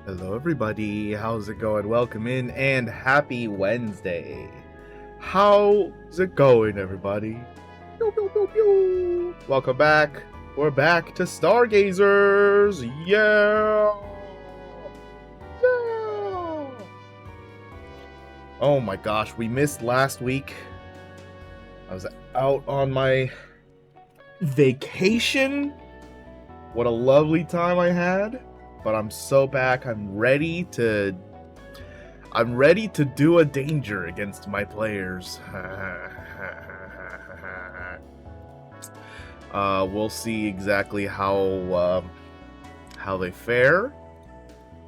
Hello everybody, how's it going? Welcome in and happy Wednesday. How's it going everybody? Pew, pew, pew, pew. Welcome back. We're back to Stargazers. Yeah! Yeah! Oh my gosh, we missed last week. I was out on my vacation. What a lovely time I had. But I'm so back. I'm ready to do a danger against my players. We'll see exactly how they fare,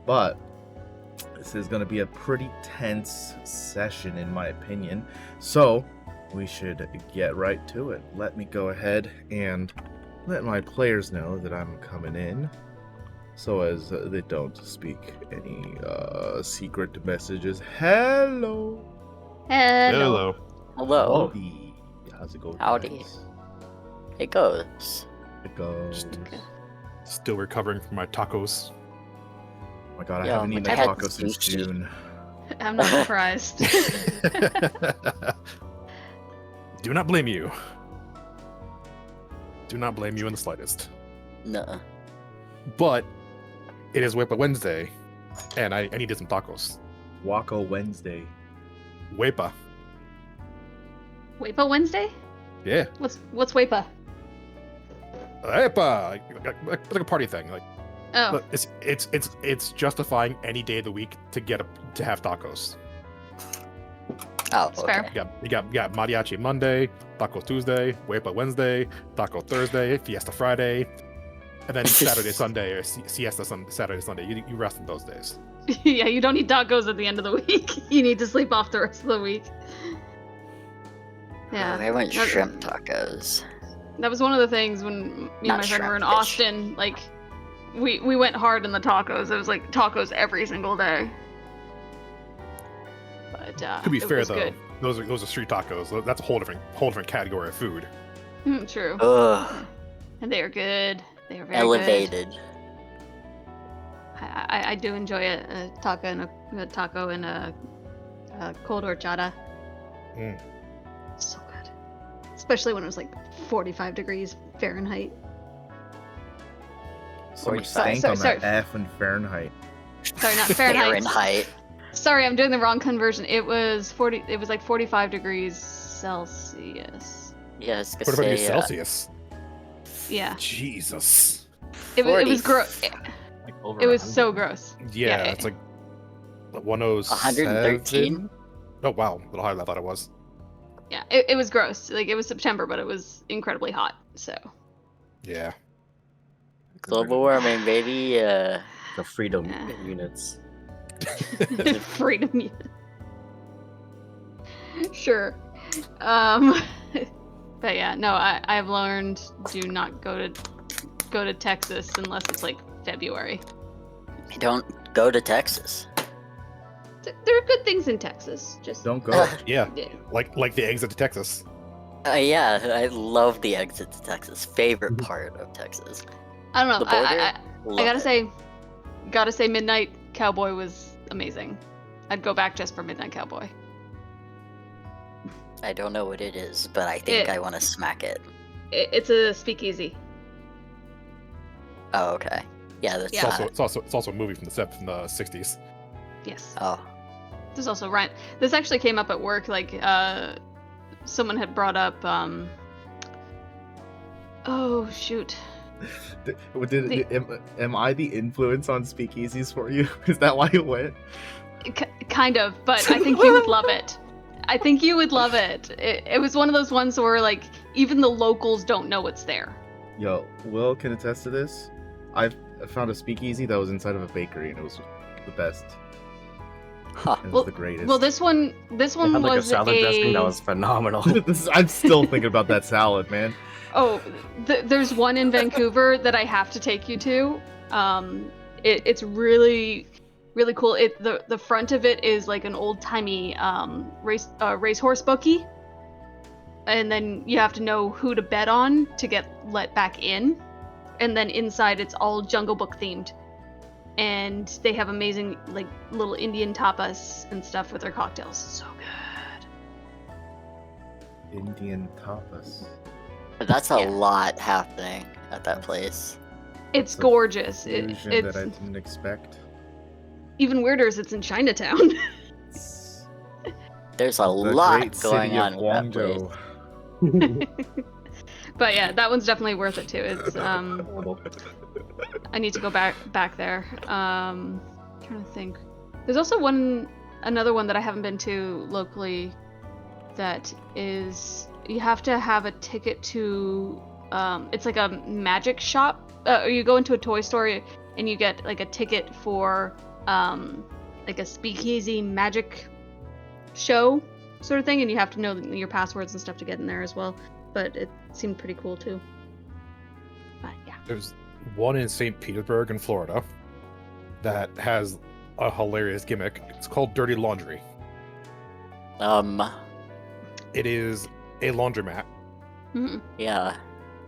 but this is going to be a pretty tense session in my opinion. So we should get right to it. Let me go ahead and let my players know that I'm coming in, so as they don't speak any secret messages. Hello. Hello. Hello. Howdy. How's it going? Howdy. Guys? It goes. It goes. Still recovering from my tacos. Oh my god, I Yo, haven't eaten I a had taco since sushi. June. I'm not surprised. Do not blame you. Do not blame you in the slightest. Nuh. But it is Wepa Wednesday, and I needed some tacos. Waco Wednesday. Wepa. Wepa Wednesday? Yeah. What's Wepa? Wepa. Like a party thing. Like, Oh, but it's justifying any day of the week to have tacos. Oh, It's fair. okay. You got Mariachi Monday, Taco Tuesday, Wepa Wednesday, Taco Thursday, Fiesta Friday, and then Saturday, Sunday, or Siesta Saturday, Sunday. You rest on those days. yeah, you don't eat tacos at the end of the week. You need to sleep off the rest of the week. Yeah. I went that- shrimp tacos. That was one of the things when me and Not my friend were in shrimp, fish. Austin. Like, we went hard in the tacos. It was like tacos every single day. But To be it fair was though, good. those are street tacos. That's a whole different category of food. True. Ugh. And they are good. They are very good. Elevated. I do enjoy a taco and a cold horchata. Mm. So good, especially when it was like 45 degrees Fahrenheit. So much 45. stank on Sorry. that F in Fahrenheit. Sorry, not Fahrenheit. Fahrenheit. Sorry, I'm doing the wrong conversion. It was 40. It was like 45 degrees Celsius. Yeah, it's 45 gonna degrees say, Celsius. Yeah, Jesus. it was 40. gross. Like It was so gross. Yeah, Yeah. it's like 107. 113? Oh wow, a little higher than I thought it was. Yeah, it was gross. Like it was September, but it was incredibly hot. So Yeah. Global warming, baby. The freedom Yeah. units. freedom. Sure. But yeah, no, I've learned do not go to Texas unless it's like February. Don't go to Texas. There are good things in Texas. Just Don't go. Yeah, yeah. like the exit to Texas. Yeah, I love the exit to Texas. Favorite part of Texas. I don't know. The border. I gotta say, Midnight Cowboy was amazing. I'd go back just for Midnight Cowboy. I don't know what it is, but I think I want to smack it. It's a speakeasy. Oh, okay. Yeah, that's Yeah. It's also a movie from the 60s. Yes. Oh, There's also Ryan. This actually came up at work. Like, someone had brought up. Oh shoot. Am I the influence on speakeasies for you? Is that why you went? Kind of, but I think you would love it. I think you would love it. It was one of those ones where like even the locals don't know it's there. Yo, Will can attest to this. I found a speakeasy that was inside of a bakery, and it was the best. huh. It was Well- the greatest. Well, this one They had like a was salad dressing that was phenomenal. I'm still thinking about that salad, man. Oh, there's one in Vancouver that I have to take you to. It's really, really cool. The front of it is like an old timey racehorse bookie, and then you have to know who to bet on to get let back in, and then inside it's all Jungle Book themed. and they have amazing like little Indian tapas and stuff with their cocktails. So good. Indian tapas. That's a Yeah. lot happening at that place. It's That's a gorgeous. Fusion It's that I didn't expect. even weirder is it's in Chinatown. There's a The lot great going city on of with that place. Guangzhou. But yeah, that one's definitely worth it too. It's I need to go back there. Trying to think. There's also another one that I haven't been to locally. That is, you have to have a ticket to. It's like a magic shop. Or you go into a toy store and you get like a ticket for like a speakeasy magic show sort of thing, and you have to know your passwords and stuff to get in there as well. But it seemed pretty cool too. But yeah. There's one in St. Petersburg in Florida that has a hilarious gimmick. It's called Dirty Laundry. It is a laundromat, Mhm. Yeah.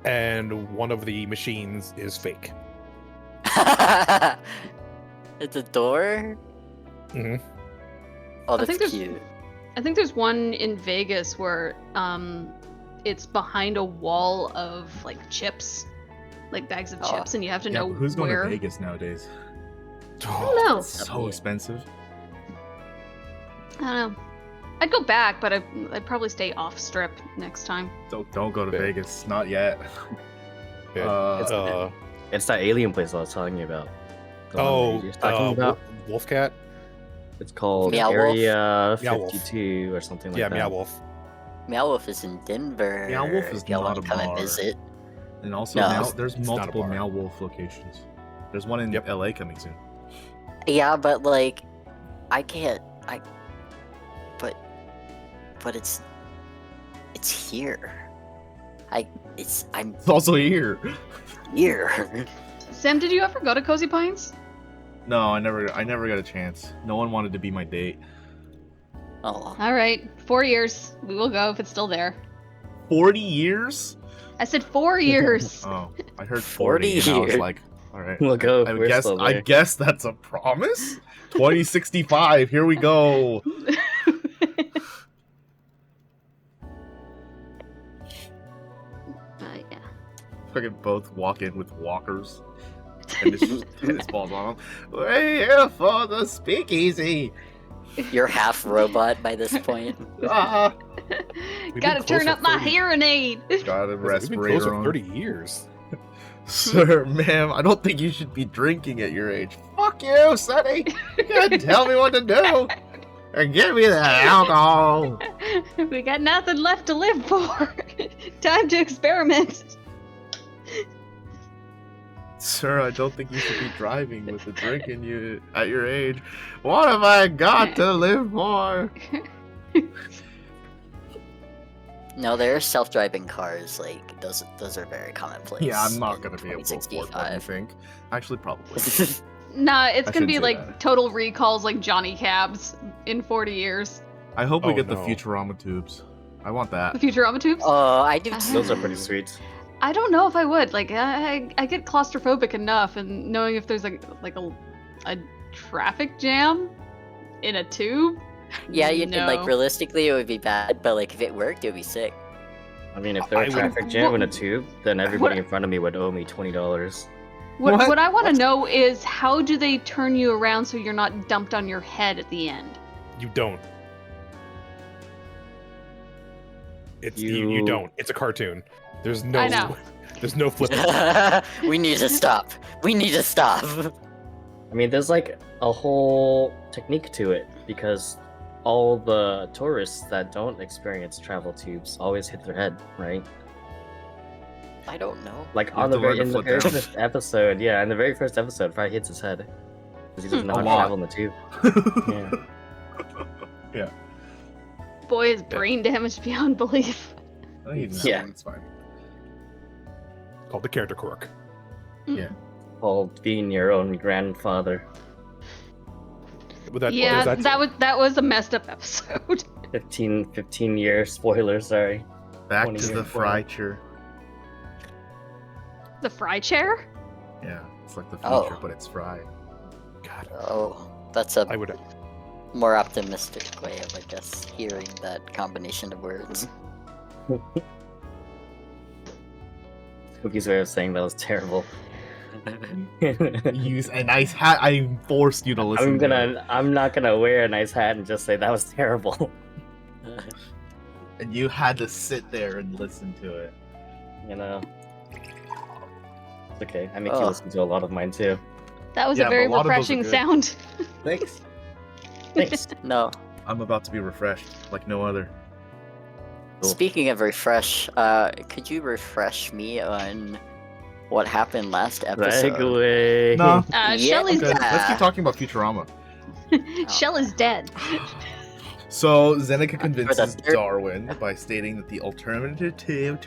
and one of the machines is fake. It's a door? hmm Oh, I that's think there's- cute. I think there's one in Vegas where it's behind a wall of like chips, like bags of Oh. chips, and you have to Yeah, know but who's going where. to Vegas nowadays? I don't know. It's so expensive. I don't know. I'd go back, but I'd probably stay off strip next time. Don't go to Yeah. Vegas. Not yet. Yeah. It's that alien place I was telling you about. The one Oh, that you're talking about. Wolfcat? It's called Meow Wolf? Area Meow Wolf. 52 or something like Yeah, that. Meow Wolf. Meow Wolf is in Denver. Meow Wolf is if y'all not wanna a come bar. and visit. And also, No. there's It's not a multiple bar. Meow Wolf locations. There's one in Yep. LA coming soon. Yeah, but like, I can't. But it's here. I'm It's also here. here. Sam, did you ever go to Cozy Pines? No, I never got a chance. No one wanted to be my date. Oh, All right, 4 years. We will go if it's still there. 40 years? I said 4 years. Oh, I heard 40 40 and I was years. like, all right. We'll go. I We're guess still I there. guess that's a promise. 2065. Here we go. Yeah. Fucking both walk in with walkers. And this falls on them. We're here for the speakeasy. you're half robot by this point. Ah, been Gotta close turn for up my 30. hearing aid. got a We've been close respirator for on. 30 years. Sir, ma'am, I don't think you should be drinking at your age. Fuck you, Sonny. You can't tell me what to do. Or give me the alcohol. We got nothing left to live for. Time to experiment. Sir, I don't think you should be driving with a drink in you at your age. What have I got to live for? No, there are self-driving cars. Like those are very commonplace. Yeah, I'm not in gonna be able to afford one, you 2065. think? Actually, probably. Nah, it's I gonna be shouldn't say like that. total recalls like Johnny Cabs in 40 years. I hope we Oh, get the no. Futurama tubes. I want that. The Futurama tubes? Oh, I do too. Those are pretty sweet. I don't know if I would. Like, I get claustrophobic enough, and knowing if there's like a traffic jam in a tube. Yeah, you no. like realistically it would be bad, but like if it worked, it would be sick. I mean, if there were I would- traffic jam in a What- tube, then everybody what- in front of me would owe me $20. What What? I want to know is how do they turn you around so you're not dumped on your head at the end? You don't. You don't. It's a cartoon. There's no. I know. There's no flipping. We need to stop. We need to stop. I mean, there's like a whole technique to it because all the tourists that don't experience travel tubes always hit their head, right? I don't know. Like You on have the to learn very, to in the flip very down. first episode, yeah, in the very first episode, Fry hits his head because he doesn't know A how to lot. travel in the tube. Yeah. Boy, is brain damage beyond belief. I think it's Yeah. it's fine. Called the character quirk. Called being your own grandfather. But that, Yeah, that's- that was a messed up episode. 15 year spoiler, sorry. Back 20 to the years fry chair. The fry chair? Yeah, it's like the Oh. future, but it's fry. God, Oh, that's a I would. more optimistic way of, I guess, hearing that combination of words. Cookie's way of saying that was terrible. Use a nice hat. I forced you to listen. I'm not gonna wear a nice hat and just say that was terrible. And you had to sit there and listen to it. You know. It's okay. I make you Ugh. listen to a lot of mine too. That was Yeah, a very but a lot of those are refreshing good. sound. Thanks. Thanks. No. I'm about to be refreshed like no other. Cool. Speaking of refresh, could you refresh me on what happened last episode? Segue. No. Shell is Okay, let's keep talking about Futurama. Shell is dead. So Zeneca For convinces the third- Darwin by stating that the alternative to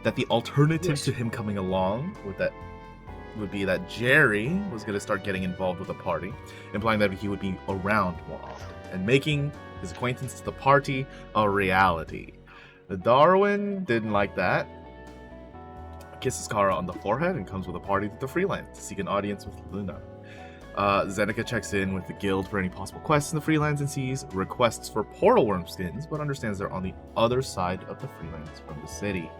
that the alternative to him coming along would be that Jerry was going to start getting involved with the party, implying that he would be around more often and making his acquaintance to the party a reality. Darwin didn't like that. Kisses Kara on the forehead and comes with a party to the Freelands to seek an audience with Luna. Zeneca checks in with the guild for any possible quests in the Freelands and sees requests for portal worm skins, but understands they're on the other side of the Freelands from the city.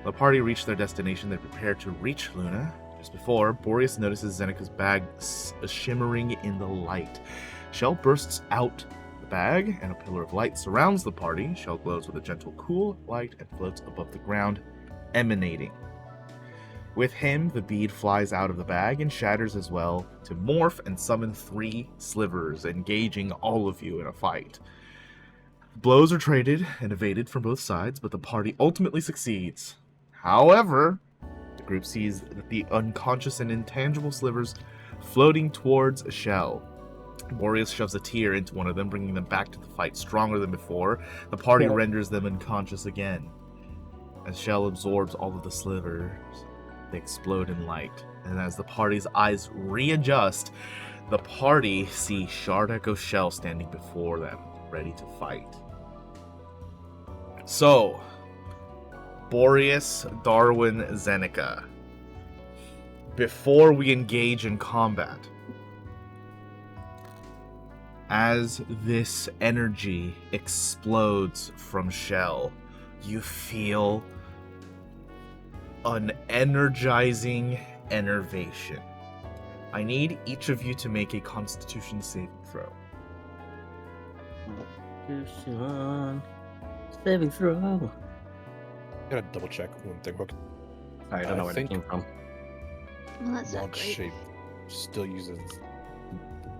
The party reach their destination. They prepare to reach Luna. Just before, Boreas notices Zeneca's bag shimmering in the light. Shell bursts out the bag, and a pillar of light surrounds the party. Shell glows with a gentle, cool light and floats above the ground, emanating. With him, the bead flies out of the bag and shatters as well to morph and summon 3 slivers, engaging all of you in a fight. Blows are traded and evaded from both sides, but the party ultimately succeeds. However, the group sees that the unconscious and intangible slivers floating towards a shell. Boreas shoves a tear into one of them, bringing them back to the fight stronger than before. The party renders them unconscious again. As Shell absorbs all of the slivers, they explode in light. And as the party's eyes readjust, the party see Shardecho Shell standing before them, ready to fight. So, Boreas, Darwin, Zeneca. Before we engage in combat, as this energy explodes from Shell, you feel an energizing enervation. I need each of you to make a Constitution saving throw. Saving throw. Gotta double check one thing. Hook Sorry, I don't know where think- that came from. Well, that's not log great. shape still uses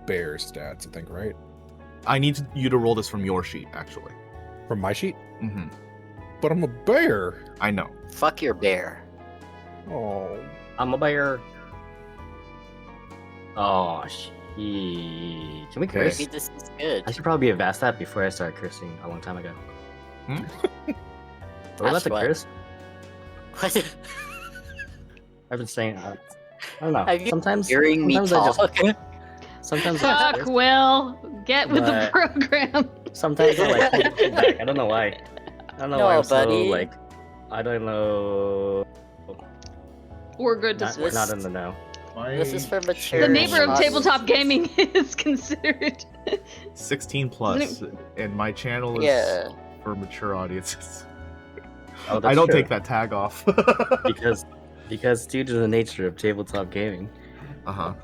bear stats, I think, right? I need you to roll this from your sheet, actually. From my sheet? Mm-hmm. But I'm a bear. I know. Fuck your bear. Oh. I'm a bear. Oh, she. Can we curse? Maybe this is good. I should probably have asked that before I started cursing a long time ago. Hmm? Are we allowed to What? curse? What? I've been saying. I don't know. Are you Sometimes hearing me sometimes I talk? just sometimes I Fuck, just curse. Will. Get with the But- program. Sometimes I like hold it back. I don't know why. I don't know why No, I'm so buddy. like. I don't know. We're good to Not, switch. not in the know. This is for mature. The neighbor of audiences. tabletop gaming is considered. 16 plus, and my channel is Yeah. for mature audiences. Oh, I that's don't true. take that tag off. because due to the nature of tabletop gaming, Uh-huh.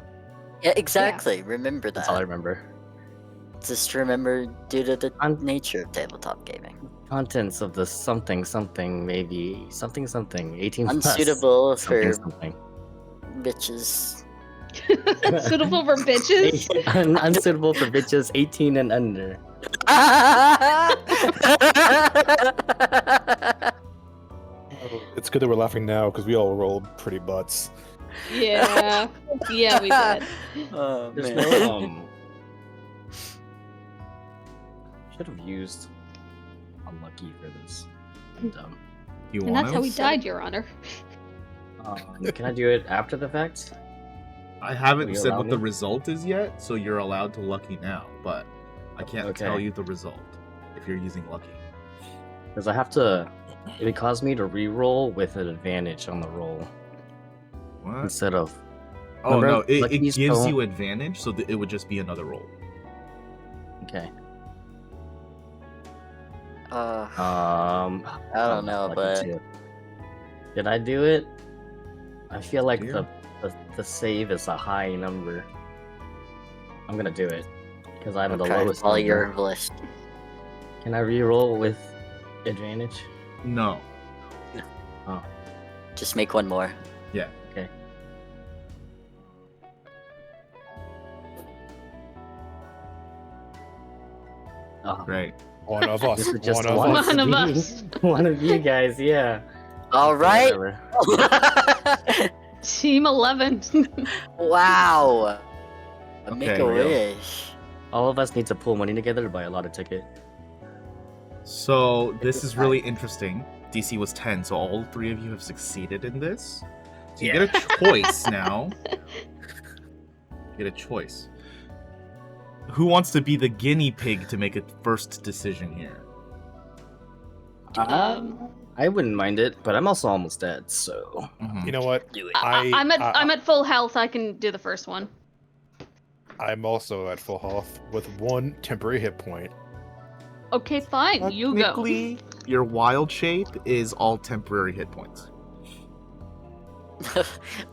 Yeah, exactly. Remember that's all I that. remember. Just remember due to the Un- nature of tabletop gaming. Contents of the something maybe something 18 plus. Unsuitable something for something. bitches. Suitable for bitches. Unsuitable for bitches 18 and under. It's good that we're laughing now because we all rolled pretty butts. Yeah. Yeah, we did. Oh, There's man. no should have used unlucky for this. I'm dumb. You And want that's how to? we died, Your Honor. Can I do it after the fact? I haven't Will you said allow what the me? result is yet, so you're allowed to lucky now, but I can't Okay. tell you the result if you're using lucky. Because I have to. It would cause me to re-roll with an advantage on the roll. What? instead of. Oh Remember, no, it Lucky's gives don't- you advantage, so it would just be another roll. Okay. I don't know, Lucky but too. Did I do it? I feel like Do the save is a high number. I'm gonna do it because I'm the okay, lowest. follow number. your list. Can I re-roll with advantage? No. Just make one more. Yeah. Okay. Oh, Great. One of us. this is just One of us. One of me. us. One of you guys, yeah. All right. Whatever. Team 11. Wow. Okay, Make a real. wish. All of us need to pull money together to buy a lotto ticket. So this is is really interesting. DC was 10, so all three of you have succeeded in this. So you Yeah. get a choice now. You get a choice. Who wants to be the guinea pig to make a first decision here? I wouldn't mind it, but I'm also almost dead, so. You know what? Do it. I'm at full health. I can do the first one. I'm also at full health with 1 temporary hit point. Okay, fine. You go. Technically, your wild shape is all temporary hit points.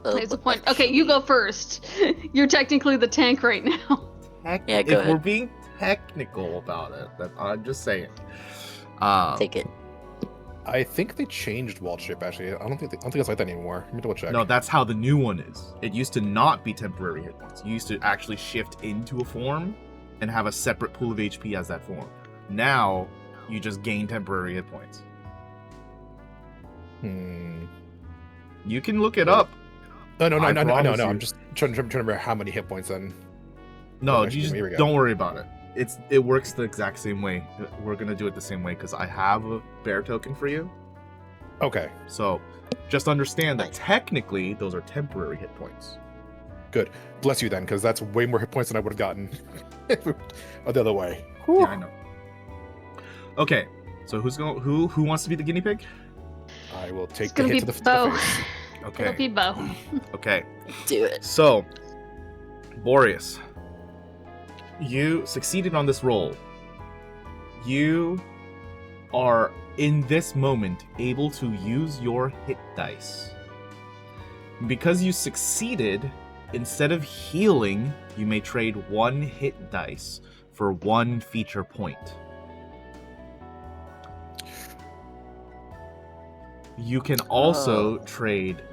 There's a point. Okay, you go first. You're technically the tank right now. Yeah, go if we're ahead. being technical about it, I'm just saying. Take it. I think they changed wild shape actually. I don't think it's like that anymore. Let me double check. No, that's how the new one is. It used to not be temporary hit points. You used to actually shift into a form and have a separate pool of HP as that form. Now, you just gain temporary hit points. You can look it up. No. I promise you. I'm just trying to remember how many hit points then. No, actually, you just here we go. don't worry about it. It works the exact same way. We're gonna do it the same way because I have a bear token for you. Okay, So, just understand that Nice. technically those are temporary hit points. good. Bless you then, because that's way more hit points than I would have gotten the other way. Yeah, I know. Okay, so who wants to be the guinea pig? I will It's take the gonna hit be to the Bo. face. It'll Okay, be Bo. okay. Do it. So, Boreas, you succeeded on this roll. You are, in this moment, able to use your hit dice. Because you succeeded, instead of healing, you may trade 1 hit dice for 1 feature point. You can also trade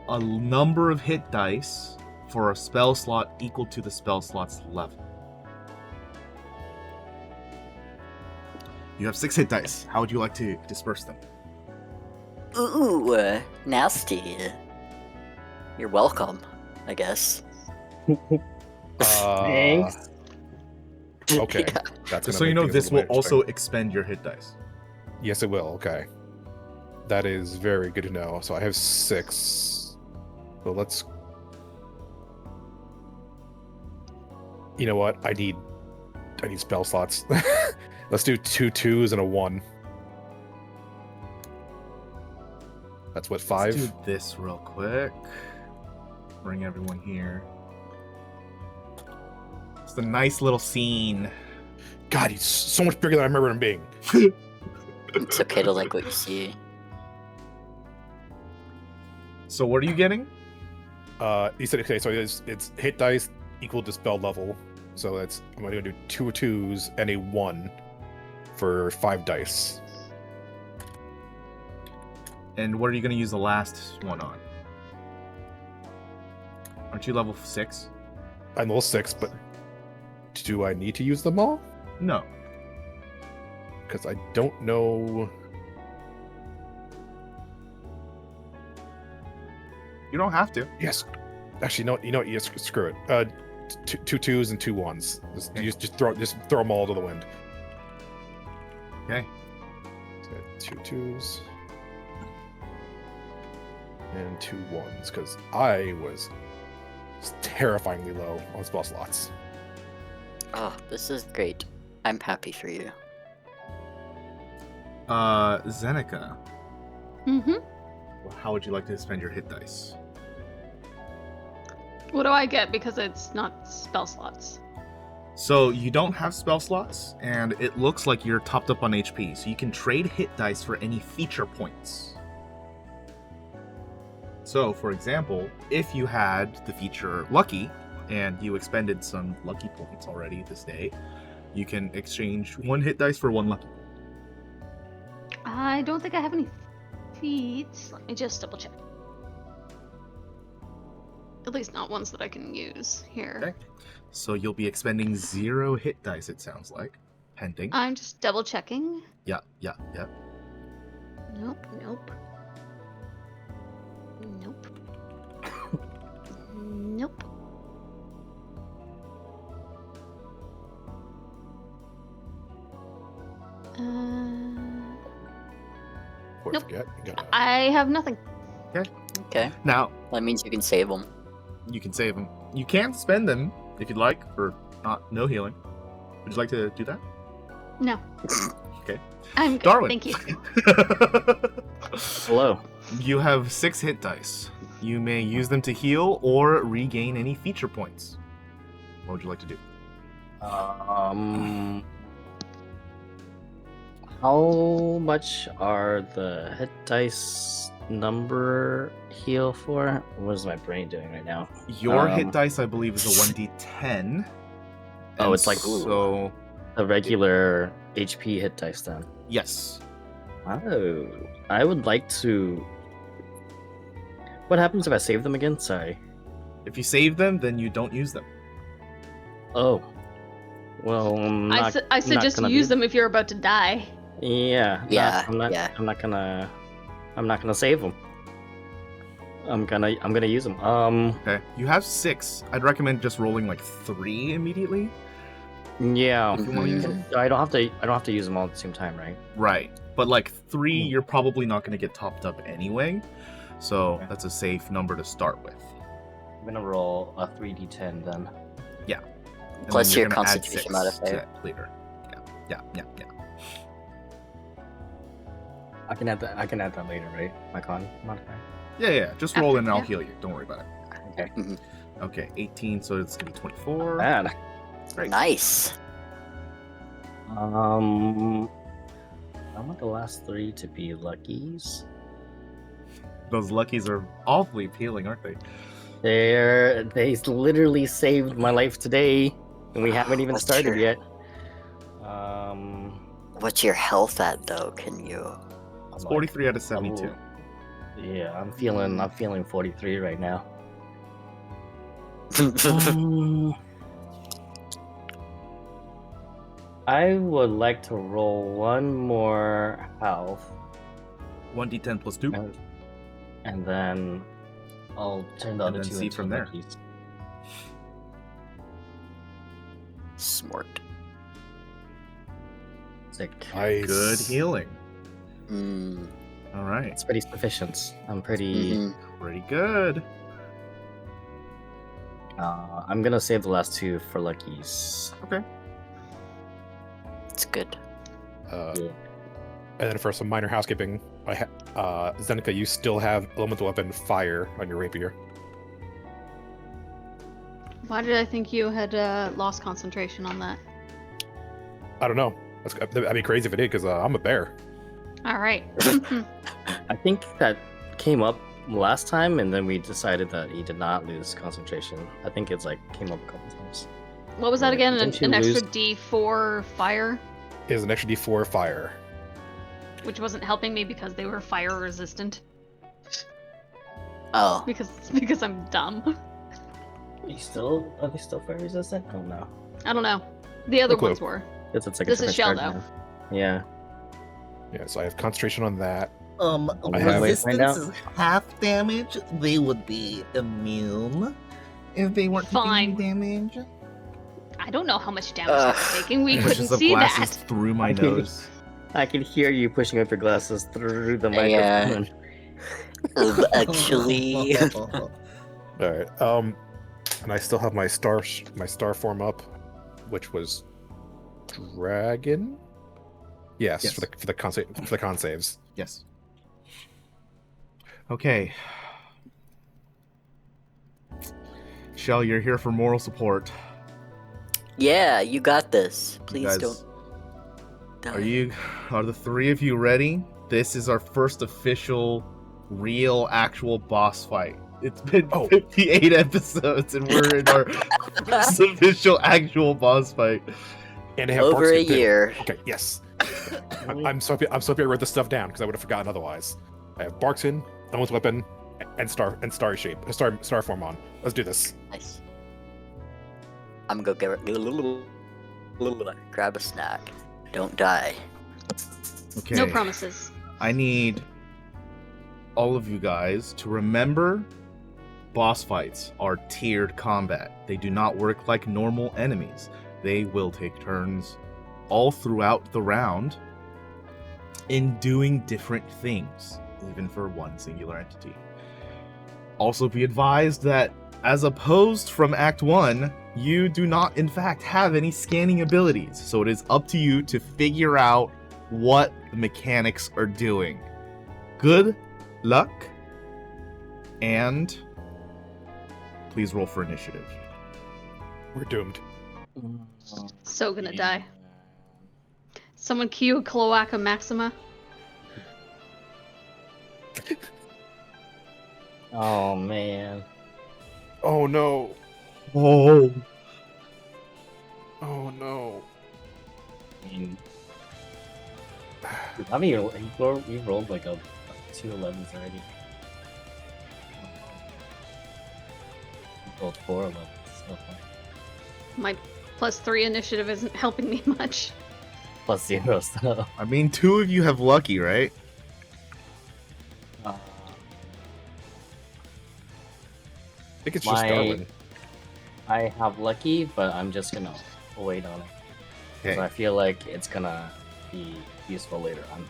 a number of hit dice for a spell slot equal to the spell slot's level. You have 6 hit dice. How would you like to disperse them? Ooh, nasty. You're welcome, I guess. Thanks. Okay, Yeah. that's Just gonna so you make know, things a this little will more also interesting. expend your hit dice. Yes, it will. Okay, that is very good to know. So I have 6. So let's. You know what? I need spell slots. Let's do 2 2s and a 1. That's what, 5? Let's do this real quick. Bring everyone here. It's a nice little scene. God, he's so much bigger than I remember him being. It's okay to like what you see. So what are you getting? You said okay, so it's hit dice equal to spell level. So I'm gonna do 2 2s and a 1 for 5 dice. And what are you going to use the last one on? Aren't you level 6? I'm level 6, but do I need to use them all? No. Because I don't know. You don't have to. Yes, actually, no. You know what? Yes, screw it. 2 2s and 2 1s. Just throw them all to the wind. Okay. So 2 2s and 2 1s because I was terrifyingly low on spell slots. Oh, this is great. I'm happy for you. Zeneca, Mm-hmm. how would you like to spend your hit dice? What do I get because it's not spell slots? So you don't have spell slots, and it looks like you're topped up on HP, so you can trade hit dice for any feature points. So, for example, if you had the feature Lucky, and you expended some Lucky points already this day, you can exchange 1 hit dice for 1 Lucky. I don't think I have any feats. Let me just double check. At least not ones that I can use here. Okay. So you'll be expending 0 hit dice, it sounds like. Pending. I'm just double checking. Yeah. Nope. Nope. Before I Nope. forget, you gotta- I have nothing. Okay. Now, That means you can save them. you can save them. You can spend them if you'd like, for no healing. Would you like to do that? No. Okay. I'm good. Darwin. Thank you. Hello. You have 6 hit dice. You may use them to heal or regain any feature points. What would you like to do? How much are the hit dice number heal for? What is my brain doing right now? Your hit Um, dice, I believe, is a 1d10. Oh, And it's like- so. A regular HP hit dice then. Yes. Oh, I would like to. What happens if I save them again? Sorry. If you save them, then you don't use them. Oh. Well, I suggest you use them if you're about to die. Yeah. Yeah, I'm not. yeah. I'm not gonna save them. I'm gonna use them. Okay. You have 6. I'd recommend just rolling like 3 immediately. Yeah. If you want to use them. I don't have to use them all at the same time, right? Right. But like 3, Hmm. you're probably not going to get topped up anyway. So Okay. that's a safe number to start with. I'm gonna roll a 3d10 then. And Plus then you're your gonna add concentration 6 modifier. to it later. Yeah. I can add that later, right? My con modifier. Yeah. Just roll After- in and I'll yeah. heal you. Don't worry about it. Okay. Okay, 18, so it's going to be 24. Bad. Great. Nice. I want the last 3 to be luckies. Those luckies are awfully appealing, aren't they? They literally saved my life today, and we haven't even What's started your- yet. What's your health at though? Can you? It's 43 out of 72. Yeah, I'm feeling 43 right now. I would like to roll 1 more health, 1d10 plus 2. and then I'll turn the And other then 2 see into from there. luckies. Smart. Sick. Nice. Good healing. Mm, All right. It's pretty sufficient. I'm pretty. mhm. Pretty good. I'm gonna save the last 2 for luckies. Okay. It's good. Uh, Yeah. And then for some minor housekeeping, Zeneca, you still have elemental weapon fire on your rapier. Why did I think you had lost concentration on that? I don't know. That'd be crazy if it did, because I'm a bear. All right. I think that came up last time, and then we decided that he did not lose concentration. I think it's like came up a couple times. What was that Right, again? didn't you An extra lose- D4 fire, Is an extra D4 fire. which wasn't helping me because they were fire resistant. Oh, Because I'm dumb. Are they still fire resistant? I don't know. I don't know. The other No clue. ones were. It's like This a is different shell, card now. Yeah. Yeah, so I have concentration on that. I have- Resistance is half damage. They would be immune if they weren't taking any Fine. damage. I don't know how much damage they were taking. We Pushes couldn't the see glasses that. through my Okay. nose. I can hear you pushing up your glasses through the Yeah. microphone. actually. All right. And I still have my star form up, which was dragon. Yes, Yes. for the con saves. Yes. Okay. Shell, you're here for moral support. Yeah, you got this. You Please guys, don't die. are the three of you ready? This is our first official, real, actual boss fight. It's been 58 episodes, and we're in our first official, actual boss fight. And they have Over Bark a Skin, too. year. Okay, yes. I'm so happy I wrote this stuff down because I would have forgotten otherwise. I have Barkson, Elmo's Weapon, and Star Shape, Star Form on. Let's do this. Nice. I'm gonna go grab a snack. Don't die. Okay. No promises. I need all of you guys to remember boss fights are tiered combat. They do not work like normal enemies. They will take turns all throughout the round in doing different things, even for one singular entity. Also be advised that, as opposed from Act 1, you do not in fact have any scanning abilities, so it is up to you to figure out what the mechanics are doing. Good luck, and please roll for initiative. We're doomed. So gonna die. Someone cue a Cloaca Maxima. Oh man. Oh no. Oh. Oh no. I mean, you rolled like 2 11s already. You rolled 4 11s. Okay. My +3 initiative isn't helping me much. +0 stuff. I mean, 2 of you have lucky, right? I think it's just Darwin. I have lucky, but I'm just gonna wait on it. Okay. So I feel like it's gonna be useful later on.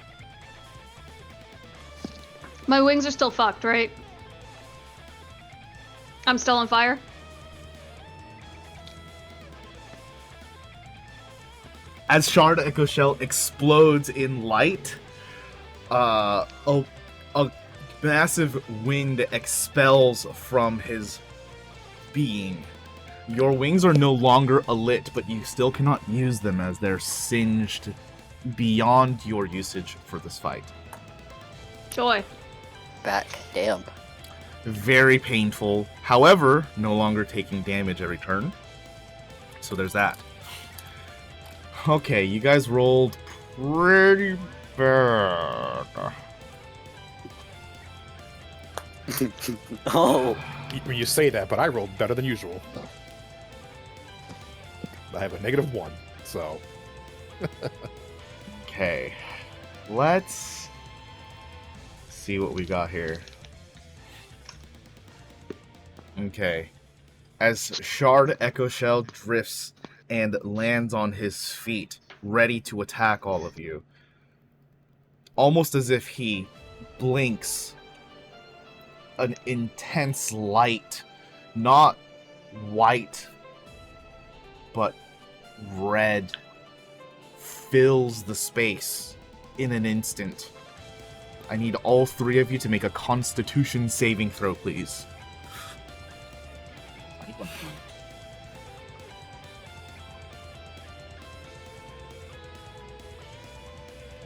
My wings are still fucked, right? I'm still on fire? As Shardecho Shell explodes in light, a massive wind expels from his being. Your wings are no longer alit, but you still cannot use them as they're singed beyond your usage for this fight. Joy. Back. Damn. Very painful. However, no longer taking damage every turn. So there's that. Okay, you guys rolled pretty bad. Oh. When you say that, but I rolled better than usual. I have a -1, so. Okay, let's see what we got here. Okay, as Shardecho Shell drifts and lands on his feet, ready to attack all of you, almost as if he blinks, an intense light, not white, but red, fills the space in an instant. I need all 3 of you to make a Constitution saving throw, please.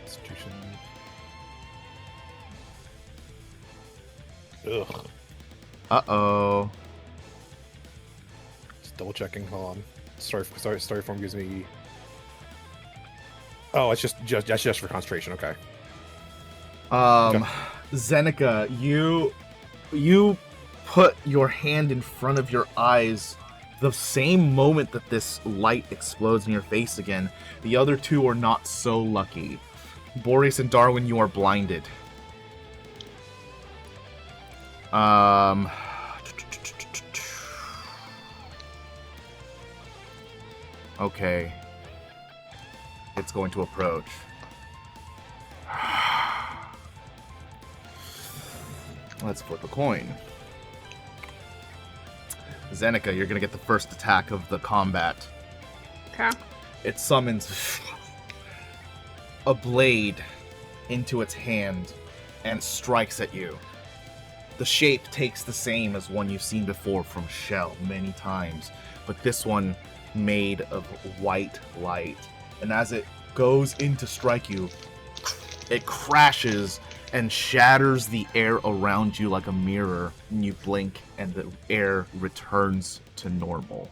Constitution. Ugh. Uh-oh. Just double checking. Hold on. Story form gives me. Oh, it's that's just for concentration. Okay. Okay. Zeneca, you put your hand in front of your eyes the same moment that this light explodes in your face again. The other 2 are not so lucky. Boreas and Darwin, you are blinded. Okay. It's going to approach. Let's flip a coin. Zeneca, you're gonna get the first attack of the combat. Okay. It summons a blade into its hand and strikes at you. The shape takes the same as one you've seen before from Shell many times, but this one made of white light. And as it goes in to strike you, it crashes and shatters the air around you like a mirror. And you blink and the air returns to normal.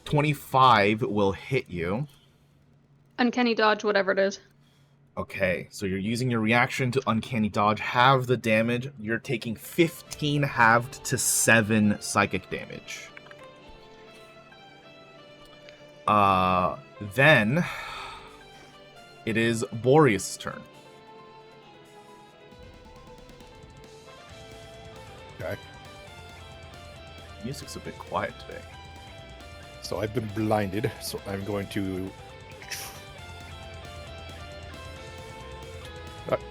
25 will hit you. Uncanny dodge, whatever it is. Okay, so you're using your reaction to uncanny dodge, halve the damage. You're taking 15 halved to 7 psychic damage. Then it is Boreas' turn. Okay. Music's a bit quiet today. So I've been blinded, so I'm going to...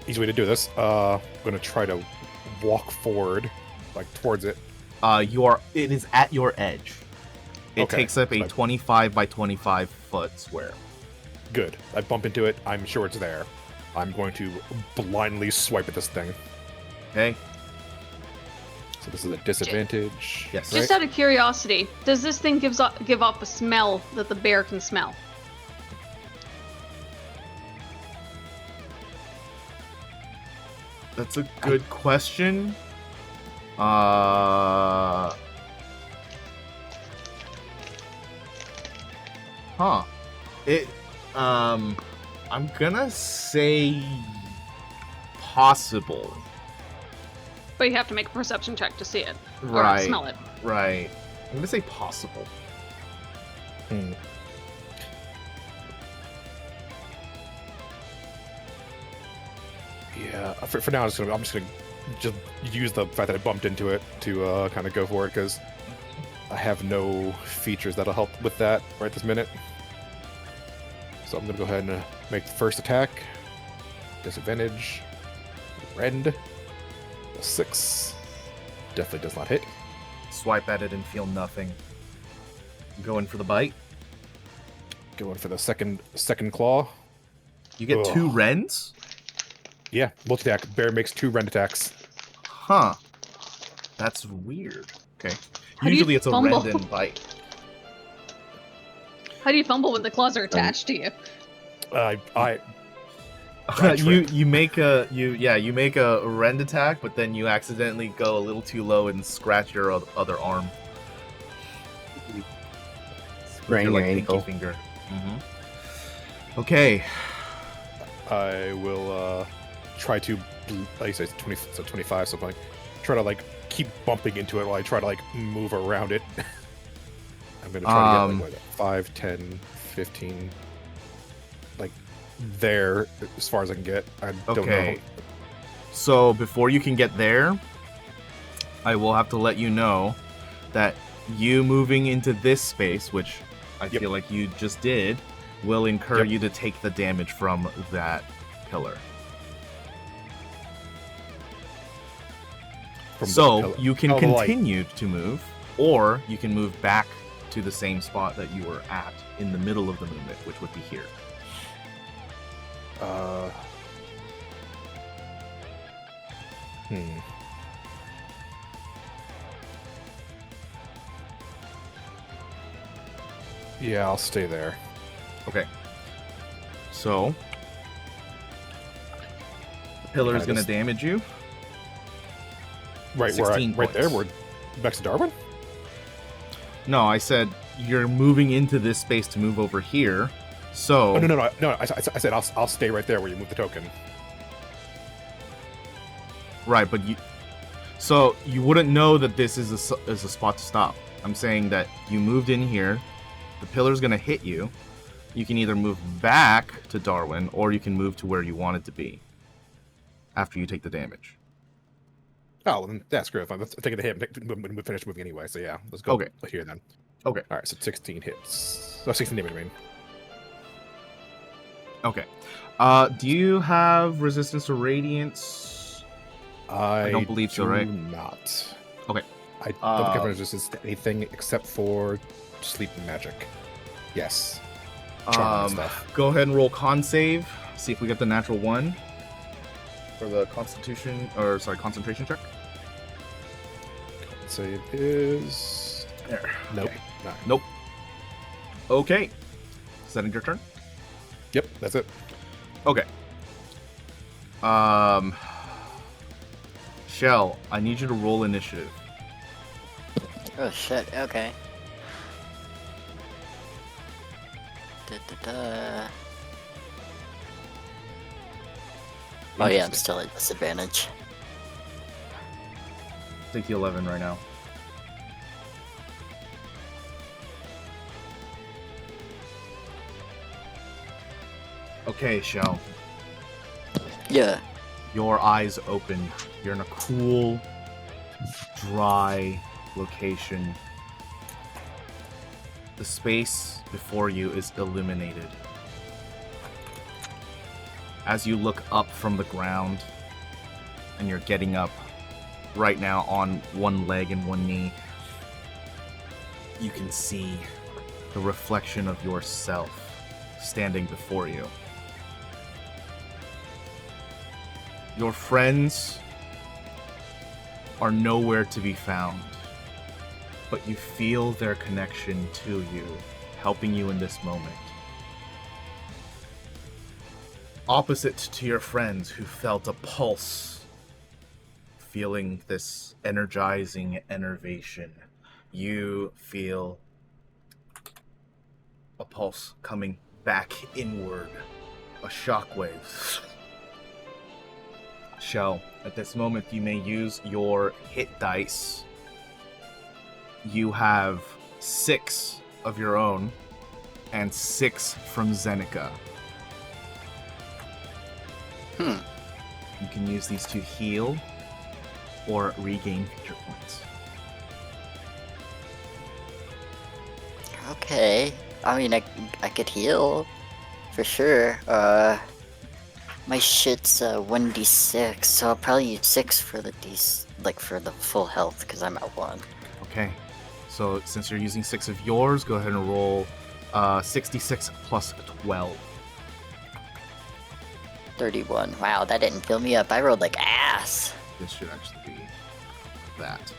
easy way to do this. I'm going to try to walk forward, like, towards it. It is at your edge. It Okay, takes up a so 25 by 25 foot square. Good. I bump into it. I'm sure it's there. I'm going to blindly swipe at this thing. Okay? So this is a disadvantage. Yes. Just out of curiosity, does this thing give off a smell that the bear can smell? That's a good question. Huh. I'm gonna say possible. But you have to make a perception check to see it. Right. Or smell it. Right. I'm gonna say possible. Yeah. For now, I'm just gonna use the fact that I bumped into it to kind of go for it because I have no features that'll help with that right this minute. So I'm gonna go ahead and make the first attack. Disadvantage. Rend. 6. Definitely does not hit. Swipe at it and feel nothing. Going for the bite. Going for the second claw. You get 2 rends? Yeah, multi-attack. Bear makes 2 rend attacks. Huh. That's weird. Okay. How do you Usually it's a fumble? rend and bite. How do you fumble when the claws are attached to you? you make a rend attack, but then you accidentally go a little too low and scratch your other arm. Sprain your ankle. Finger. Okay. I will try to, like you said, 25, so like try to like keep bumping into it while I try to like move around it. I'm gonna try to get like 5, 10, 15, like there as far as I can get. I don't know. So before you can get there, I will have to let you know that you moving into this space, which I feel like you just did, will incur you to take the damage from that pillar. You can continue to move, or you can move back to the same spot that you were at in the middle of the movement, which would be here. Yeah, I'll stay there. Okay. So the pillar is going to damage you. Right there. We're back to Darwin. No, I said you're moving into this space to move over here. So No. I said I'll stay right there where you move the token. Right, but you wouldn't know that this is a spot to stop. I'm saying that you moved in here. The pillar's gonna hit you. You can either move back to Darwin, or you can move to where you want it to be after you take the damage. Oh, well, that's great. I'm taking the hit when we finish moving anyway. So yeah, let's go here then. Okay. All right, so 16 hits. Oh, 16 damage, I mean. Okay. Do you have resistance to radiance? I don't believe so, right? Not. Okay. I don't think I have resistance to anything except for sleep and magic. Yes. Charm and stuff. Go ahead and roll con save. See if we get the natural 1 for the concentration check. save is... There. Nope. Okay. Not. Nope. Okay. Is that your turn? Yep, that's it. Okay. Shell, I need you to roll initiative. Oh shit, okay. Da-da-da. Oh yeah, I'm Interesting. still at disadvantage. Take the 11 right now. Okay, Shell. Yeah. Your eyes open. You're in a cool, dry location. The space before you is illuminated. As you look up from the ground, and you're getting up right now on one leg and one knee, you can see the reflection of yourself standing before you. Your friends are nowhere to be found, but you feel their connection to you, helping you in this moment. Opposite to your friends who felt a pulse, feeling this energizing enervation, you feel a pulse coming back inward, a shockwave. Shell, at this moment you may use your hit dice. You have 6 of your own and 6 from Zeneca. You can use these to heal or regain feature points. Okay. I mean, I could heal for sure. My shit's 1d6, so I'll probably use 6 for the for the full health because I'm at 1. Okay, so since you're using 6 of yours, go ahead and roll 66 plus 12. 31. Wow, that didn't fill me up. I rolled like ass. This should actually be that.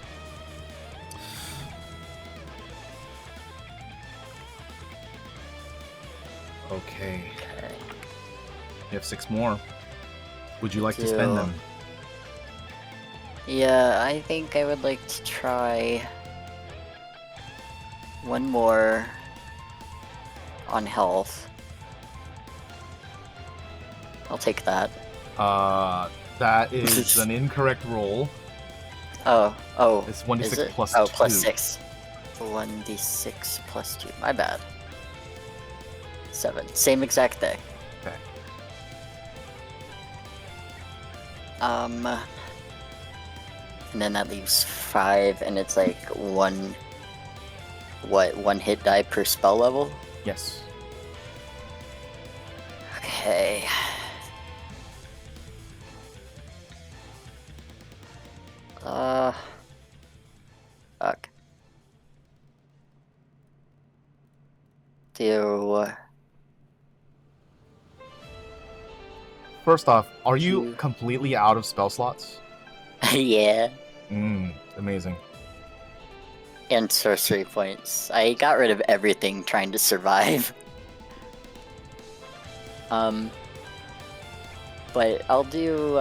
Okay, Okay. you have 6 more. Would you like to spend them? Yeah, I think I would like to try one more on health. I'll take that. That is an incorrect roll. Oh. It's 1d6 is it? plus Oh, 2. plus 6. 1d6 plus 2. My bad. 7. Same exact thing. Okay. And then that leaves 5, and it's like one hit die per spell level? Yes. Okay. Fuck. First off, are you completely out of spell slots? Yeah. Amazing. And sorcery points. I got rid of everything trying to survive. But I'll do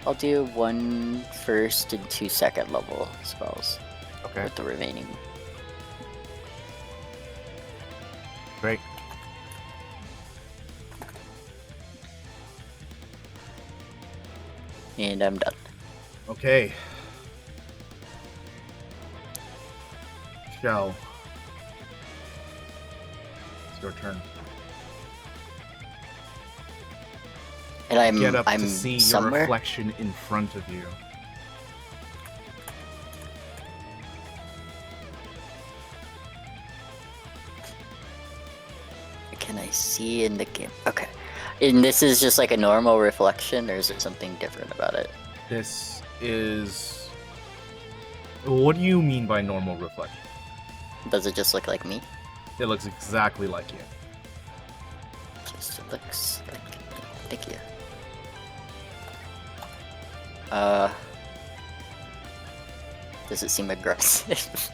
1 first and 2 second level spells Okay, with the remaining. great. And I'm done. Okay. Shell. It's your turn. And Get up I'm to see your somewhere. reflection in front of you. Can I see in the game? Okay. And this is just like a normal reflection, or is there something different about it? This is... What do you mean by normal reflection? Does it just look like me? It looks exactly like you. Just looks like me. Thank you. Does it seem aggressive?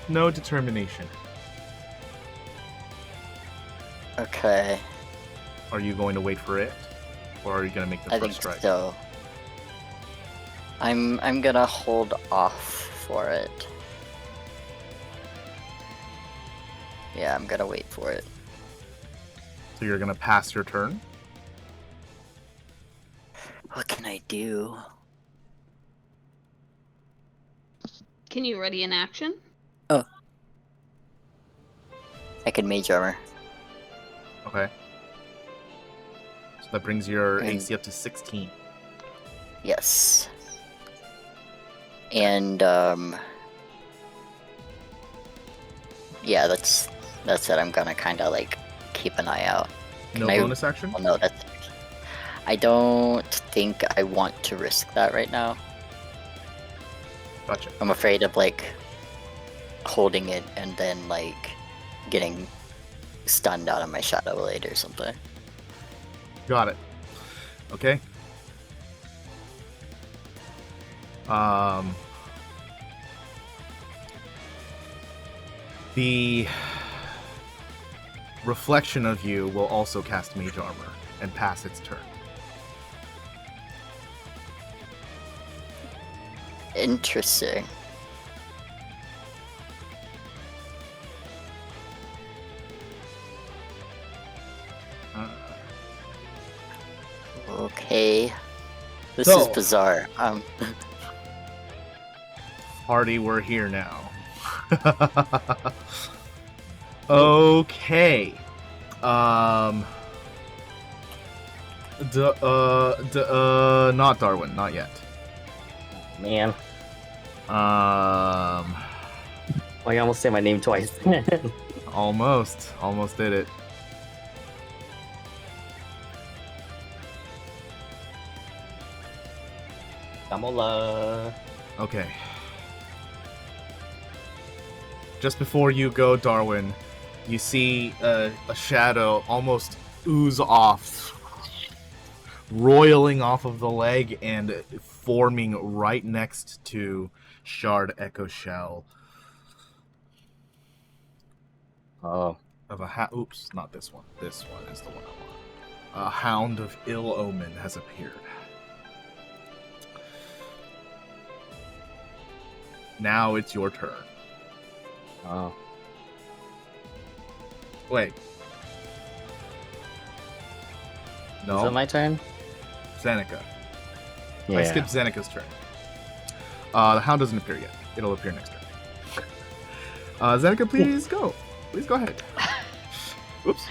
No determination. Okay, Are you going to wait for it, or are you going to make the I first think strike? so. I'm gonna hold off for it. Yeah, I'm gonna wait for it. So you're going to pass your turn. What can I do? Can you ready an action? I can mage armor. Okay. So that brings your And- AC up to 16. Yes. And yeah, that's it. I'm gonna kind of like keep an eye out. No Can I- bonus action? Well, no, that's. I don't think I want to risk that right now. Gotcha. I'm afraid of like holding it and then like getting stunned out of my shadow blade or something. Got it. Okay. The reflection of you will also cast mage armor and pass its turn. Interesting. Uh, Okay. This So- is bizarre. Party, we're here now. Okay. Not Darwin, not yet. Man, Um, well, you almost say my name twice. almost did it. Damola. Okay. Just before you go, Darwin, you see a shadow almost ooze off, roiling off of the leg and forming right next to Shardecho Shell Oh, of a oops, not this one. This one is the one I want. A hound of ill omen has appeared. Now it's your turn. oh. Wait. Is No, it my turn? Zeneca. Yeah. I skipped Zeneca's turn. The hound doesn't appear yet. It'll appear next turn. Zeneca, please go. Please go ahead. Oops.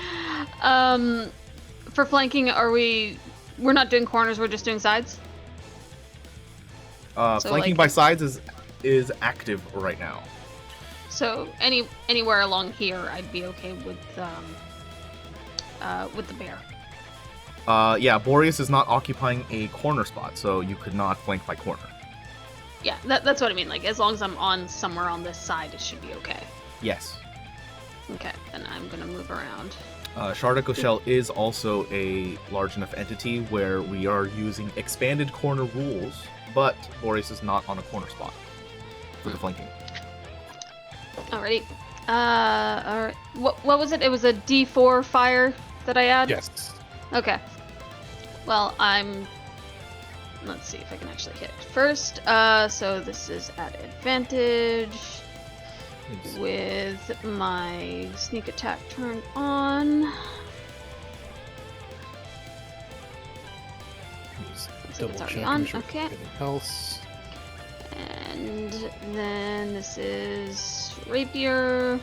For flanking, we're not doing corners, we're just doing sides? So, Flanking like- by sides is active right now. So anywhere along here, I'd be okay with the bear. Yeah, Boreas is not occupying a corner spot, so you could not flank by corner. Yeah, that's what I mean. Like, as long as I'm on somewhere on this side, it should be okay. Yes. Okay, then I'm gonna move around. Shardecho Shell is also a large enough entity where we are using expanded corner rules, but Boreas is not on a corner spot for the flanking. Alrighty. Alright. What was it? It was a D4 fire that I add? Yes. Okay. Well, let's see if I can actually hit first. So this is at advantage with my sneak attack turned on. Just Looks like double it's already check, on. make sure Okay. anything else. And then this is rapier.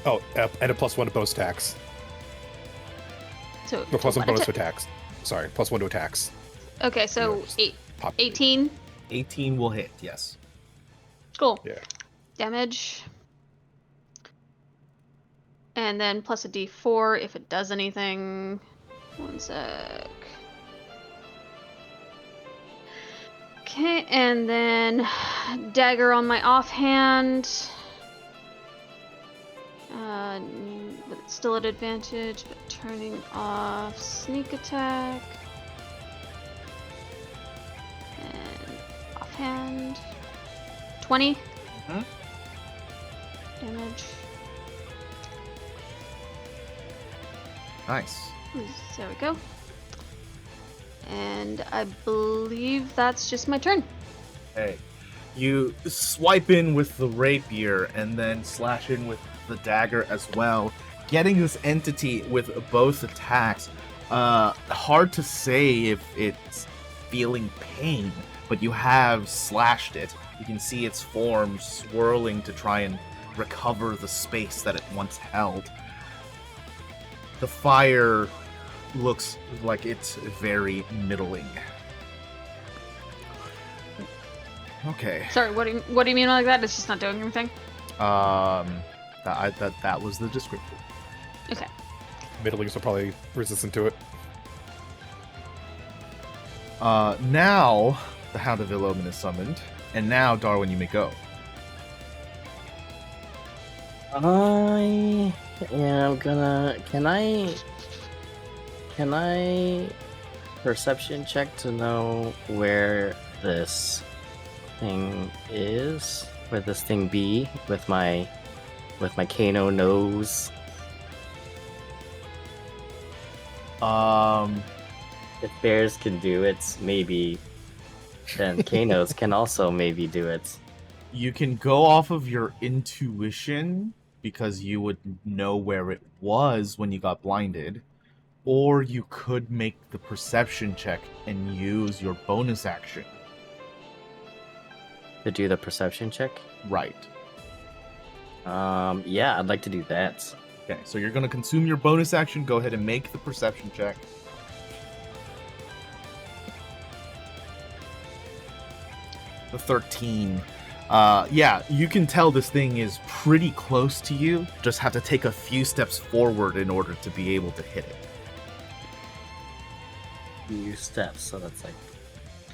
Oh, and a +1 to both attacks. So No, +1 what bonus atta- to attacks. Sorry, +1 to attacks. Okay, so Yours. Pop. 18. 18 will hit, yes. Cool. Yeah. Damage. And then plus a d4 if it does anything. One sec. Okay, and then dagger on my offhand. But it's still at advantage, but turning off sneak attack. and 20 Mhm. damage. Nice. There we go. And I believe that's just my turn. Hey, you swipe in with the rapier and then slash in with the dagger as well, getting this entity with both attacks. Hard to say if it's feeling pain, but you have slashed it. You can see its form swirling to try and recover the space that it once held. The fire looks like it's very middling. Okay. Sorry, what do you mean like that? It's just not doing anything? That was the description. Okay. Middlings are probably resistant to it. Now the Hound of Ill Omen is summoned, and now Darwin, you may go. I am gonna. Can I perception check to know where this thing is? Where this thing be with my Kano nose? If bears can do it, maybe then Kanos can also maybe do it. You can go off of your intuition because you would know where it was when you got blinded, or you could make the perception check and use your bonus action. To do the perception check? Right. Yeah, I'd like to do that. Okay, so you're going to consume your bonus action. Go ahead and make the perception check. The 13. Yeah, you can tell this thing is pretty close to you. Just have to take a few steps forward in order to be able to hit it. Few steps, so that's like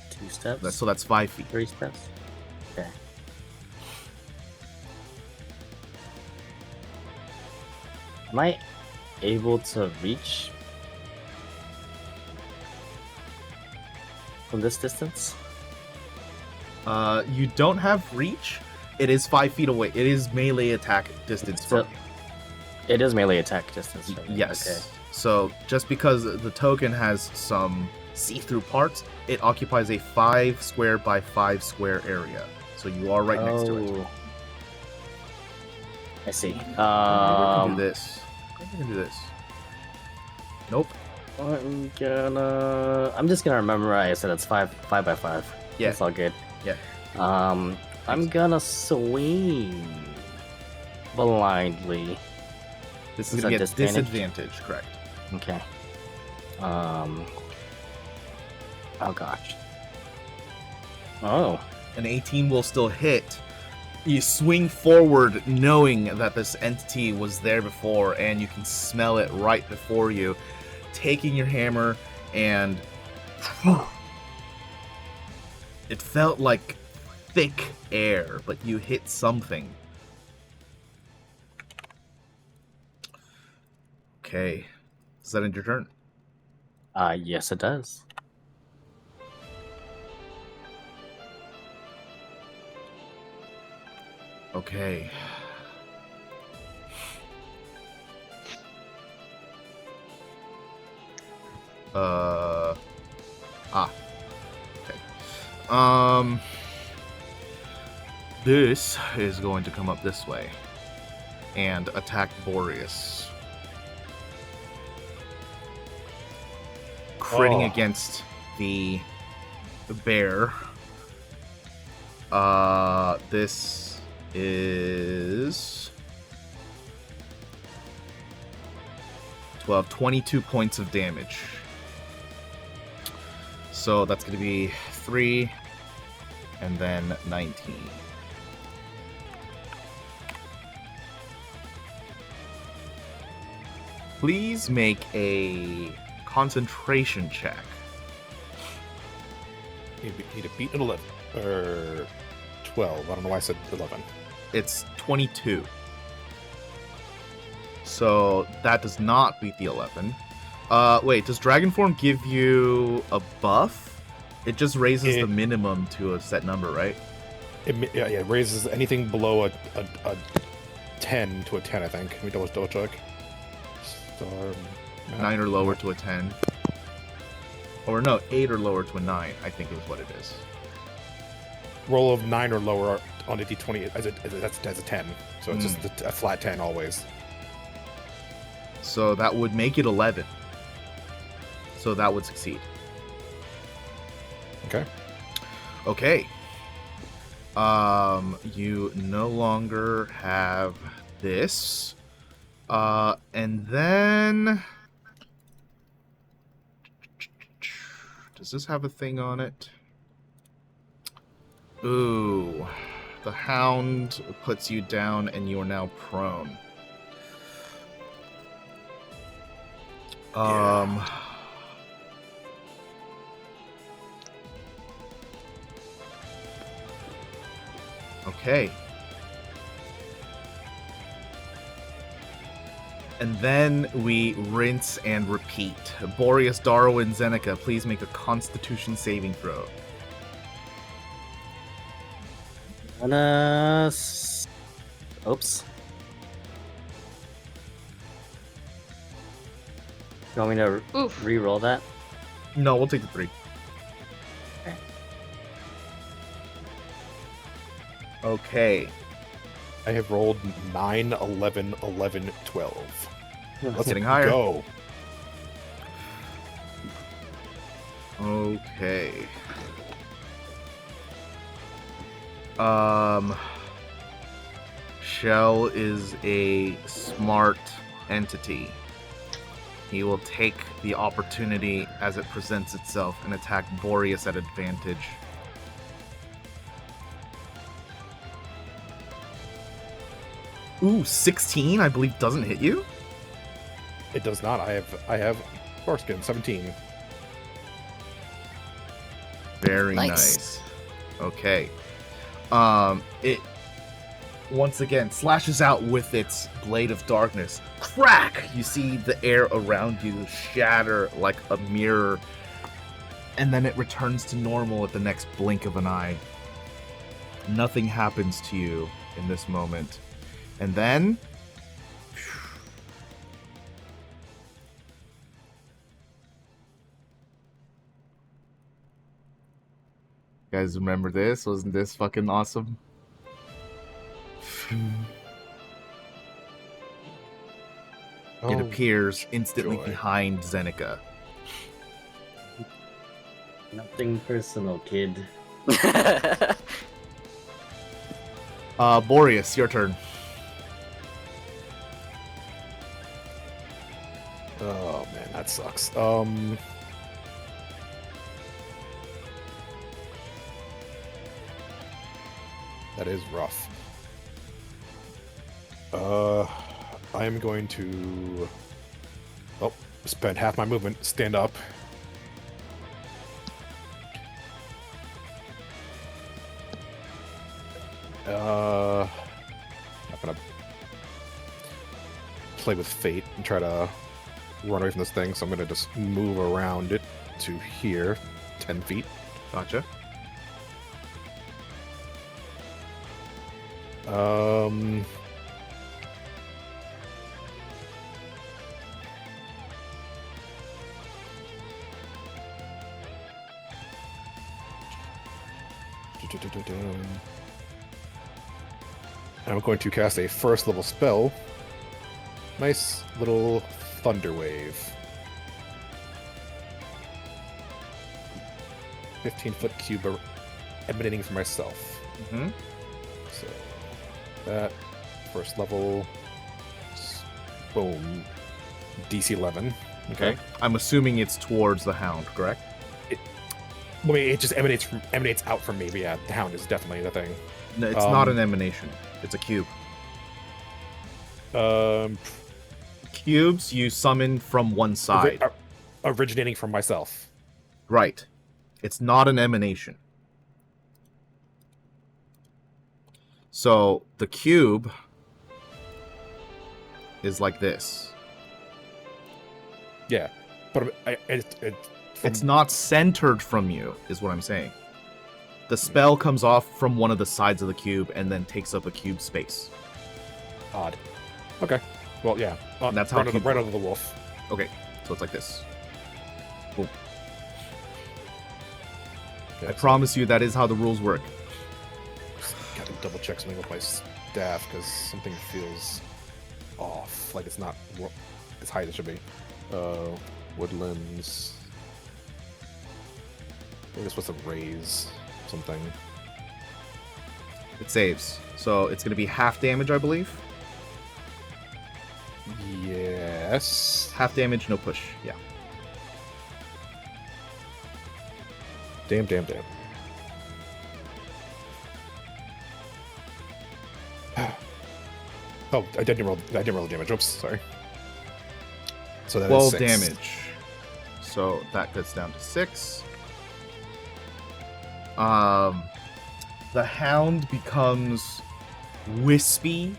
2 steps? So that's 5 feet. 3 steps? Okay. Am I able to reach from this distance? You don't have reach. It is 5 feet away. It is melee attack distance So- from you. It is melee attack distance from me. Yes. Okay. So just because the token has some see-through parts, it occupies a 5 square by 5 square area. So you are right next to it. Oh. I see. Maybe we can do this. Maybe we can do this. Nope. I'm just gonna memorize that it's 5 by 5. Yeah. It's all good. Yeah. I'm gonna swing blindly. This Is is going to that be a disadvantage? disadvantage, correct. Okay. Oh gosh. Oh. An 18 will still hit. You swing forward knowing that this entity was there before, and you can smell it right before you. Taking your hammer, and it felt like thick air, but you hit something. Okay. Does that end your turn? Yes it does. Okay. Okay. This is going to come up this way and attack Boreas. Critting against the bear. This is 22 points of damage. So that's going to be 3 and then 19. Please make a concentration check. Need to beat an 11 or 12. I don't know why I said 11. It's 22. So that does not beat the 11. Wait, does Dragon Form give you a buff It just raises the It- minimum to a set number, right? It raises anything below a 10 to a 10, I think. Let me double check. Star map. 9 or lower to a 10. Or no, 8 or lower to a 9, I think is what it is. Roll of 9 or lower on a d20 that's a 10. So it's just a flat 10 always. So that would make it 11. So that would succeed. Okay. Okay. You no longer have this. And then... Does this have a thing on it? Ooh. The hound puts you down and you are now prone. Okay. And then we rinse and repeat. Boreas, Darwin, Zeneca, please make a Constitution saving throw. Oops. You want me to Oof. re-roll that? No, we'll take the 3. Okay. I have rolled 9, 11, 11, 12. Let's Getting higher. go. Okay. Shell is a smart entity. He will take the opportunity as it presents itself and attack Boreas at advantage. Ooh, 16, I believe, doesn't hit you? It does not. I have Barskin, 17. Very Nice. nice. Okay. It once again slashes out with its blade of darkness. Crack! You see the air around you shatter like a mirror, and then it returns to normal at the next blink of an eye. Nothing happens to you in this moment. And then... You guys remember this? Wasn't this fucking awesome? It appears instantly joy. behind Zeneca. Nothing personal, kid. Boreas, your turn. Oh man, that sucks. That is rough. I am going to spend half my movement, stand up. I'm not gonna play with fate and try to run away from this thing, so I'm gonna just move around it to here, 10 feet. Gotcha. I'm going to cast a first level spell. Nice little thunder wave. 15-foot cube emanating from myself. Mm-hmm. So that first level, boom, DC 11. Okay. I'm assuming it's towards the hound, correct? I mean, it just emanates out from me. But yeah, the hound is definitely the thing. No, it's not an emanation. It's a cube. Cubes you summon from one side. Originating from myself. Right. It's not an emanation. So the cube is like this. Yeah, but It's not centered from you, is what I'm saying. The spell comes off from one of the sides of the cube and then takes up a cube space. Odd. Okay. Well, yeah. And that's how right, cube right works. under the wolf. Okay, so it's like this. Boom. Okay, I promise you that is how the rules work. Gotta double check something with my staff because something feels off. Like it's not as high as it should be. Woodlands. I think it's supposed to raise something. It saves. So it's going to be half damage, I believe. Yes. Half damage, no push. Yeah. Damn. Oh, I didn't roll the damage. Oops, sorry. So that 12 is 6. damage. So that gets down to 6. The hound becomes wispy,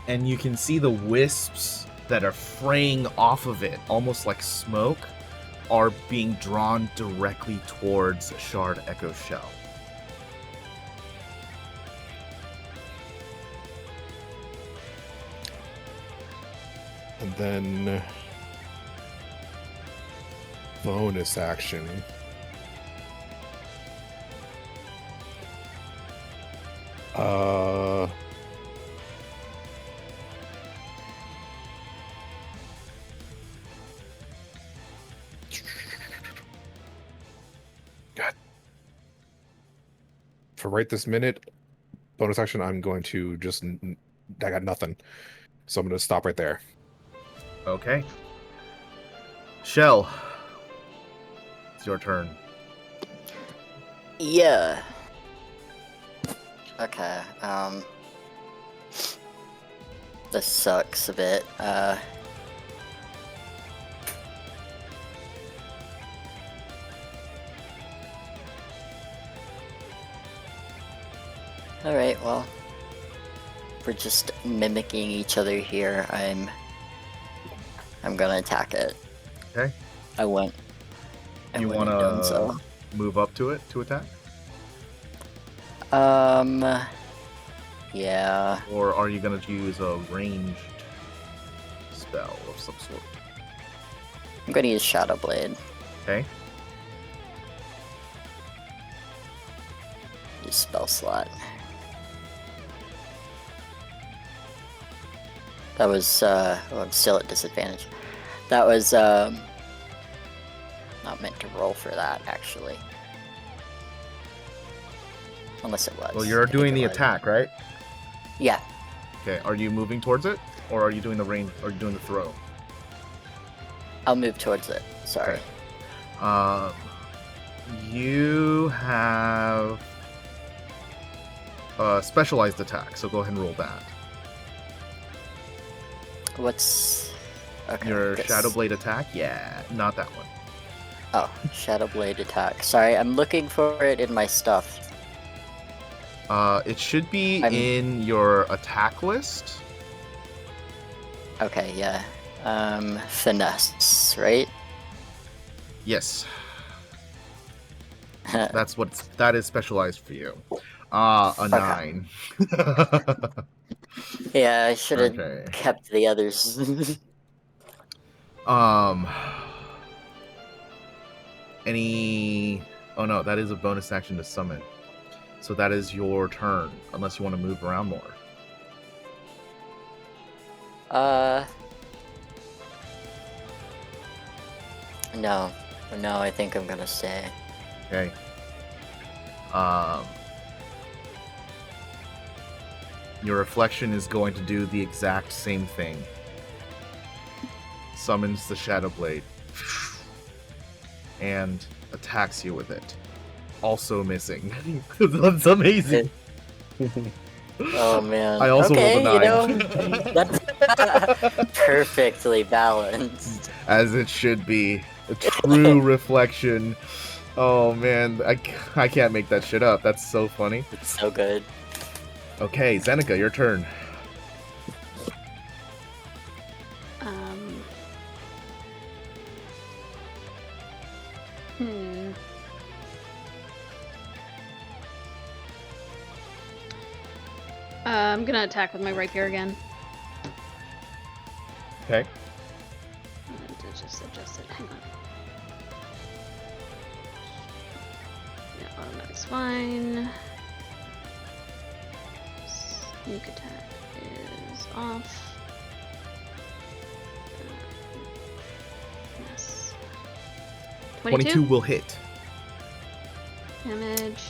and you can see the wisps that are fraying off of it, almost like smoke, are being drawn directly towards Shardecho Shell. And then bonus action. God. For right this minute, bonus action, I'm going to just... I got nothing. So I'm going to stop right there. Okay. Shell. It's your turn. Yeah. Okay, this sucks a bit, Alright, well, we're just mimicking each other here. I'm gonna attack it. Okay. I went. You went want and done to so. move up to it to attack? Yeah. Or are you going to use a ranged spell of some sort? I'm gonna use Shadow Blade. Okay. Use spell slot. That was, oh, I'm still at disadvantage. That was, not meant to roll for that, actually. Unless it was. Well, you're I think doing it the was. attack, right? Yeah. Okay. Are you moving towards it? Or are you doing the range? Are you doing the throw? I'll move towards it. Sorry. Okay. You have a specialized attack, so go ahead and roll that. What's... Okay. Your this. Shadow Blade attack? Yeah, not that one. Oh, Shadow Blade attack. Sorry, I'm looking for it in my stuff. It should be I'm- in your attack list. Okay, yeah. Finesse, right? Yes, that is specialized for you. A Okay. 9. Yeah, I should have Okay. kept the others. Any... Oh no, that is a bonus action to summon. So that is your turn, unless you want to move around more. No. No, I think I'm gonna stay. Okay. Your reflection is going to do the exact same thing. Summons the Shadow Blade. And attacks you with it. Also missing. That's amazing. Oh man. I also okay, rolled a 9. you know, that's perfectly balanced. As it should be. A true reflection. Oh man, I can't make that shit up. That's so funny. It's so good. Okay, Zeneca, your turn. I'm gonna attack with my rapier again. Okay. Just adjust it. Hang on. Yeah, automatic's fine. Sneak attack is off. Yes. 22 will hit. Damage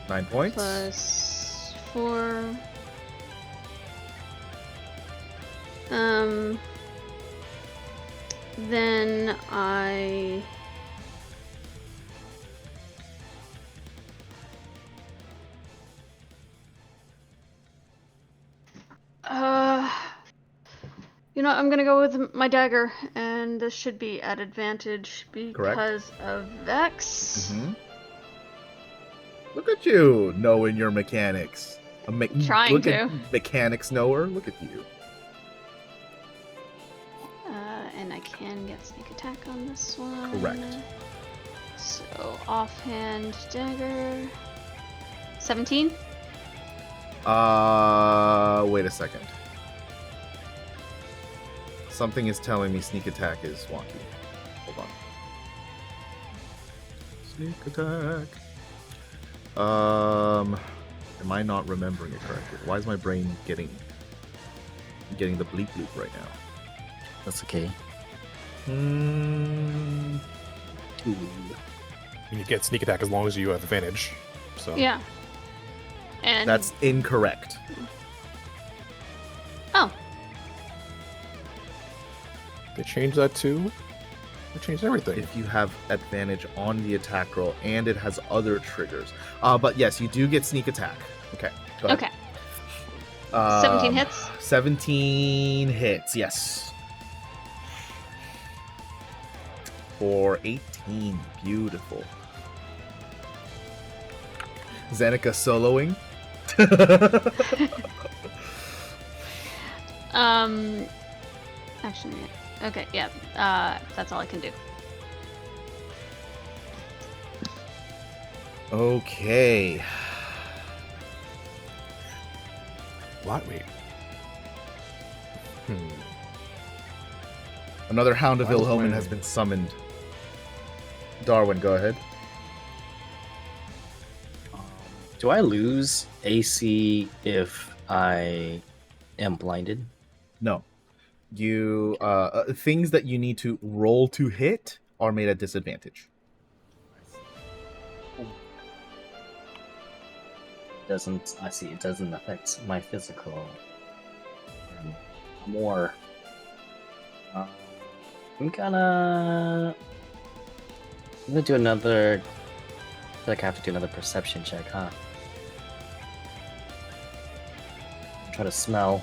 9 points. plus 4. Then I you know, I'm gonna go with my dagger, and this should be at advantage because of Vex. Mm-hmm. Look at you knowing your mechanics. Trying look to. At mechanics knower. Look at you. And I can get sneak attack on this one. Correct. So offhand dagger. 17. Wait a second. Something is telling me sneak attack is wonky. Hold on. Sneak attack. Am I not remembering it correctly? Why is my brain getting the bleep loop right now? That's okay. You get sneak attack as long as you have advantage. So Yeah. And That's incorrect. oh, they changed that too. They changed everything. If you have advantage on the attack roll and it has other triggers. But yes, you do get sneak attack. Okay. Go ahead. okay. 17 hits. 17 hits, yes. For 18. Beautiful. Zeneca soloing. Action. Okay, yeah. That's all I can do. Okay. What? Wait. Another Hound of Why was Ill Omen my- has been summoned. Darwin, go ahead. Do I lose AC if I am blinded? No. You things that you need to roll to hit are made at disadvantage. I see it doesn't affect my physical. More. I'm gonna do another. I feel like I have to do another perception check, huh? Try to smell,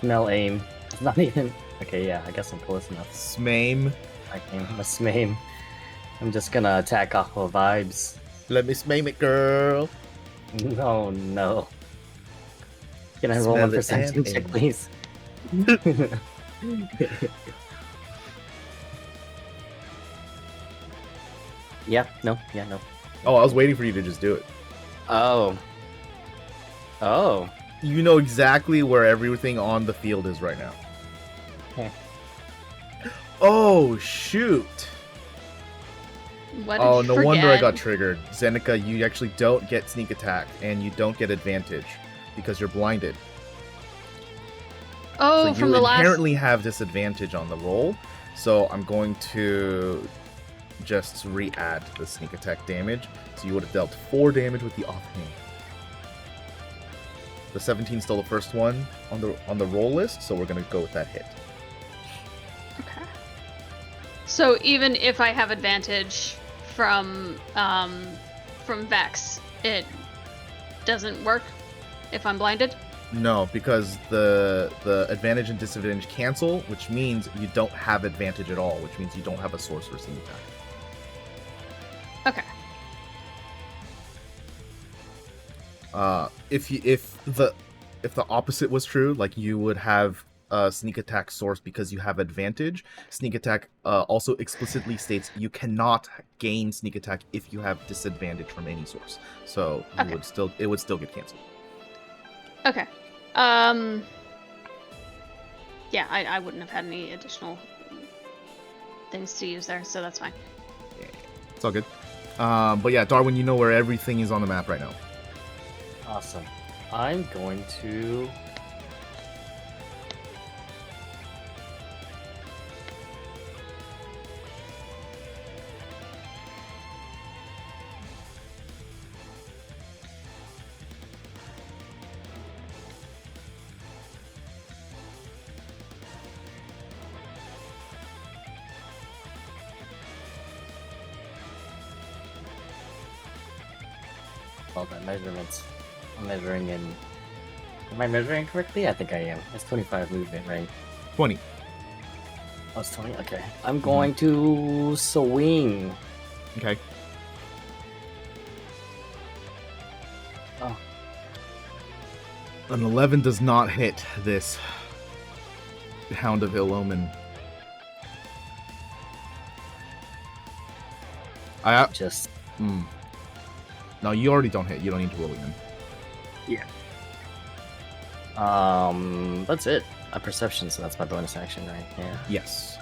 aim. It's not even. Okay, yeah, I guess I'm close enough. Smame. I can smame. I'm just gonna attack off of vibes. Let me smame it, girl. No, no. Can I roll a Smell it perception and check, aim. please? Yeah, no. Oh, I was waiting for you to just do it. Oh. You know exactly where everything on the field is right now. Heh. Oh, shoot. What did Oh, you no wonder I forget? got triggered. Zeneca, you actually don't get sneak attack, and you don't get advantage because you're blinded. Oh, So from you the last. inherently have disadvantage on the roll. So I'm going to just re-add the sneak attack damage. So you would have dealt 4 damage with the offhand. The 17 is still the first one on the roll list, so we're gonna go with that hit. Okay. So even if I have advantage from Vex, it doesn't work if I'm blinded. No, because the advantage and disadvantage cancel, which means you don't have advantage at all, which means you don't have a sorcerer sneak attack. Okay. If the opposite was true, like you would have sneak attack source because you have advantage. Sneak attack also explicitly states you cannot gain sneak attack if you have disadvantage from any source. So Okay. it would still get canceled. Okay. Yeah, I wouldn't have had any additional things to use there, so that's fine. It's all good. But yeah, Darwin, you know where everything is on the map right now. Awesome. I'm going to. All the measurements. I'm measuring in. Am I measuring correctly? I think I am. It's 25 movement, right? 20. Oh, it's 20? Okay. I'm going to swing. Okay. Oh. An 11 does not hit this Hound of Ill Omen. Just. No, you already don't hit. You don't need to roll again. That's it. A perception, so that's my bonus action, right? Yeah. Yes.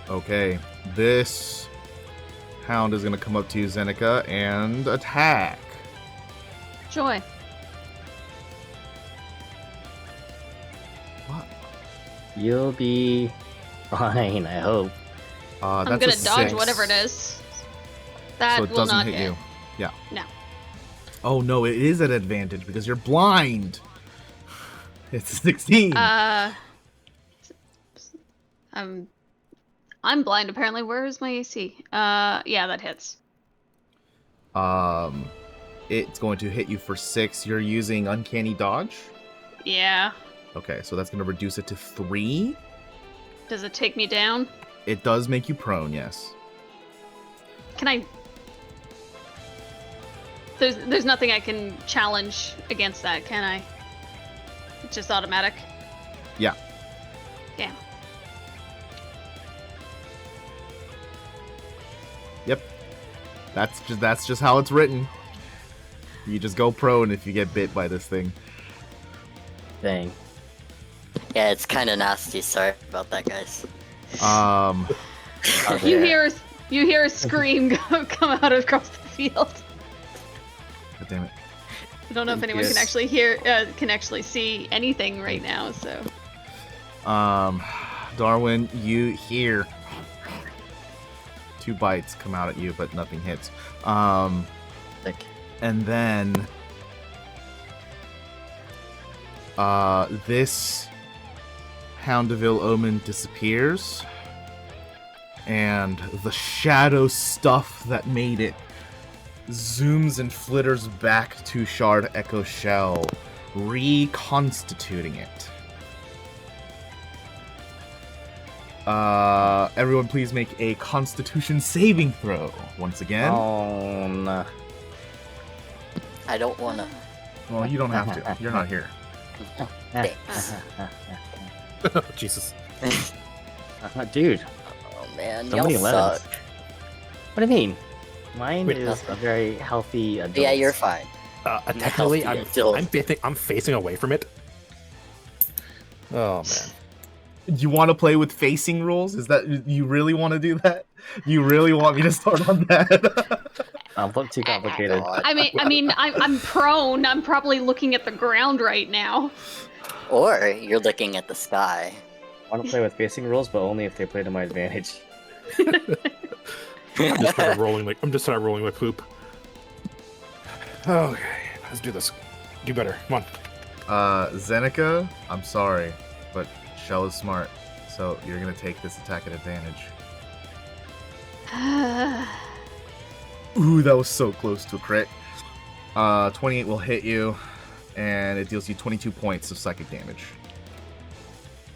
Okay. This Hound is going to come up to you, Zeneca, and attack. Joy. What? You'll be fine, I hope. I'm That's gonna a dodge 6. whatever it is. That So it will doesn't not hit you. Yeah. No. Oh no, it is an advantage because you're blind. It's a 16. I'm blind apparently. Where is my AC? Yeah, that hits. It's going to hit you for 6. You're using Uncanny Dodge. Yeah. Okay, so that's going to reduce it to 3. Does it take me down? It does make you prone, yes. Can I? There's nothing I can challenge against that, can I? It's just automatic. Yeah. Damn. Yep. That's just how it's written. You just go prone if you get bit by this thing. Dang. Yeah, it's kind of nasty. Sorry about that, guys. Um, You hear a scream come out across the field. God damn it. I don't know if anyone can actually can actually see anything right now. So. Darwin, you hear 2 bites come out at you, but nothing hits. Sick. And then this Hound of Ill Omen disappears, and the shadow stuff that made it zooms and flitters back to Shardecho Shell, reconstituting it. Everyone please make a Constitution saving throw once again. Oh, no. I don't wanna. Well, you don't have to. You're not here. Thanks. Jesus. Dude, Oh man, So y'all many 11s. suck. What do you mean? Mine Wait, is a very healthy adult. Yeah, you're fine. Technically, healthy adult. I'm facing away from it. Oh man. You want to play with facing rules? Is that you really want to do that? You really want me to start on that? Not too complicated. God. I mean, I'm prone. I'm probably looking at the ground right now. Or you're looking at the sky. I want to play with facing rules, but only if they play to my advantage. I'm just kind of rolling like poop. Okay, let's do this. Do better. Come on. Zeneca, I'm sorry, but Shell is smart, so you're gonna take this attack at advantage. Ooh, that was so close to a crit. 28 will hit you, and it deals you 22 points of psychic damage.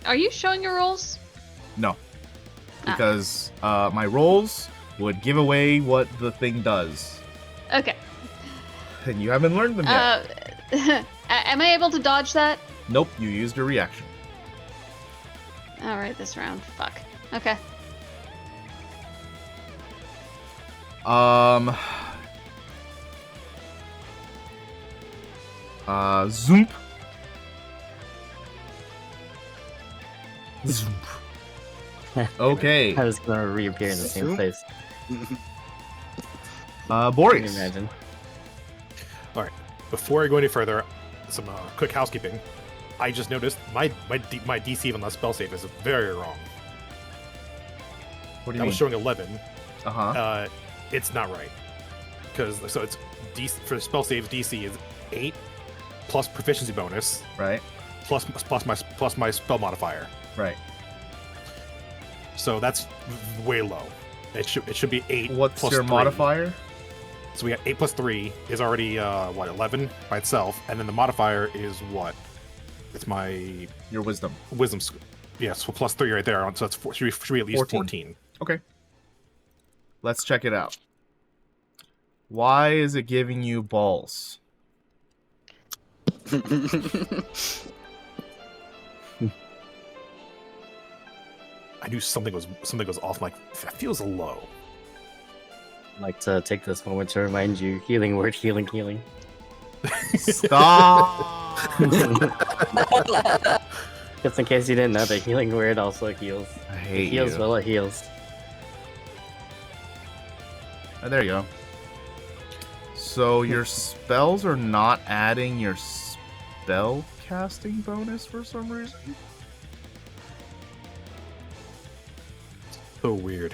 Are you showing your rolls? No, because my rolls would give away what the thing does, Okay. and you haven't learned them yet. Am I able to dodge that? Nope, you used your reaction. Alright, this round. Fuck. Okay. Zoomp. Zoomp. Okay. I was gonna reappear in the same place. Can you Boreas. imagine? Before I go any further, some quick housekeeping. I just noticed my DC on the spell save is very wrong. What do I you mean? was showing 11. Uh-huh. It's not right. Because so it's DC, for spell saves DC is 8 plus proficiency bonus Right. plus my spell modifier. Right. So that's way low. It should be 8. What's plus your 3. modifier? So we got 8 plus 3 is already 11 by itself, and then the modifier is what? It's my Your wisdom. wisdom. Yeah, so plus 3 right there. So that's should be at least 14. Okay. Let's check it out. Why is it giving you balls? I knew something was off. Like that feels low. I'd like to take this moment to remind you, healing word, healing, healing. Stop! Just in case you didn't know, the healing word also heals. I It hate heals you. well, it heals. Oh, there you go. So your spells are not adding your spell casting bonus for some reason? So weird.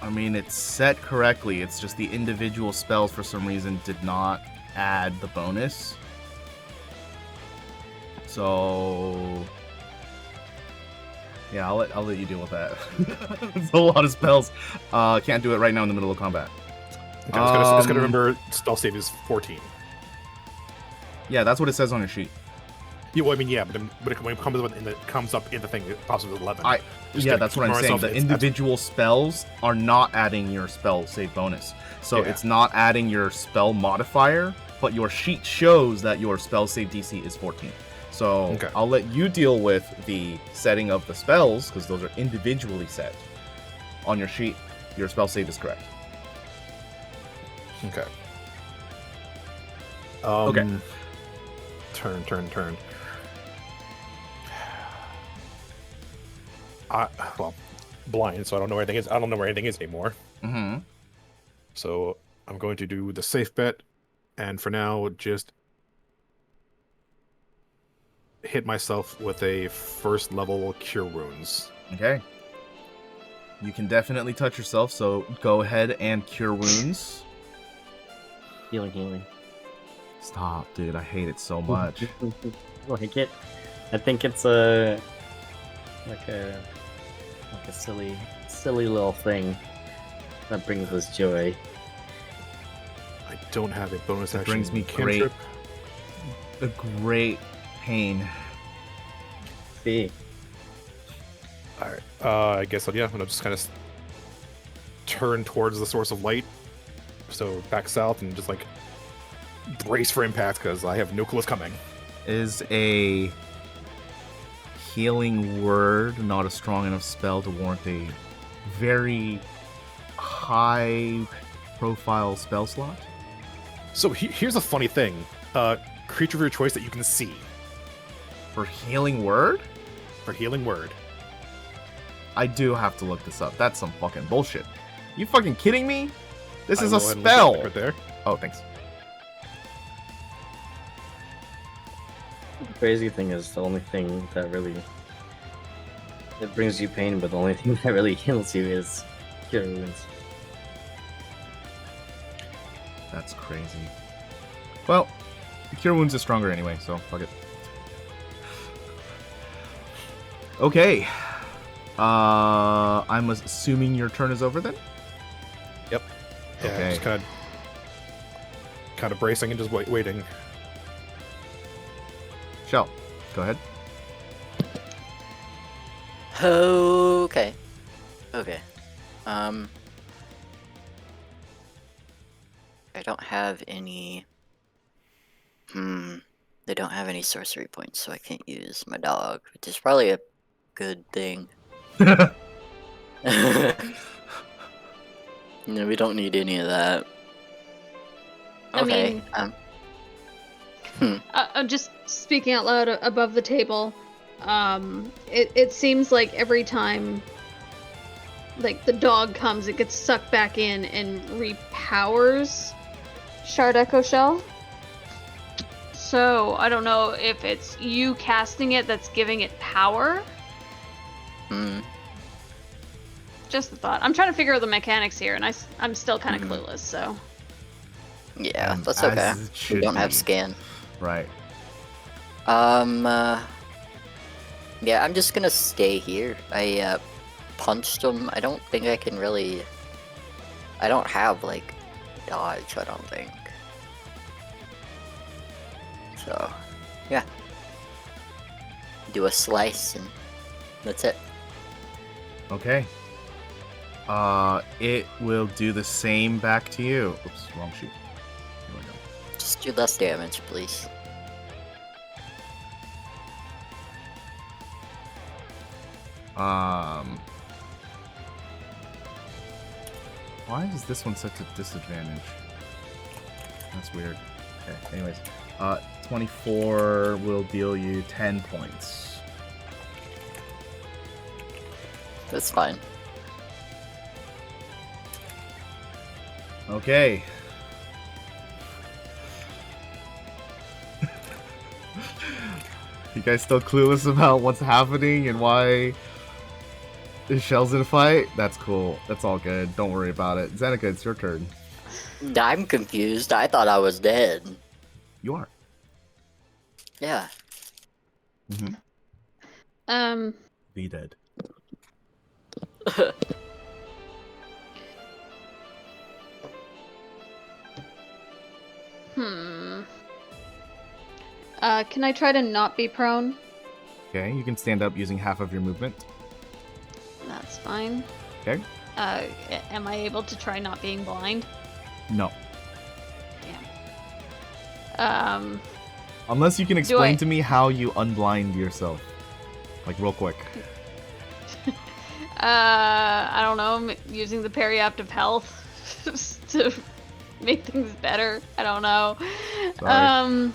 I mean, it's set correctly. It's just the individual spells for some reason did not add the bonus. So yeah, I'll let you deal with that. It's a lot of spells. Can't do it right now in the middle of combat. Okay, I was gonna remember spell save is 14. Yeah, that's what it says on your sheet. Yeah, well, I mean, yeah, but when it comes up in the thing, it pops up as 11. Just Yeah, gonna that's what I'm remind saying. myself The it's- individual spells are not adding your spell save bonus. So Yeah. it's not adding your spell modifier, but your sheet shows that your spell save DC is 14. So Okay. I'll let you deal with the setting of the spells, because those are individually set. On your sheet, your spell save is correct. Okay. Okay. Turn. Well, blind, so I don't know where anything is. I don't know where anything is anymore. Mm-hmm. So I'm going to do the safe bet, and for now, just hit myself with a first level cure wounds. Okay. You can definitely touch yourself, so go ahead and cure wounds. Healing, healing. Stop, dude. I hate it so much. Like it. I think it's like a silly little thing that brings us joy. I don't have a bonus It action. brings me cantrip. A great pain. See, All right. I guess I'm gonna just kind of turn towards the source of light, so back south, and just like brace for impact because I have no clue what's coming. Is a healing word not a strong enough spell to warrant a very high profile spell slot? So here's a funny thing: creature of your choice that you can see For healing word? for healing word. I do have to look this up. That's some fucking bullshit. You fucking kidding me? This is I a will go ahead and look spell. it up right there. Oh, thanks. the crazy thing is the only thing that really it brings you pain, but the only thing that really heals you is cure wounds. That's crazy. Well, cure wounds is stronger anyway, so fuck it. Okay. I'm assuming your turn is over then? Yeah, Okay. just kind of bracing and just waiting. Shell, go ahead. Okay. Okay. I don't have any. They don't have any sorcery points, so I can't use my dog, which is probably a good thing. No, we don't need any of that. Okay. I mean, I'm just speaking out loud above the table. It seems like every time, like, the dog comes, it gets sucked back in and repowers Shardecho Shell. So I don't know if it's you casting it that's giving it power. Just a thought. I'm trying to figure out the mechanics here, and I'm still kind of clueless. So Yeah, that's okay. We don't have scan. Right. Yeah, I'm just gonna stay here. I punched him. I don't think I can really. I don't have like dodge. I don't think. So, yeah. Do a slice and that's it. Okay. It will do the same back to you. Oops, wrong shoot. Here we go. Just do less damage, please. Why is this one such a disadvantage? That's weird. Okay, anyways. 24 will deal you 10 points. That's fine. Okay. You guys still clueless about what's happening and why Shell's in a fight? That's cool. That's all good. Don't worry about it. Zeneca, it's your turn. I'm confused. I thought I was dead. You are. Yeah. Be dead. Can I try to not be prone? Okay, you can stand up using half of your movement. That's fine. Okay. Am I able to try not being blind? No. Damn. Unless you can explain to me how you unblind yourself. Like, real quick. I don't know, using the periaptive health to make things better. I don't know. Sorry.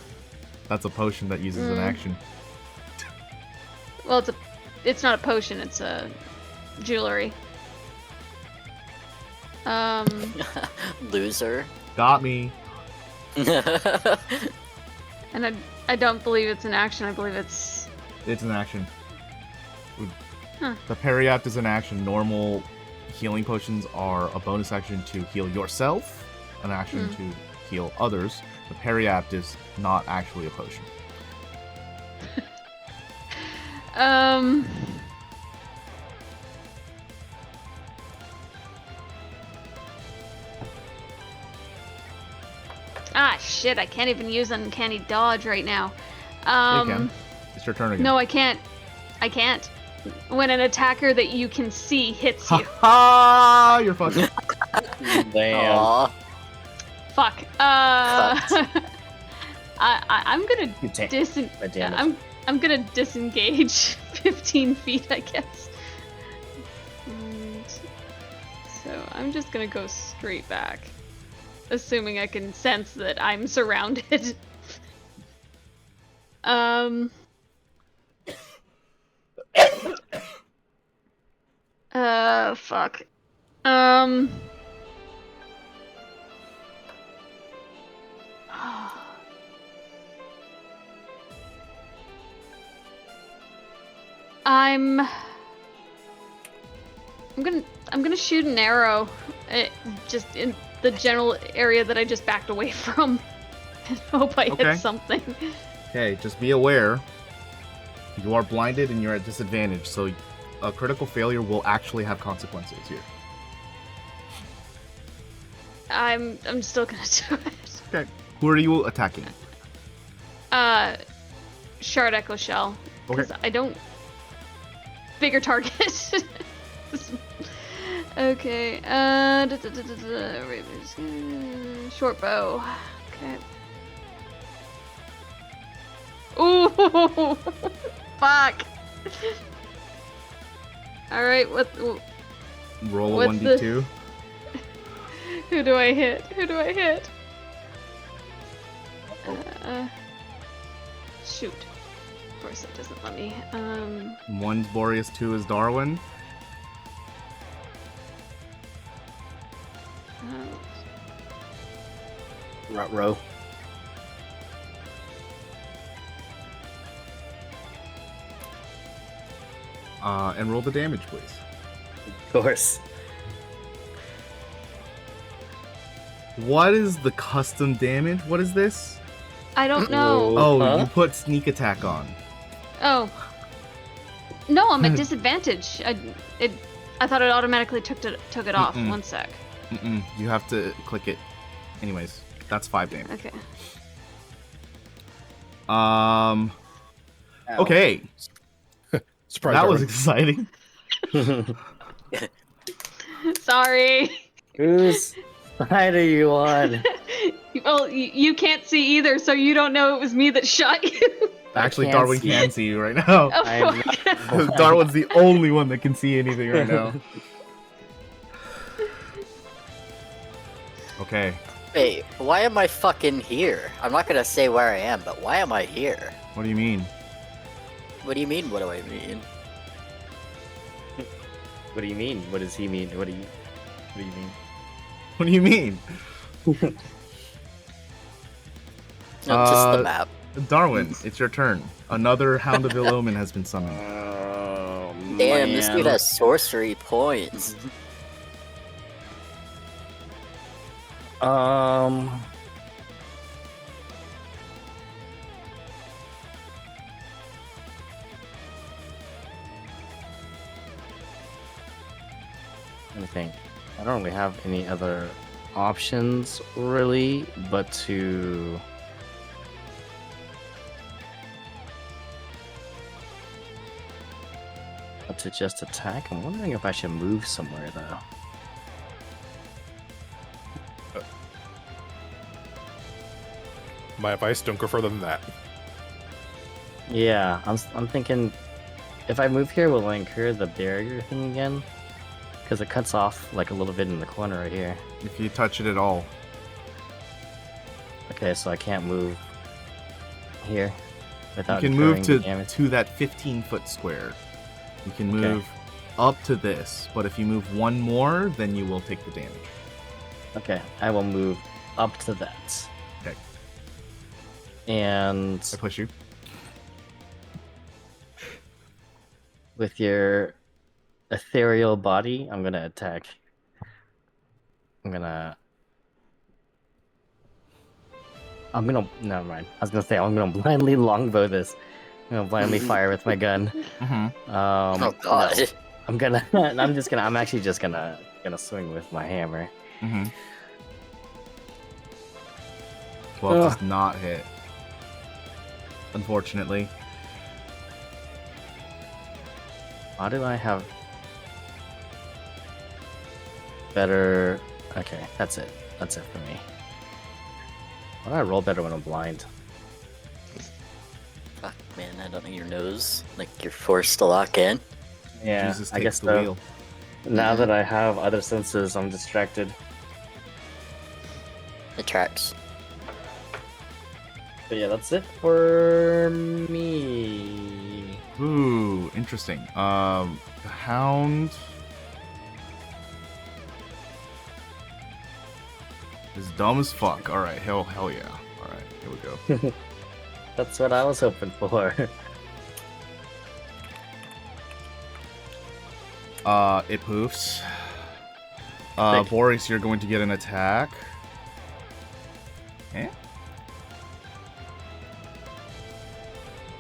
That's a potion that uses an action. Well, it's not a potion, it's a jewelry. Loser. Got me. And I don't believe it's an action, I believe it's... It's an action. Huh. The periapt is an action. Normal healing potions are a bonus action to heal yourself, an action to heal others. The periapt is not actually a potion. Ah, shit, I can't even use Uncanny Dodge right now. You can. It's your turn again. No, I can't. I can't. When an attacker that you can see hits you. Ha! You're fucking. Damn. Aww. Fuck. I'm gonna I'm gonna disengage 15 feet, I guess. And so I'm just gonna go straight back, assuming I can sense that I'm surrounded. Fuck. I'm gonna shoot an arrow, just in the general area that I just backed away from, and hope I hit something. Okay, just be aware. You are blinded and you're at disadvantage, so a critical failure will actually have consequences here. I'm still gonna do it. Okay. Who are you attacking? Shardecho Shell. Okay. Because I don't. bigger target. Okay. Short bow. Okay. Ooh, fuck. All right. Roll a What's 1d2. Who do I hit? Who do I hit? Shoot. Of course, it doesn't let me. 1's Boreas, 2 is Darwin. Row. And roll the damage, please. Of course. What is the custom damage? What is this? I don't know. Oh, Huh? you put sneak attack on. Oh. No, I'm at disadvantage. I thought it automatically took it off. Mm-mm. 1 sec. You have to click it. Anyways, that's 5 damage. Okay. Ow. Okay, Surprise! that was Darwin. exciting. Sorry. Whose side are you on? Well, you can't see either, so you don't know it was me that shot you. Actually, can't Darwin see. can see you right now. Oh, I'm fuck. Darwin's the only one that can see anything right now. Okay, Wait, why am I fucking here? I'm not gonna say where I am, but why am I here? what do you mean? What do you mean, what do I mean? What do you mean? What does he mean? What do you mean? What do you mean? No, just the map. Darwin, it's your turn. Another Hound of Ill Omen has been summoned. Oh, Damn, this dude has sorcery points. Let me think. I don't really have any other options, really, but to... just attack? I'm wondering if I should move somewhere, though. My advice: don't go further than that. Yeah, I'm thinking... If I move here, will I incur the barrier thing again? Because it cuts off, like, a little bit in the corner right here. If you touch it at all. Okay, so I can't move here You without can move incurring the damage. to that 15-foot square. You can move up to this, but if you move one more, then you will take the damage. Okay, I will move up to that. Okay. And I push you. with your ethereal body, I'm gonna attack. Never mind. I was gonna say I'm gonna blindly longbow this. I'm gonna blindly fire with my gun. Mm-hmm. Oh god. No, I'm actually just gonna swing with my hammer. Mm-hmm. 12 does not hit. Unfortunately. Why do I have better? Okay, that's it. That's it for me. Why do I roll better when I'm blind? Fuck, man, I don't know your nose. Like, you're forced to lock in. Yeah, Jesus I takes guess the so. wheel. Now that I have other senses, I'm distracted. It tracks. But yeah, that's it for me. Ooh, interesting. The Hound is dumb as fuck. Alright, hell yeah. Alright, here we go. That's what I was hoping for. It poofs. Thick. Boreas, you're going to get an attack. Eh?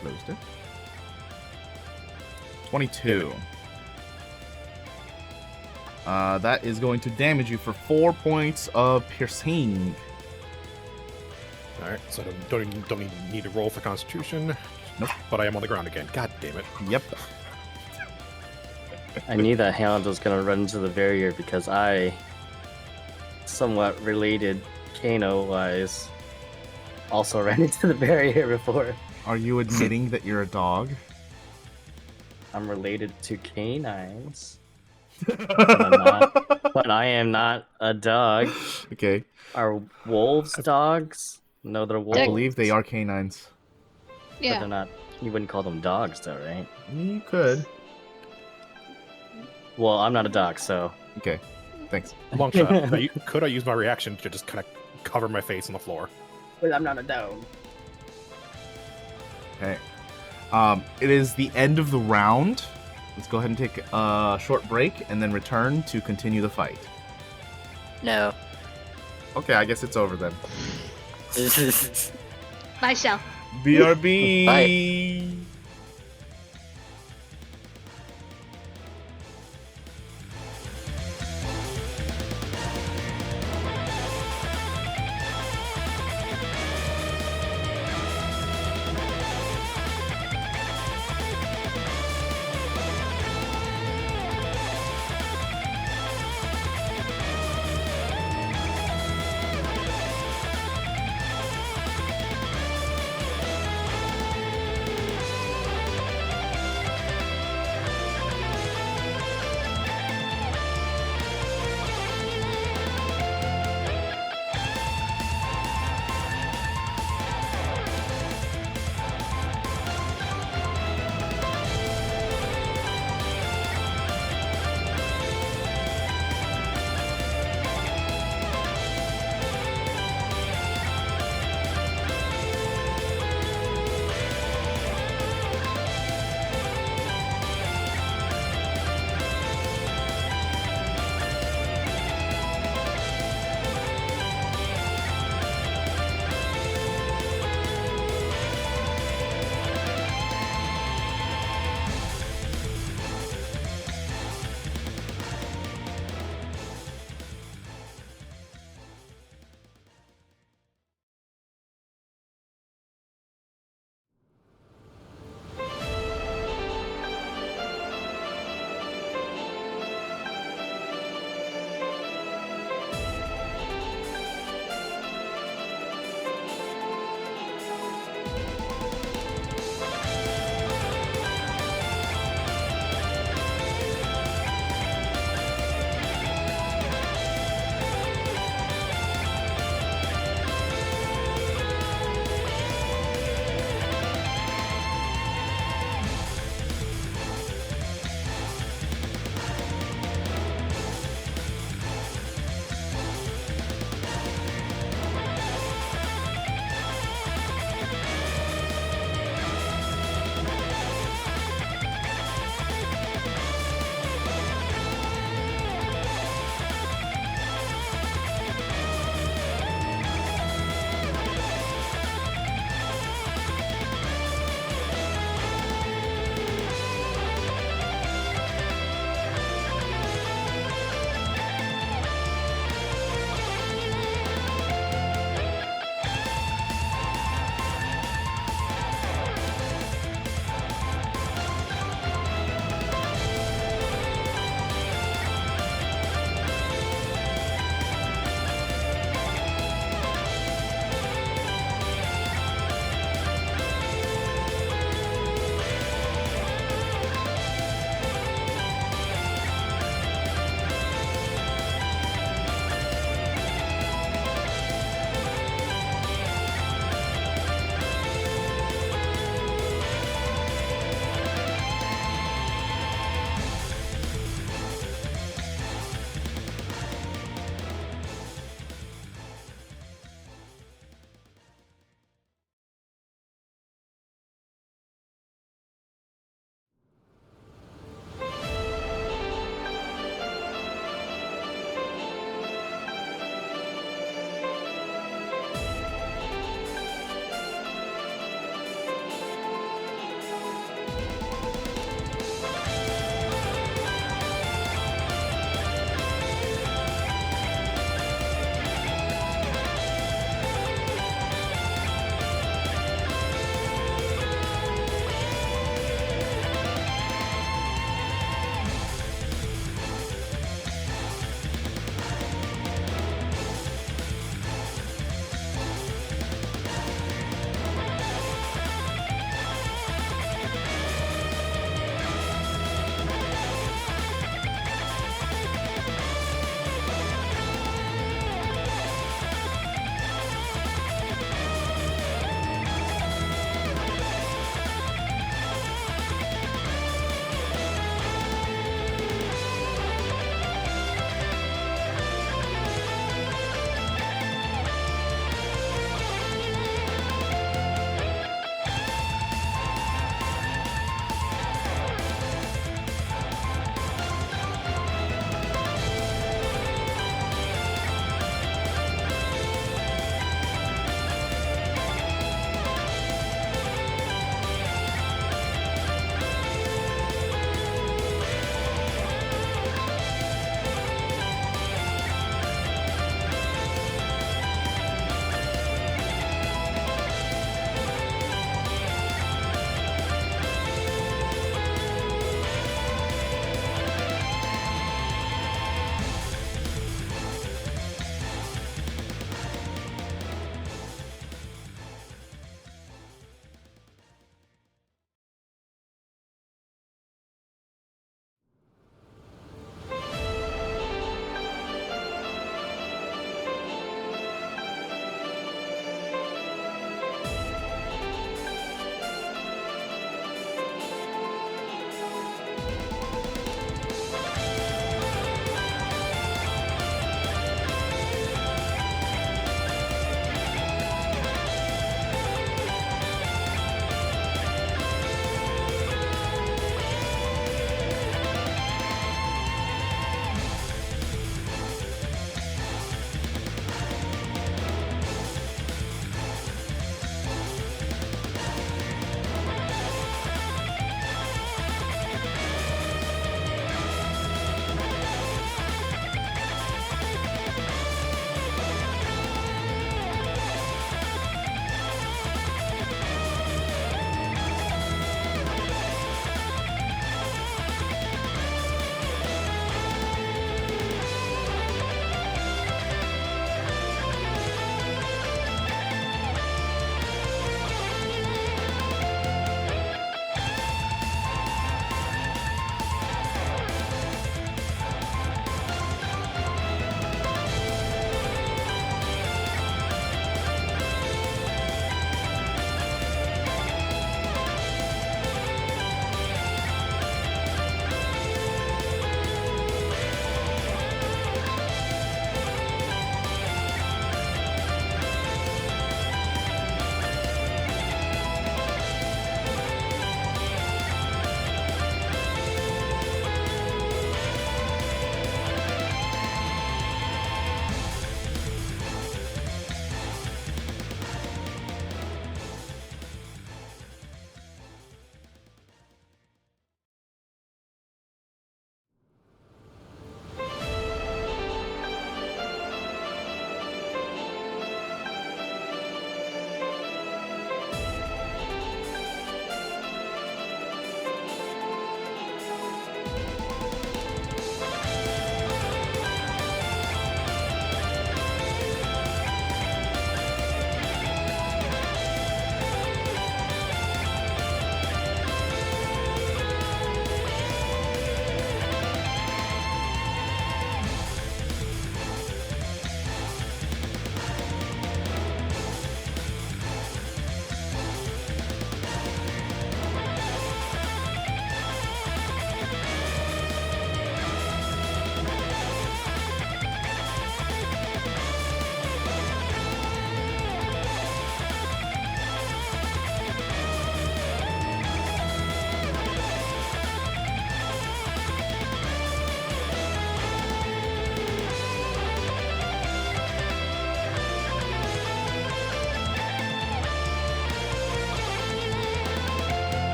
Closed it. 22. That is going to damage you for 4 points of piercing. All right, so I don't even need to roll for Constitution. Nope. But I am on the ground again. God damn it. Yep. I knew that Hound was gonna run into the barrier because I, somewhat related Kano-wise, also ran into the barrier before. Are you admitting that you're a dog? I'm related to canines, but I am not a dog. Okay. Are wolves dogs? No, they're wolves. I believe they are canines. But Yeah. they're not. You wouldn't call them dogs, though, right? You could. Well, I'm not a dog, so. Okay. Thanks. Long shot. Could I use my reaction to just kind of cover my face on the floor? Well, I'm not a dog. Okay. It is the end of the round. Let's go ahead and take a short break and then return to continue the fight. No. Okay, I guess it's over then. Bye, Shell. BRB. Bye.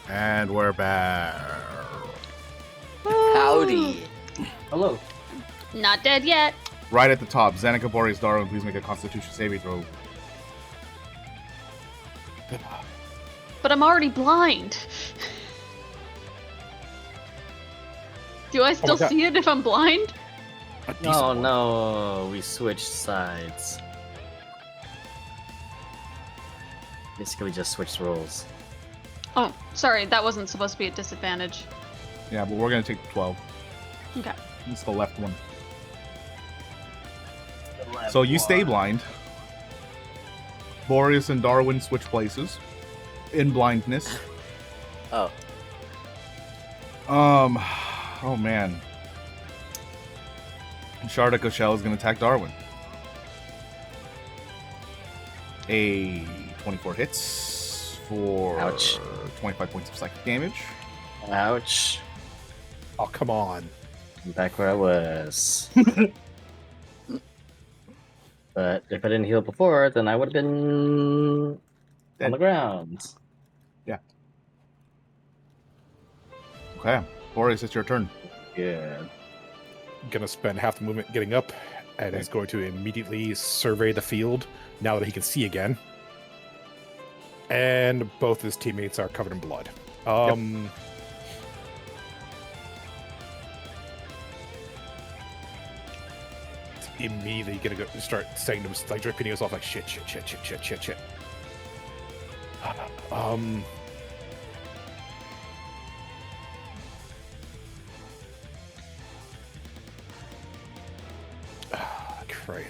And we're back. Howdy. Hello. Not dead yet. Right at the top, Zeneca, Boreas, Darwin, please make a Constitution saving throw. But I'm already blind. Do I still God. see it if I'm blind? A decent Oh one. no, we switched sides. Basically just switched roles. Oh, sorry, that wasn't supposed to be a disadvantage. Yeah, but we're going to take 12. Okay. It's the left one. So you stay blind. Boreas and Darwin switch places in blindness. Oh. Oh man. Shardecho Shell is going to attack Darwin. A 24 hits for Ouch. 25 points of psychic damage. Ouch. Oh, come on. I'm back where I was. But if I didn't heal before, then I would have been Dead. on the ground. Okay, Boreas, it's your turn. Yeah. Gonna spend half the movement getting up, and is going to immediately survey the field now that he can see again. And both his teammates are covered in blood. Immediately gonna go start saying to him, like repeating himself, like shit. Great.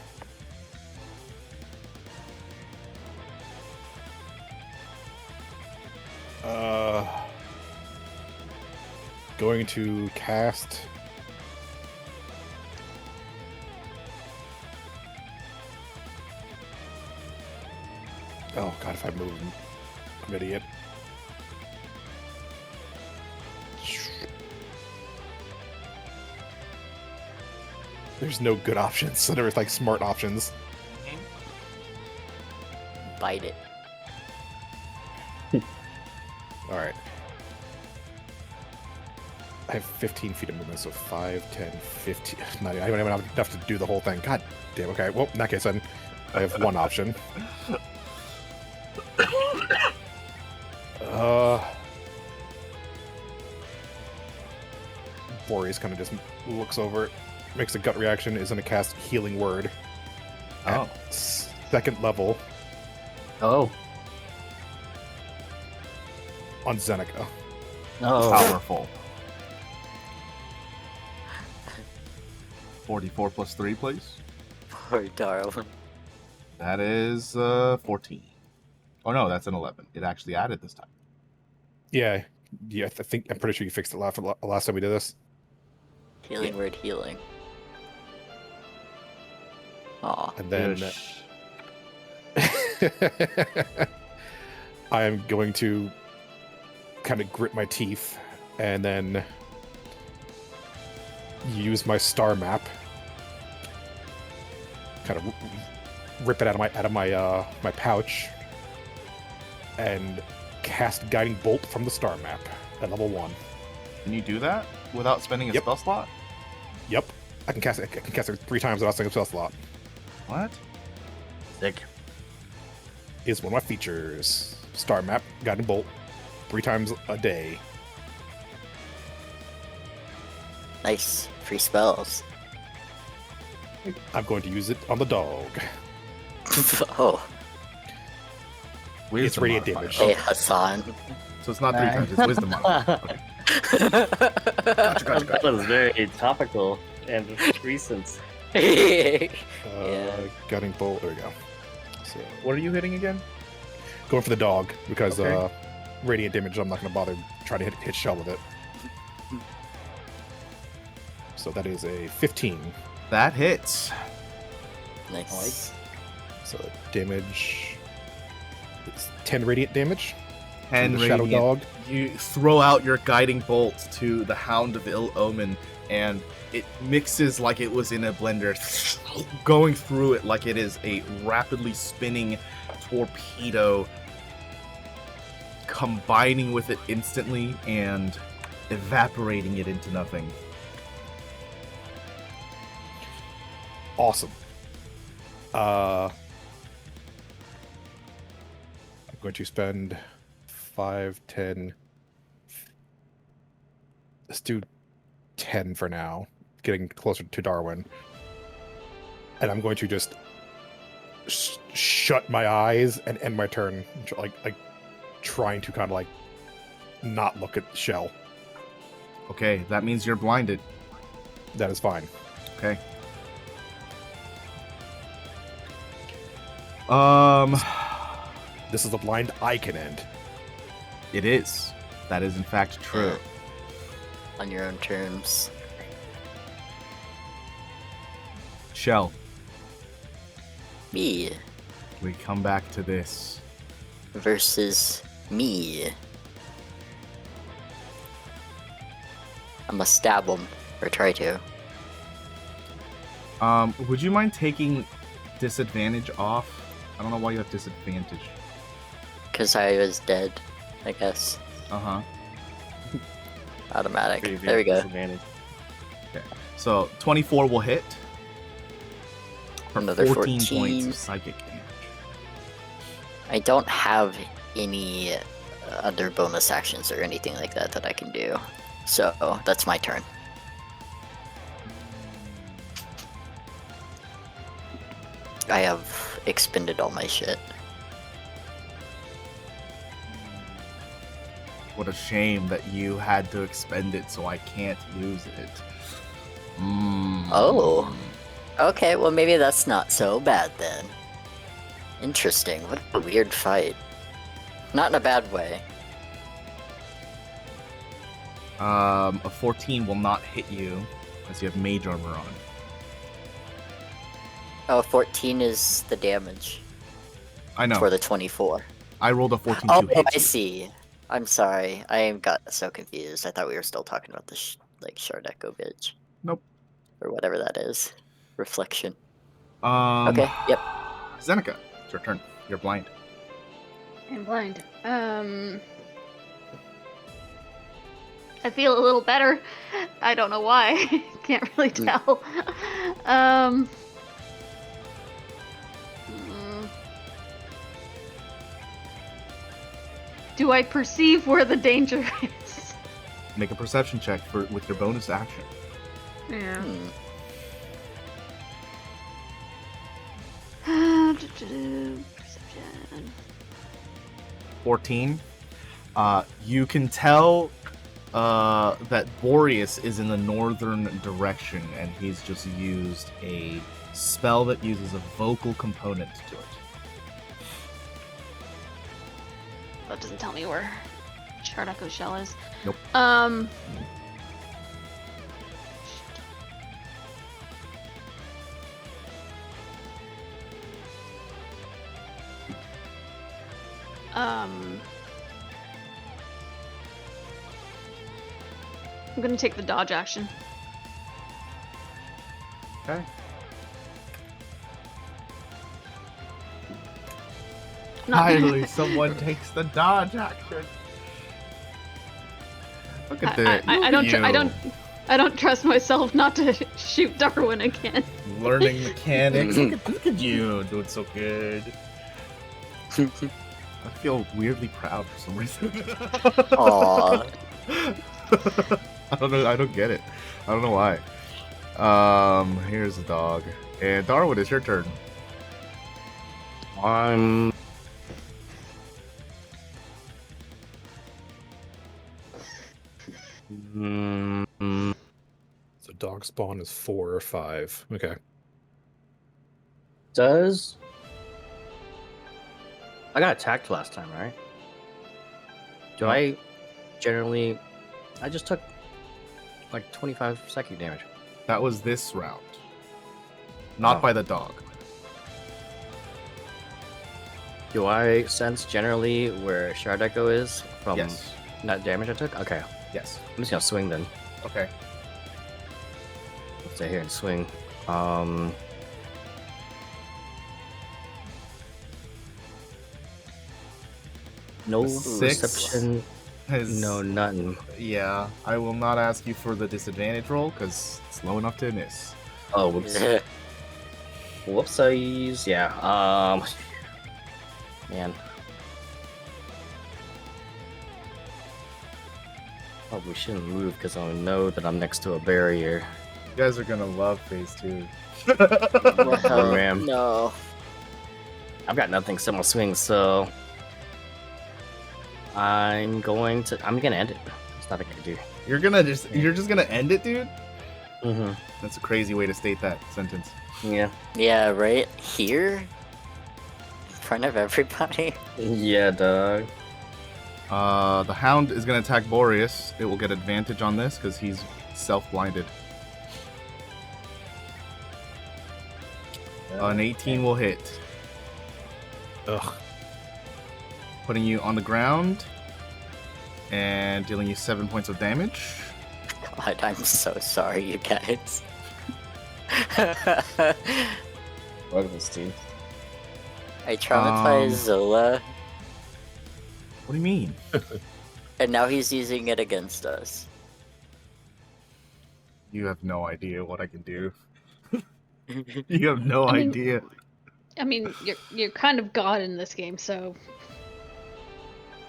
Going to cast. Oh god, if I move, I'm an idiot. There's no good options, so there's like smart options. Bite it. Alright. I have 15 feet of movement, so 5, 10, 15. I don't even have enough to do the whole thing. God damn, okay. Well, in that case, then I have one option. Boreas kind of just looks over it, makes a gut reaction, is going to cast Healing Word at second level Oh. on Zeneca. Oh. Powerful. 44 plus 3, please. Poor Darwin. That is 14. Oh no, that's an 11. It actually added this time. Yeah, I'm pretty sure you fixed it last time we did this. Healing word healing. Aw. And then Yes. I am going to kind of grit my teeth and then use my star map, kind of rip it out of my pouch, and cast Guiding Bolt from the star map at level 1. Can you do that without spending a Yep. spell slot? Yep, I can cast it 3 times without spending a spell slot. What? Sick. Is one of my features. Star map, Guiding Bolt, 3 times a day. Nice. Free spells. I'm going to use it on the dog. Oh. Wisdom radiant modifier. damage. Hey, Hassan. So it's not 3 times, it's wisdom modifier. Okay. Gotcha. That was very topical and recent. Guiding Bolt, there we go. So, What are you hitting again? going for the dog, because Okay. radiant damage, I'm not going to bother trying to hit Shell with it. So that is a 15. That hits. Nice. So damage is 10 radiant damage. 10 to the Shadow radiant. Dog. You throw out your guiding bolt to the Hound of Ill Omen, and it mixes like it was in a blender, going through it like it is a rapidly spinning torpedo, combining with it instantly and evaporating it into nothing. Awesome. I'm going to spend 5, 10. Let's do 10 for now, getting closer to Darwin. And I'm going to just shut my eyes and end my turn, like trying to kind of like not look at the shell. Okay, that means you're blinded. That is fine. Okay. This is a blind I can end. It is. That is in fact true. On your own terms. Shell, Me we come back to this. versus me. I must stab him, or try to. Would you mind taking disadvantage off? I don't know why you have disadvantage. Because I was dead, I guess. Uh-huh. Automatic. Pretty There we go. disadvantage. So 24 will hit. For Another 14 points 14. of psychic damage. I don't have any other bonus actions or anything like that that I can do. So, that's my turn. I have expended all my shit. What a shame that you had to expend it so I can't use it. Oh. Okay, well maybe that's not so bad then. Interesting. What a weird fight. Not in a bad way. A 14 will not hit you, as you have mage armor on. Oh, 14 is the damage I know. for the 24. I rolled a 14 Oh, to hit I you. see. I'm sorry. I got so confused. I thought we were still talking about the Shardecho bitch. Nope. Or whatever that is. Reflection. Um, Okay, yep. Zeneca, it's your turn. You're blind. I'm blind. I feel a little better. I don't know why. Can't really tell. Do I perceive where the danger is? Make a perception check with your bonus action. Yeah. Perception. 14. You can tell that Boreas is in the northern direction, and he's just used a spell that uses a vocal component to it. That doesn't tell me where Shardecho Shell is. Nope. I'm gonna take the dodge action. Okay. Finally, someone takes the dodge action. Look at that. I don't trust myself not to shoot Darwin again. Learning mechanics. Look at you doing so good. I feel weirdly proud for some reason. Aww. I don't know. I don't get it. I don't know why. Here's the dog. And Darwin, it's your turn. I'm So dog spawn is 4 or 5. Okay. Does I got attacked last time, right? Do I generally? I just took like 25 psychic damage. That was this round. Not Oh. by the dog. Do I sense generally where Shardecho is from Yes. that damage I took? Okay, Yes. I'm just gonna swing then. Okay. Let's stay here and swing. No A 6 reception. is- No, nothing. Yeah, I will not ask you for the disadvantage roll because it's low enough to miss. Oh, whoops. Whoopsies. Yeah. Man. Probably shouldn't move because I know that I'm next to a barrier. You guys are gonna love phase 2. Well, man. no. I've got nothing similar swing, so I'm gonna end it. There's nothing I can do. You're just gonna end it, dude? Mm-hmm. That's a crazy way to state that sentence. Yeah. Yeah, right here? In front of everybody? Yeah, dog. The Hound is gonna attack Boreas. It will get advantage on this because he's self-blinded. An 18 will hit, Ugh. putting you on the ground and dealing you 7 points of damage. God, I'm so sorry, you guys. Fuck this dude. I traumatized Zola, What do you mean? and now he's using it against us. You have no idea what I can do. You have no I mean- idea. I mean, you're kind of god in this game, so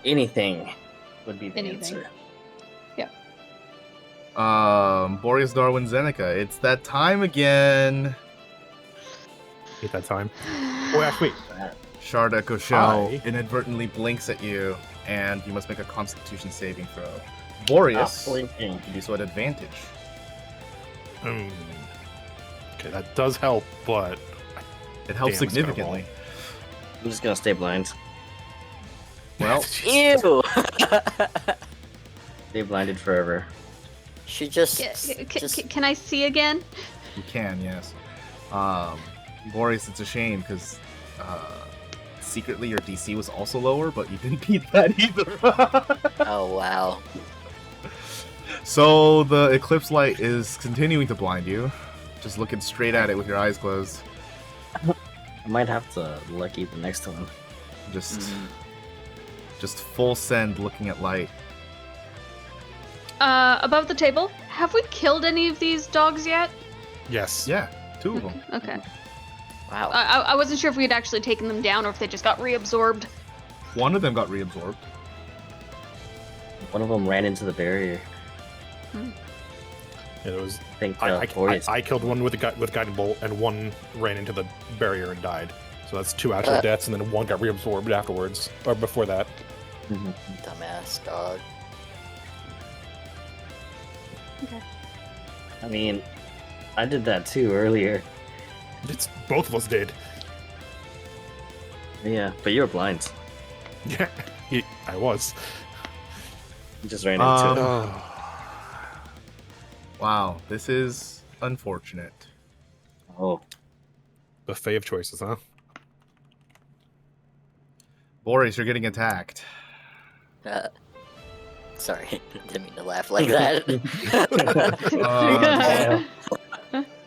Anything would be the Anything. answer. Boreas, Darwin, Zeneca. It's that time again. Hate that time. Oh, actually, Shardecho Shell Hi. inadvertently blinks at you, and you must make a Constitution saving throw. Boreas, Blinking. you do so at advantage. okay, that does help, but It helps Damn, it's gonna significantly. I'm just gonna stay blind. Well, Ew! Stay blinded forever. She just... can I see again? you can, yes. Boreas, it's a shame because secretly your DC was also lower, but you didn't beat that either. Oh, wow. So the eclipse light is continuing to blind you, just looking straight at it with your eyes closed. I might have to lucky the next one. Just full send looking at light. Above the table, have we killed any of these dogs yet? yes. Yeah, 2 of them. Okay. Wow. I wasn't sure if we had actually taken them down or if they just got reabsorbed. One of them got reabsorbed. One of them ran into the barrier. It was. I think I killed one with a guiding bolt, and one ran into the barrier and died. So that's 2 actual deaths, and then one got reabsorbed afterwards, or before that. Dumbass dog. I mean, I did that too earlier. It's both of us did. Yeah, but you were blind. Yeah, I was. You just ran into it. Oh. Wow, this is unfortunate. Oh, Buffet of choices, huh? Boreas, you're getting attacked. Sorry, didn't mean to laugh like that.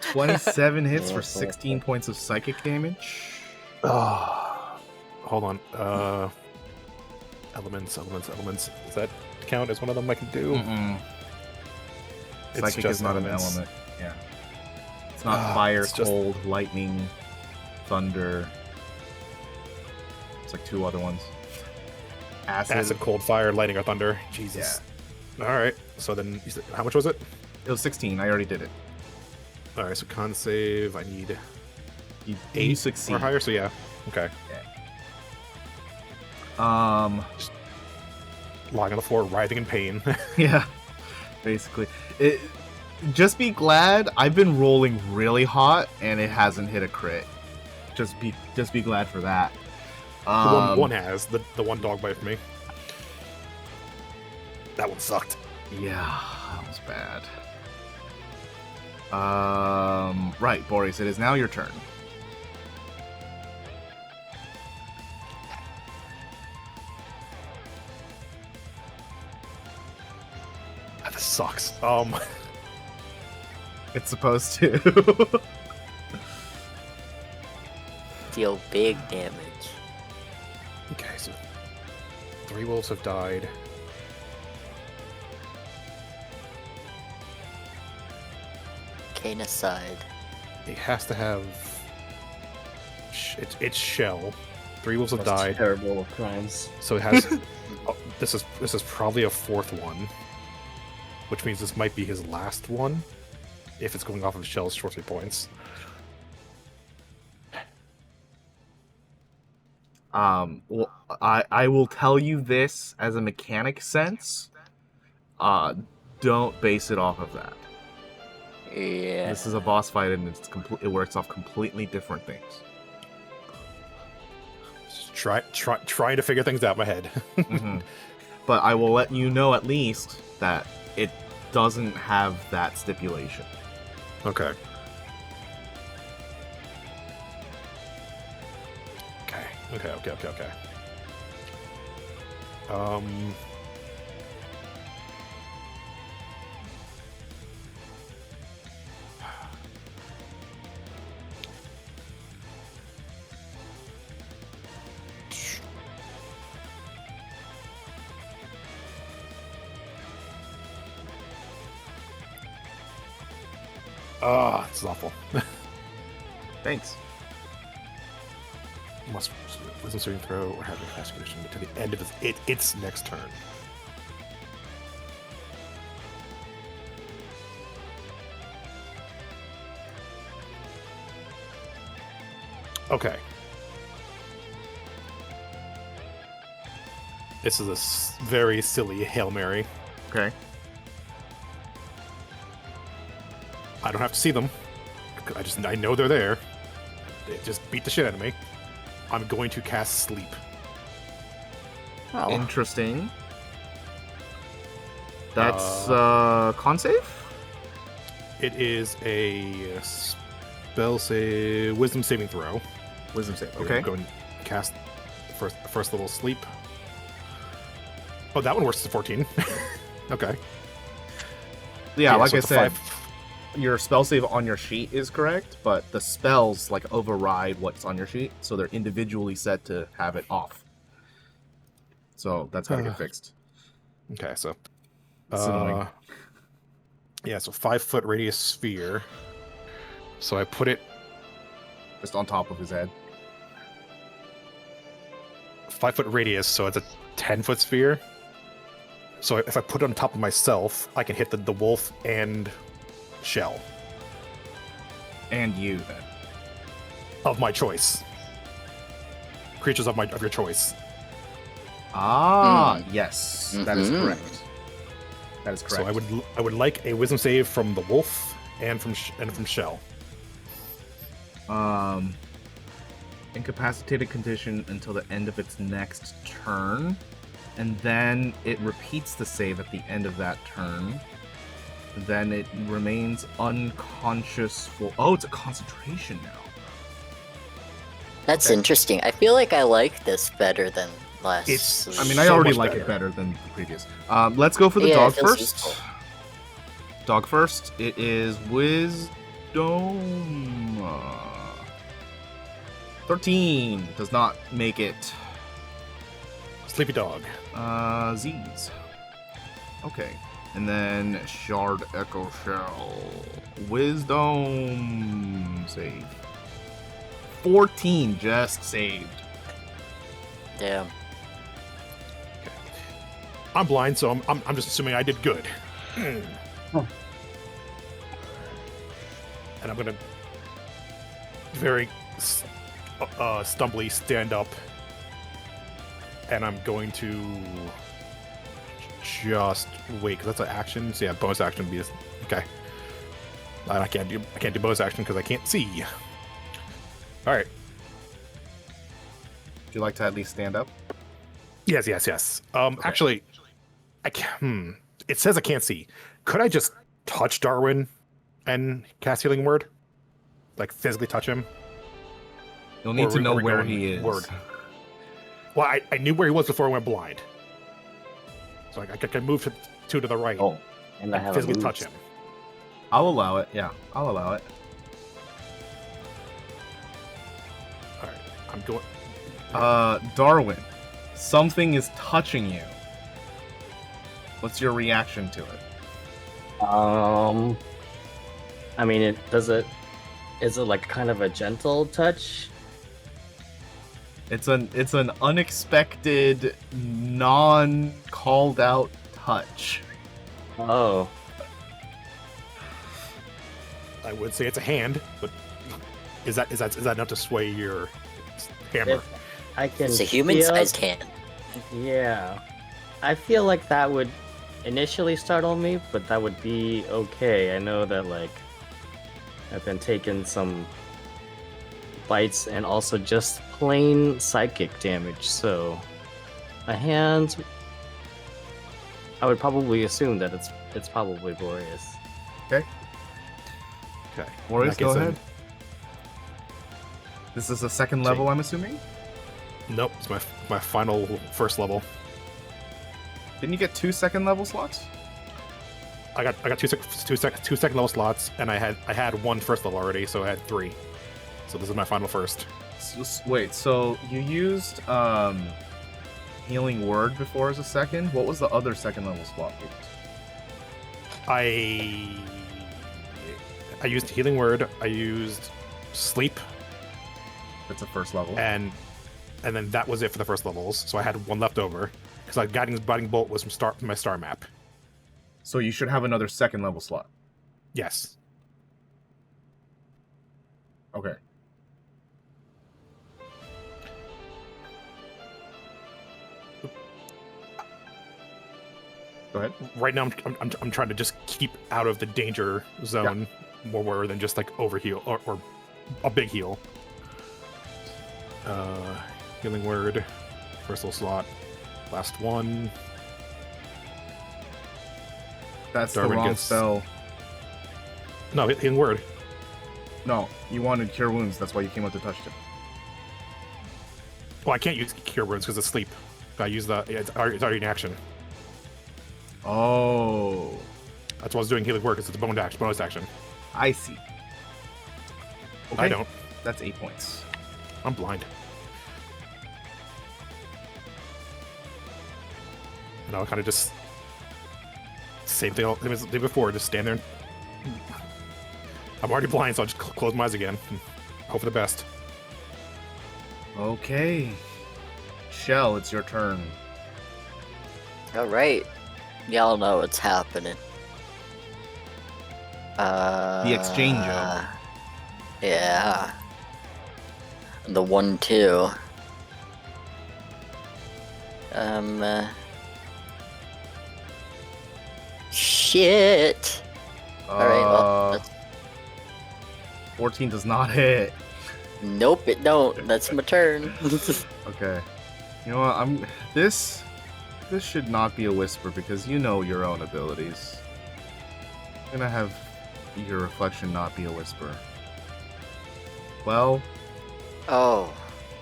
27 hits for 16 points of psychic damage. Hold on. Elements. Does that count as one of them I can do? Mm-mm. It's Psychic just is not elements. an element. Yeah. It's not fire, it's just- cold, lightning, thunder. It's like 2 other ones. Acid, cold, fire, lightning, or thunder. Jesus. All right. So then, you said, how much was it? It was 16. I already did it. All right. So con save. I need You 8 succeed. or higher. So yeah. Okay. Um. Lying on the floor, writhing in pain. Yeah. Basically, just be glad I've been rolling really hot and it hasn't hit a crit. Just be glad for that. one has the one dog bite for me. That one sucked. Yeah, that was bad. Right, Boreas, it is now your turn. This sucks. It's supposed to. Deal big damage. Okay, so 3 wolves have died. Canicide. It has to have. It's Shell. 3 wolves have That's died, terrible crimes. so it has. This is probably a 4th one, which means this might be his last one, if it's going off of Shell's sorcery points. Well, I will tell you this as a mechanic sense. Don't base it off of that. Yeah. This is a boss fight, and it works off completely different things. Just trying to figure things out in my head. Mhm. But I will let you know at least that it doesn't have that stipulation. Okay. Okay. This is awful. Thanks. Must wisdom saving throw or have a cast condition to the end of its next turn. Okay. This is a very silly Hail Mary. Okay. I don't have to see them. I know they're there. They just beat the shit out of me. I'm going to cast Sleep. Oh. Interesting. That's con save? It is a spell save, wisdom saving throw. Wisdom save. We're Okay. Go and cast first little sleep. Oh, that one works to 14. Okay. Yeah, like so I it's a said, 5. your spell save on your sheet is correct, but the spells like override what's on your sheet, so they're individually set to have it off. So that's gotta get fixed. Okay, so It's annoying. yeah, so 5-foot radius sphere. So I put it Just on top of his head. 5-foot radius, so it's a 10-foot sphere. So if I put it on top of myself, I can hit the wolf and Shell And you then. of my choice. Creatures of your choice. Ah, yes. That is Mhm. correct. That is correct. So I would like a wisdom save from the wolf and from Shell. Incapacitated condition until the end of its next turn, and then it repeats the save at the end of that turn. Then it remains unconscious for. Oh, it's a concentration now. That's Okay. interesting. I feel like I like this better than last. It's- I mean, So I already much like better. it better than the previous. Let's go for the Yeah, dog it feels first. useful. Dog first. It is Wisdom 13. Does not make it. Sleepy dog. Z's. Okay. And then Shardecho Shell. Wisdom save. 14 just saved. Damn. I'm blind, so I'm just assuming I did good. And I'm gonna very stumbly stand up, and I'm going to just wait because that's an action. So yeah, bonus action would be okay. And I can't do bonus action because I can't see. All right. Would you like to at least stand up? Yes. Actually, I can't. It says I can't see. Could I just touch Darwin and cast Healing Word? Like physically touch him? You'll need to Or know are we where going he is. word? Well, I knew where he was before I went blind. So I can move to the right Oh, and I have physically a touch him. I'll allow it. Yeah, I'll allow it. All right, I'm going. Darwin, Something is touching you. What's your reaction to it? I mean, is it like kind of a gentle touch? It's an unexpected, non-called out touch. Oh, I would say it's a hand, but is that enough to sway your hammer? if I can. It's a feel- human-sized hand. Yeah, I feel like that would initially startle me, but that would be okay. I know that like I've been taking some bites and also just plain psychic damage, so a hand. I would probably assume that it's probably Boreas. Okay. Boreas, In that go case, ahead. This is a second level, I'm assuming? Nope, it's my final first level. Didn't you get 2 second level slots? I got two second level slots, and I had 1 first level already, so I had 3. So this is my final first. Wait, so you used Healing Word before as a second? What was the other second level slot you used? I used Healing Word. I used Sleep, That's a first level. and then that was it for the first levels. So I had 1 left over because like Guiding Bolt was from my star map. So you should have another second level slot. Yes. Okay. Go ahead. Right now, I'm trying to just keep out of the danger zone more than just like overheal or a big heal. Healing Word, first little slot, last one. That's Darwin the wrong gets- spell. No, Healing Word. No, you wanted Cure Wounds. That's why you came up to touch it. Well, I can't use Cure Words because it's Sleep. I use it's already in action. Oh, That's why I was doing Healing Word because it's a bonus action. I see. Okay. I don't. That's 8 points. I'm blind. And I'll kind of just same thing I did before. Just stand there. And... I'm already blind, so I'll just close my eyes again and hope for the best. Okay. Shell, it's your turn. Alright. Y'all know what's happening. The exchange of. Yeah. The 1-2. Shit. Alright, well, that's... 14 does not hit. Nope, it don't. That's my turn. Okay. You know what? This should not be a whisper because you know your own abilities. I'm gonna have your reflection not be a whisper. Well, Oh,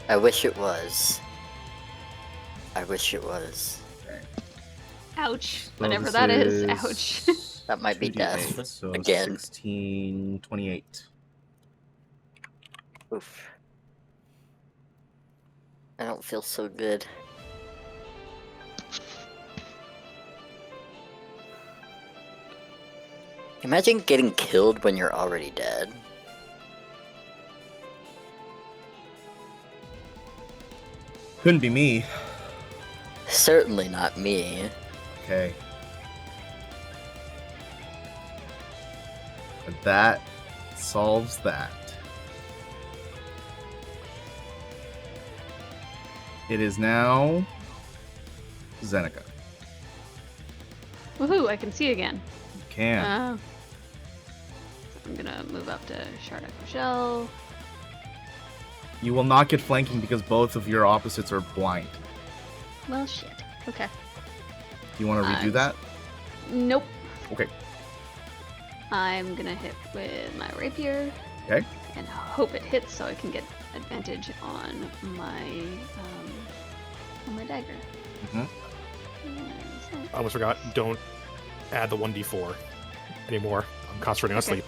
I wish it was. I wish it was. Ouch. so Whatever this that is. is Ouch. That might be 2d8, death. So Again. 16, 28. Oof. I don't feel so good. Imagine getting killed when you're already dead. Couldn't be me. Certainly not me. Okay. But that solves that. It is now Zeneca. Woohoo, I can see again. You can. So I'm gonna move up to Shardecho Shell. You will not get flanking because both of your opposites are blind. Well, shit. Okay. Do you want to redo that? Nope. Okay. I'm gonna hit with my rapier. Okay. And hope it hits so I can get advantage on my dagger. Mhm. I almost forgot. Don't add the 1d4 anymore. I'm concentrating on Okay. sleep.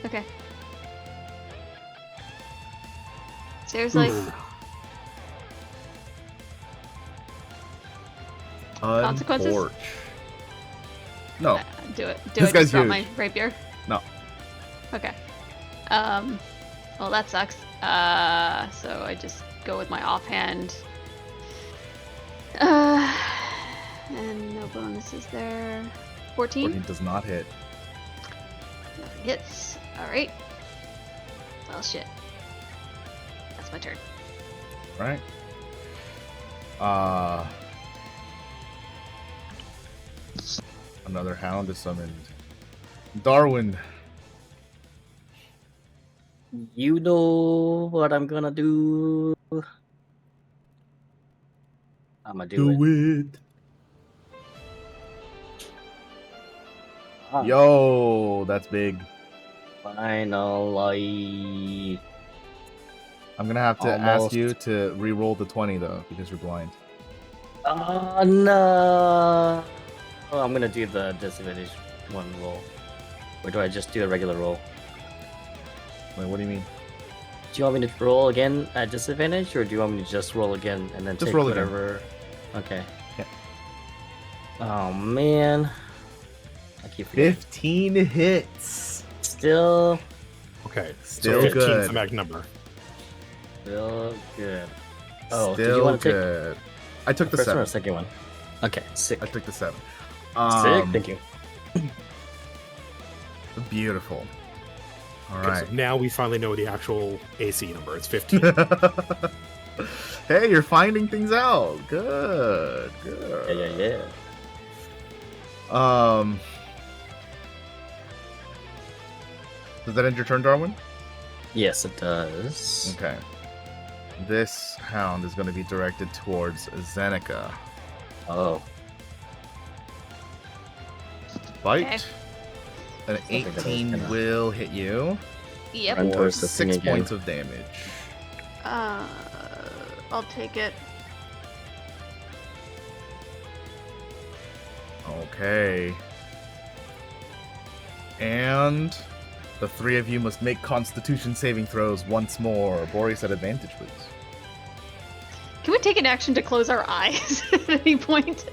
Okay. Seriously? Consequences? Unforge. No. Do it. Do This I guy's just drop huge. my rapier? No. Okay. Well, that sucks. So I just go with my offhand. And no bonuses there. 14? 14 does not hit. Nothing hits. Alright. Well, shit. That's my turn. Right. Another hound is summoned. Darwin. You know what I'm gonna do. I'm gonna do it. Ah, Yo, that's big. Finally. I'm gonna have to ask Almost. you to re-roll the 20 though, because you're blind. Oh no! Oh, I'm gonna do the disadvantage one roll. Or do I just do a regular roll? Wait, what do you mean? Do you want me to roll again at disadvantage, or do you want me to just roll again and then Just take roll again. whatever? Okay. Yeah. Oh man. I keep forgetting. 15 hits. Still Okay, Still so 15 is good. the mag number. good. Oh, did you Still want to take good. I took the the first one or 7. second one? Okay, sick. I took the 7. Sick, thank you. Beautiful. All Okay, right. so now we finally know the actual AC number. It's 15. Hey, you're finding things out. Good. Good. Yeah. Does that end your turn, Darwin? Yes, it does. Okay. This hound is going to be directed towards Zeneca. Oh, Bite. Okay. An Something that I was 18 gonna- will hit you Yep. Run for towards the thing 6 again. points of damage. I'll take it. Okay. And the 3 of you must make Constitution saving throws once more. Boreas at advantage, please. Can we take an action to close our eyes at any point?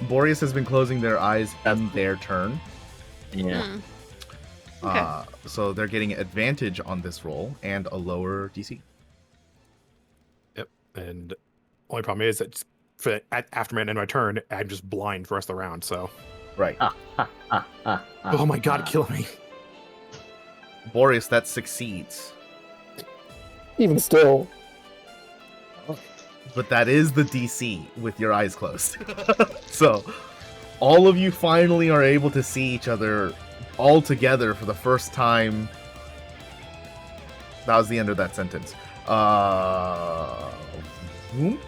Boreas has been closing their eyes in their turn. yeah. Hmm. Okay. So they're getting advantage on this roll and a lower DC. Yep. And only problem is that after my end of my turn, I'm just blind for the rest of the round. So, Right. oh my god, kill me! Boreas, that succeeds. Even still, But that is the DC with your eyes closed. So all of you finally are able to see each other all together for the first time. That was the end of that sentence. Whoom?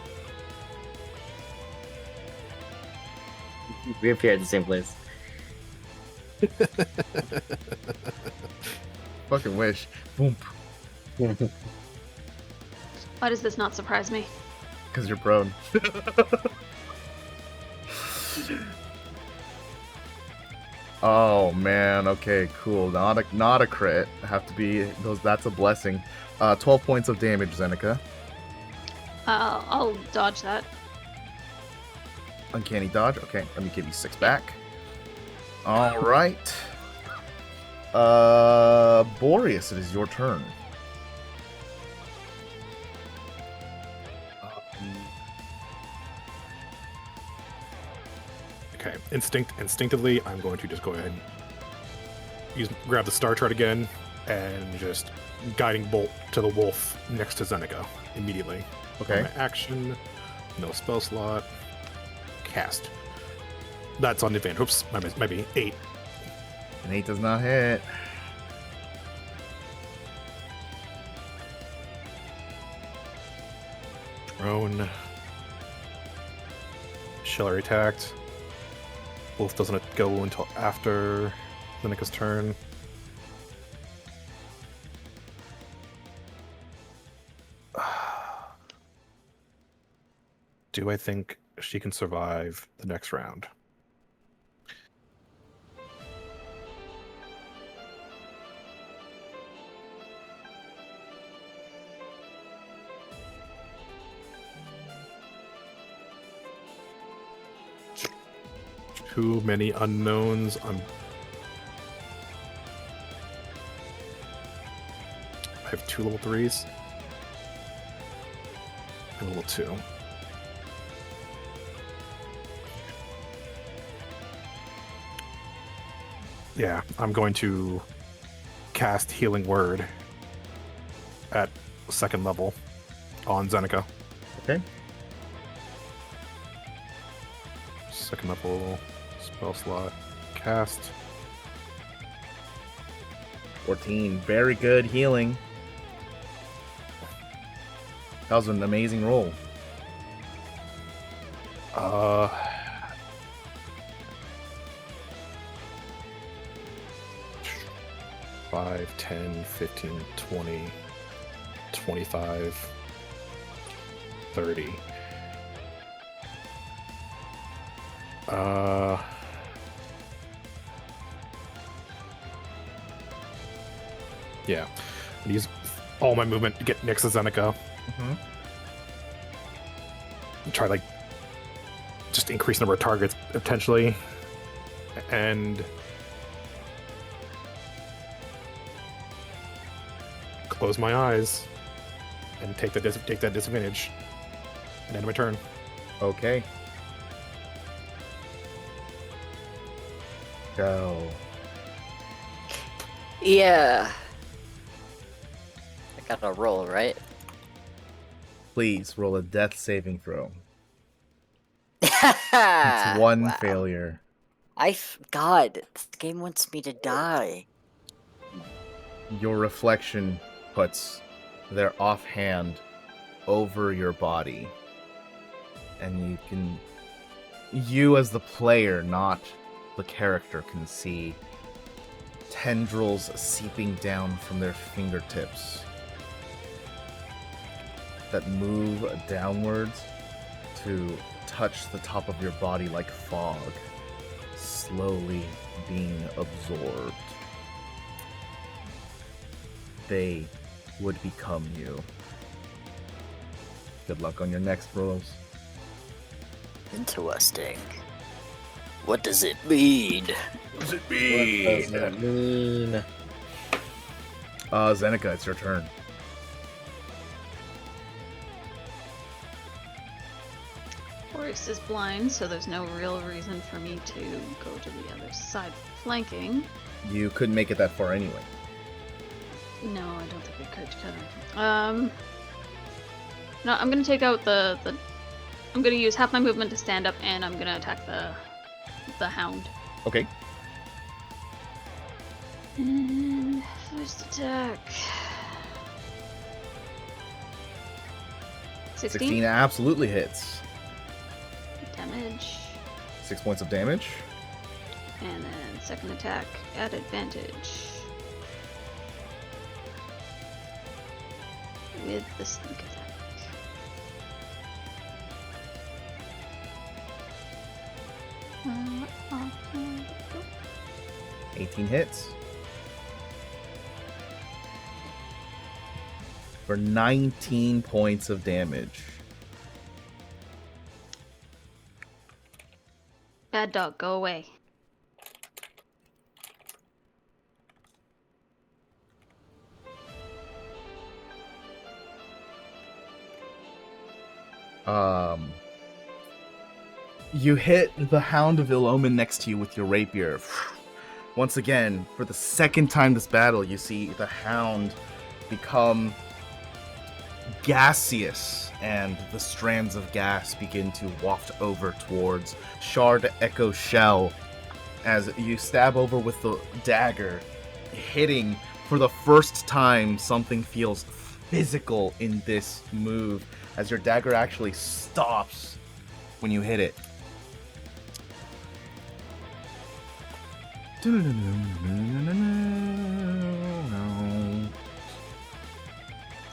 We appear at the same place. Fucking wish. Boom. Why does this not surprise me? Because you're prone. Oh man, okay, cool. Not a crit. Have to be those. That's a blessing. 12 points of damage, Zeneca. I'll dodge that. Uncanny dodge. Okay, let me give you 6 back. All right. Boreas, it is your turn. Okay, instinctively, I'm going to just go ahead and grab the star chart again and just guiding bolt to the wolf next to Zeneca immediately. Okay. My action, no spell slot, cast. That's on advantage. Oops, might be 8. An 8 does not hit. Prone. Sheller attacked. Wolf doesn't go until after Zeneca's turn. Do I think she can survive the next round? too many unknowns. I have 2 level 3s. And level 2. Yeah, I'm going to cast Healing Word at 2nd level on Zeneca. Okay. 2nd level spell slot cast. 14. Very good healing. That was an amazing roll. 5, 10, 15, 20, 25, 30. Yeah. I'm use all my movement to get next to Zeneca. Mm-hmm. Try, like, just increase the number of targets, potentially. And close my eyes and take that disadvantage and end my turn. Okay. Go. Yeah. I got a roll, right? Please roll a death saving throw. It's It's one failure. God, this game wants me to die. Your reflection puts their offhand over your body. And you as the player, not the character, can see tendrils seeping down from their fingertips that move downwards to touch the top of your body like fog, slowly being absorbed. They would become you. Good luck on your next rolls. Interesting. What does it mean? What does it What does that mean? Zeneca, it's your turn. Boreas is blind, so there's no real reason for me to go to the other side flanking. You couldn't make it that far anyway. No, I don't think I could. No, I'm gonna take out the. I'm gonna use half my movement to stand up, and I'm gonna attack the hound. Okay. And first attack. 16 absolutely hits. Damage. 6 points of damage. And then second attack at advantage. With the sneak attack. 18 hits. For 19 points of damage. Bad dog, go away. You hit the Hound of Ill Omen next to you with your rapier. Once again, for the second time this battle, you see the Hound become gaseous, and the strands of gas begin to waft over towards Shardecho Shell as you stab over with the dagger, hitting for the first time. Something feels physical in this move as your dagger actually stops when you hit it.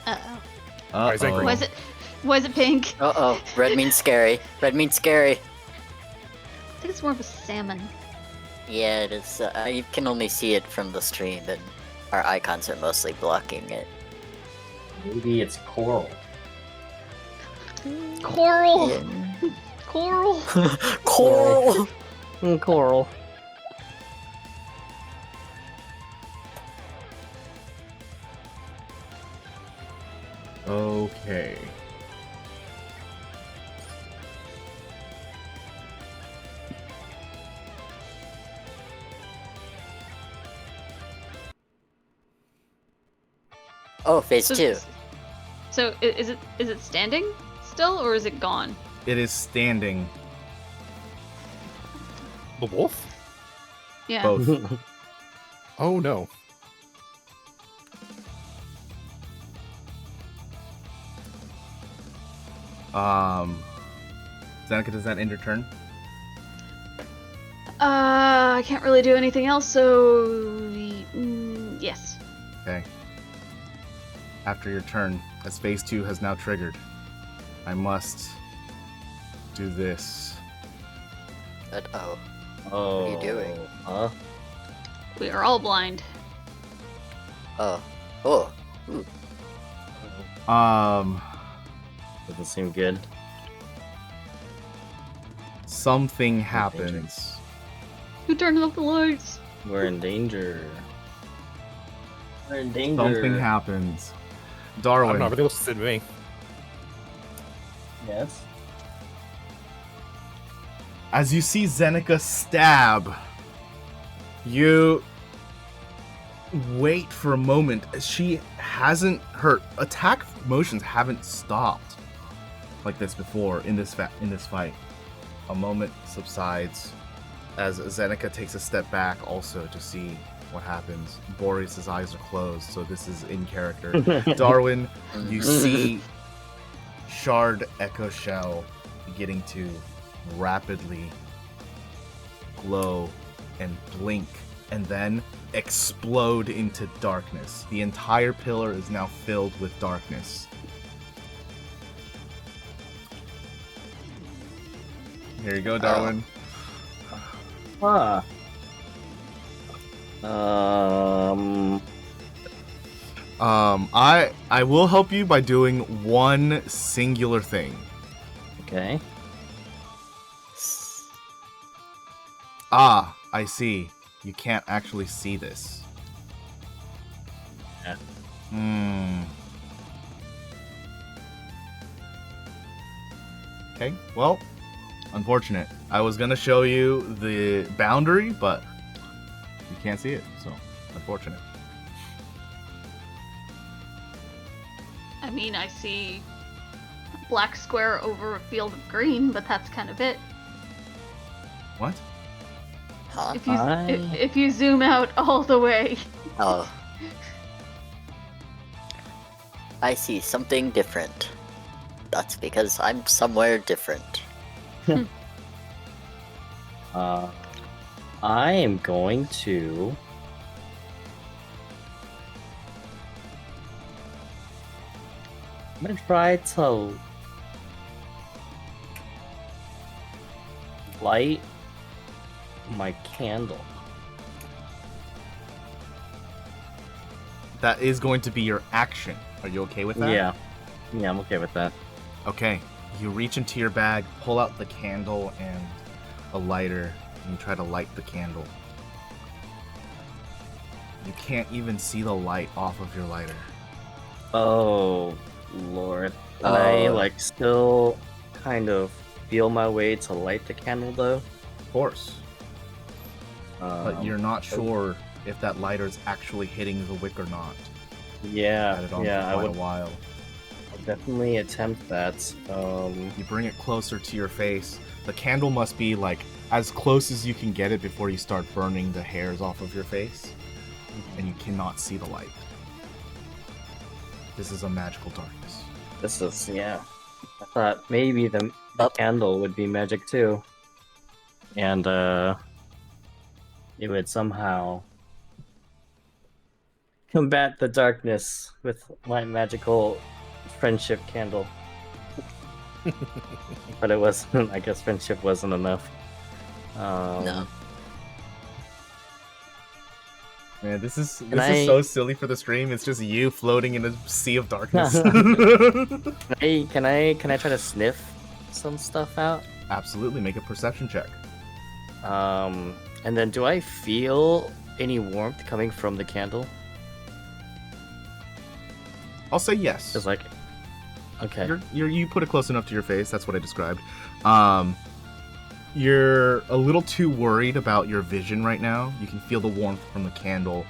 Uh-oh. Alright, Zach, Why is it pink? Uh-oh. Red means scary. Red means scary. I think it's more of a salmon. Yeah, it is. You can only see it from the stream, and our icons are mostly blocking it. Maybe it's coral. Coral! Yeah. Coral! Coral! Coral. Okay. Oh, phase So- 2. So is it standing still, or is it gone? It is standing. The wolf? Yeah. Both. Oh no. Zeneca, does that end your turn? I can't really do anything else, so yes. Okay. After your turn, as phase 2 has now triggered, I must do this. Oh. Oh. What are you doing? Huh? We are all blind. Oh. Oh. Doesn't seem good. Something danger. happens. Who turned off the lights? We're in danger. We're in danger. Something happens. I don't Darwin, know, everything looks the same to me. Yes. as you see Zeneca stab, you wait for a moment. She hasn't, her attack motions haven't stopped like this before in this fight. A moment subsides as Zeneca takes a step back also to see what happens. Boreas' eyes are closed, so this is in character. Darwin, you see Shardecho Shell beginning to rapidly glow and blink and then explode into darkness. The entire pillar is now filled with darkness. Here you go, Darwin. Huh. I will help you by doing one singular thing. Okay. Ah, I see. You can't actually see this. Yeah. Okay, well, unfortunate. I was gonna show you the boundary, but you can't see it, so unfortunate. I mean, I see a black square over a field of green, but that's kind of it. What? Huh? If you zoom out all the way. Oh. I see something different. That's because I'm somewhere different. I am going to. I'm gonna try to light my candle. That is going to be your action. Are you okay with that? Yeah, I'm okay with that. Okay. You reach into your bag, pull out the candle and a lighter, and you try to light the candle. You can't even see the light off of your lighter. Oh, Lord. Can I, like, still kind of feel my way to light the candle, though? Of course. But you're not sure if that lighter's actually hitting the wick or not. Yeah, Had it on yeah, for I quite would a while. definitely attempt that. You bring it closer to your face. The candle must be like as close as you can get it before you start burning the hairs off of your face, and you cannot see the light. This is a magical darkness. This is, yeah. I thought maybe the candle would be magic too. And, it would somehow combat the darkness with my magical friendship candle. But it wasn't, I guess friendship wasn't enough. No. Man, this is I- so silly for the stream. It's just you floating in a sea of darkness. Can I try to sniff some stuff out? Absolutely, make a perception check. And then do I feel any warmth coming from the candle? I'll say yes. Just like, okay. You put it close enough to your face. That's what I described. You're a little too worried about your vision right now. You can feel the warmth from the candle,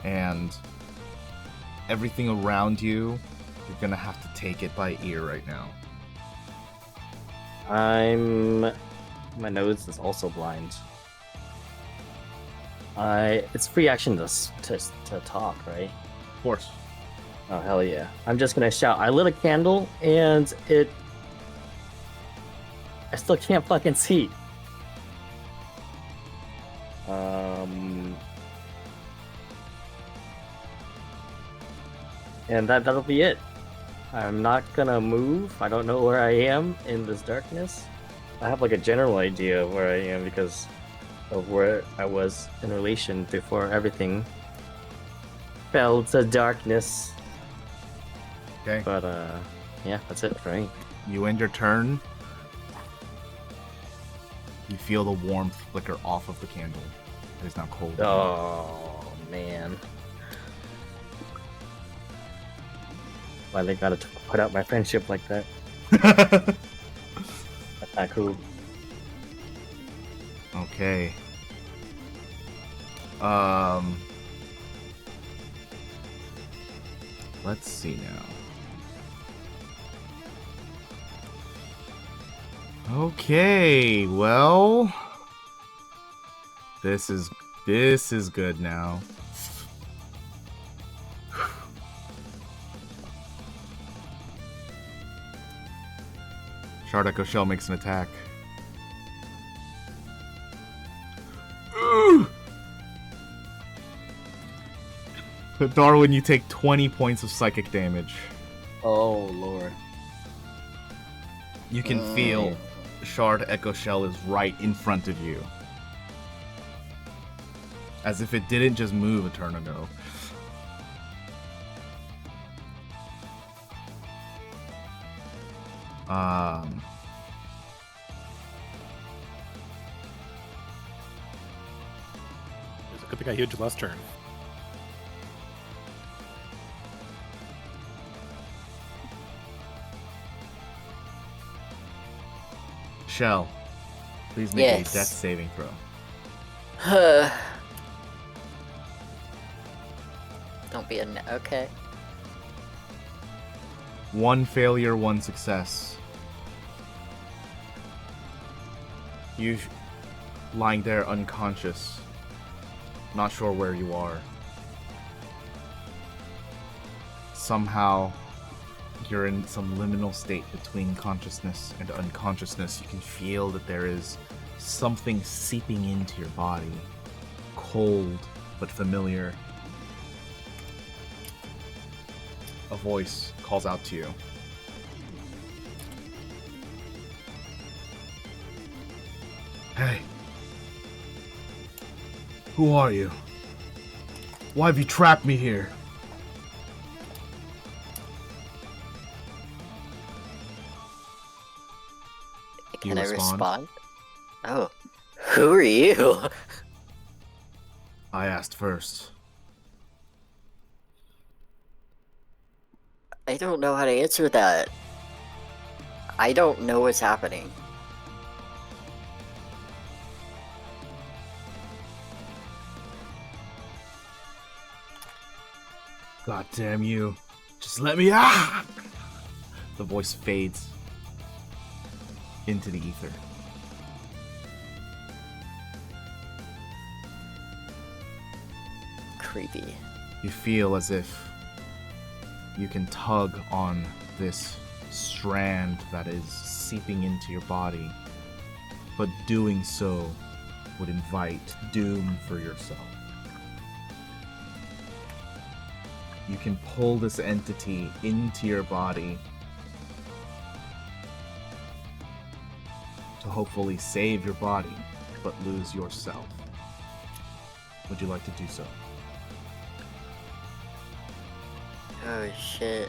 and everything around you. You're gonna have to take it by ear right now. My nose is also blind. It's free action to talk, right? Of course. Oh hell yeah! I'm just gonna shout. I lit a candle, and I still can't fucking see. And that'll be it. I'm not gonna move. I don't know where I am in this darkness. I have like a general idea of where I am because of where I was in relation before everything fell to darkness. Okay. But yeah, that's it for me. You end your turn. You feel the warmth flicker off of the candle. It is now cold. Oh man. Why they gotta put out my friendship like that? That's not cool. Okay. Let's see now. Okay, well, this is good now. Shardecho Shell makes an attack. Darwin, you take 20 points of psychic damage. Oh lord. You can feel Shardecho Shell is right in front of you. As if it didn't just move a turn ago. It's a good thing I healed you last turn. Shell, please make Yes. a death saving throw. Don't be okay. One failure, one success. You lying there unconscious, not sure where you are. Somehow, you're in some liminal state between consciousness and unconsciousness. You can feel that there is something seeping into your body. Cold, but familiar. A voice calls out to you. Hey. Who are you? Why have you trapped me here? Can You I respond? respond? Oh. Who are you? I asked first. I don't know how to answer that. I don't know what's happening. God damn you. Just let me out! The voice fades into the ether. Creepy. You feel as if you can tug on this strand that is seeping into your body, but doing so would invite doom for yourself. You can pull this entity into your body to hopefully save your body, but lose yourself. Would you like to do so? Oh shit.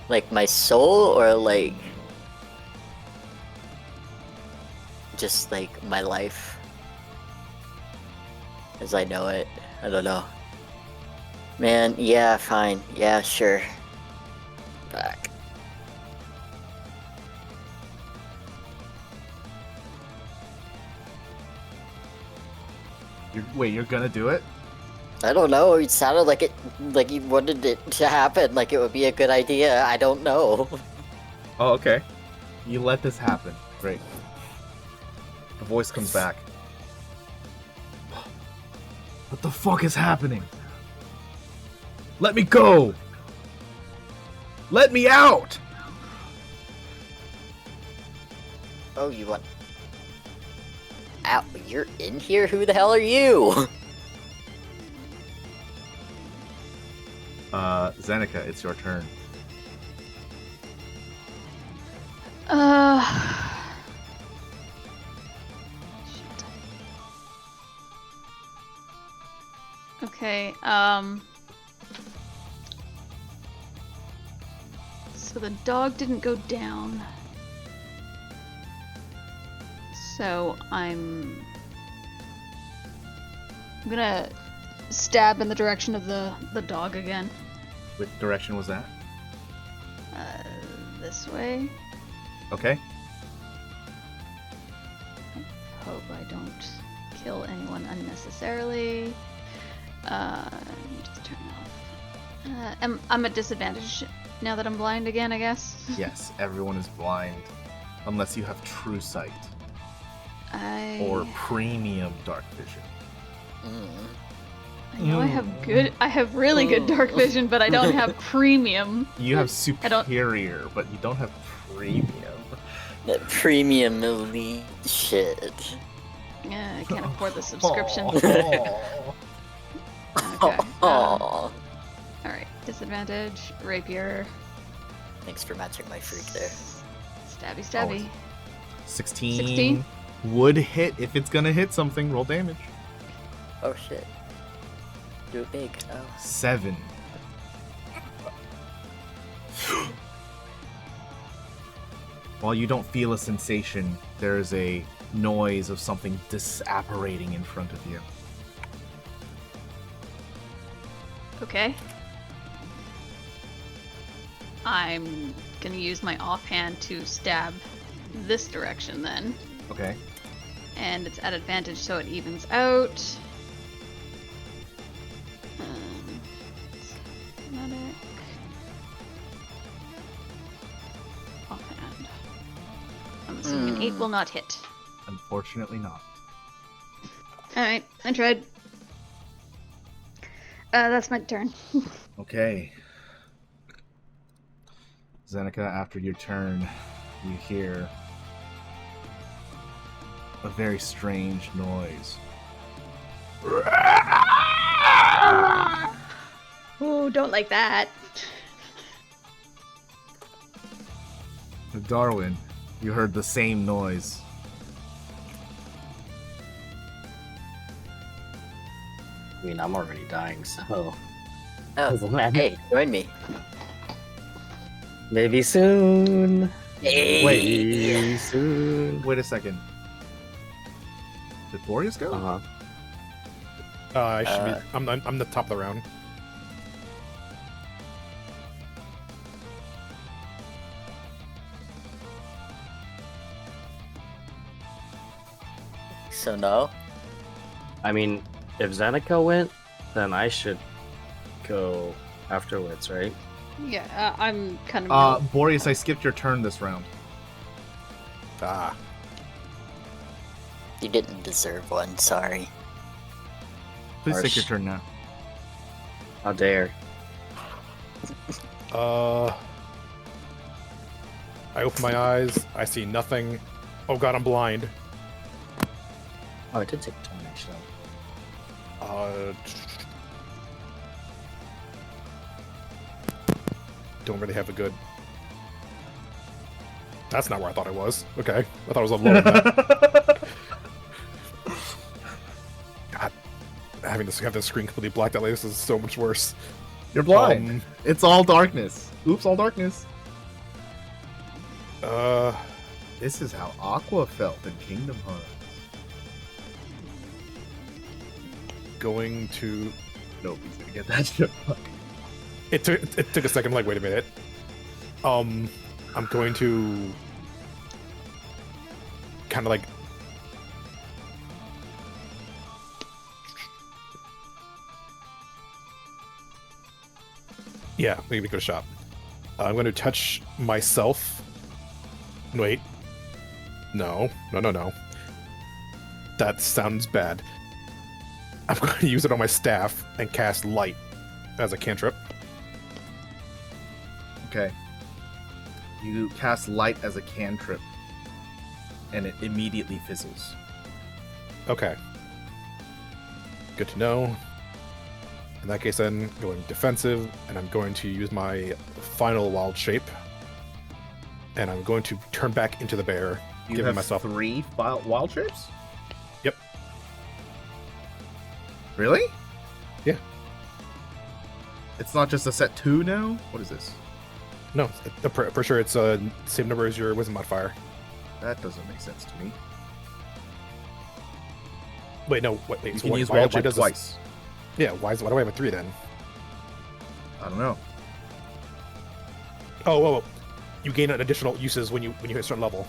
Like my soul or like just like my life? as I know it. I don't know. Man, yeah, fine. Yeah, sure. Back. Wait, you're gonna do it? I don't know. It sounded like you wanted it to happen. Like it would be a good idea. I don't know. Oh, okay. You let this happen. Great. The voice comes back. What the fuck is happening? Let me go! Let me out! Oh, you want? Ow! You're in here. Who the hell are you? Zeneca, it's your turn. Shit. Okay, so the dog didn't go down. So I'm gonna stab in the direction of the dog again. Which direction was that? This way. Okay. Hope I don't kill anyone unnecessarily. Just turn it off. I'm at disadvantage now that I'm blind again, I guess. Yes, everyone is blind. Unless you have true sight. Or premium dark vision. I know I have really good dark vision, but I don't have premium. You have superior, but you don't have premium. That premium elite shit. Yeah, I can't afford the subscription. Aw. Okay. Aw. Alright, disadvantage, rapier. Thanks for matching my freak there. Stabby, stabby. 16 16? would hit if it's gonna hit something. Roll damage. Oh shit. Do it big. Oh. 7. While you don't feel a sensation, there is a noise of something disapparating in front of you. Okay. I'm gonna use my offhand to stab this direction then. Okay. And it's at advantage, so it evens out. Medic. Offhand. I'm assuming an 8 will not hit. Unfortunately not. Alright, I tried. That's my turn. Okay. Zeneca, after your turn, you hear a very strange noise. Oh, don't like that. Darwin, you heard the same noise. I mean, I'm already dying, so Oh, hey, join me. maybe soon. Hey. Maybe soon. Wait a second. Did Boreas go? Uh huh. I should be. I'm the top of the round. So no? I mean, if Zeneca went, then I should go afterwards, right? Yeah, I'm kind of. Boreas, I skipped your turn this round. Ah. You didn't deserve one, sorry. Please take your Harsh. turn now. How dare. I open my eyes. I see nothing. Oh god, I'm blind. Oh, I did take a turn, actually. Don't really have a good. That's not where I thought I was. Okay, I thought it was a lower map. God, having this have the screen completely blacked out like this is so much worse. You're blind. It's all darkness. Oops, all darkness. This is how Aqua felt in Kingdom Hearts. going to. Nope, he's gonna get that shit. It took a second. Like, wait a minute. I'm going to kind of like. Yeah, maybe go to shop. I'm going to touch myself. Wait. No. That sounds bad. I'm going to use it on my staff and cast light as a cantrip. Okay. You cast light as a cantrip, and it immediately fizzles. Okay. Good to know. In that case, then, going defensive, and I'm going to use my final wild shape. And I'm going to turn back into the bear, You giving have myself 3 wild shapes? Yep. Really? Yeah. It's not just a set 2 now? What is this? No, for sure it's same number as your wisdom modifier. That doesn't make sense to me. Wait, no, wait. You So can use why wild shape does twice. This... Yeah, why do I have a 3 then? I don't know. Oh, you gain additional uses when you hit a certain level.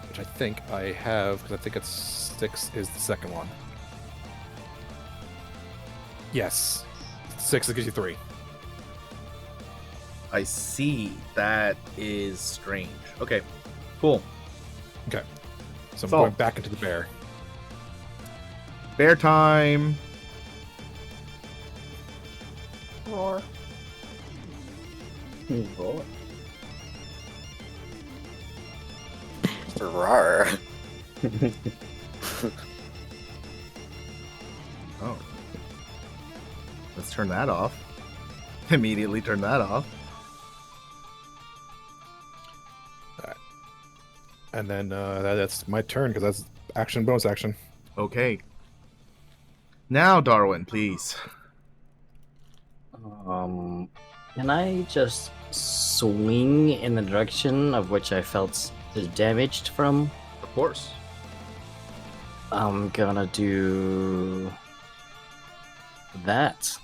Which I think I have, because I think it's 6 is the second one. Yes. 6 gives you 3. I see. That is strange. Okay, cool. Okay. So I'm So- going back into the bear. Bear time. Roar. Roar. Roar. Oh. Let's turn that off. Immediately turn that off. And then that's my turn, because that's action, bonus action. Okay. Now, Darwin, please. Can I just swing in the direction of which I felt damaged from? Of course. I'm gonna do that.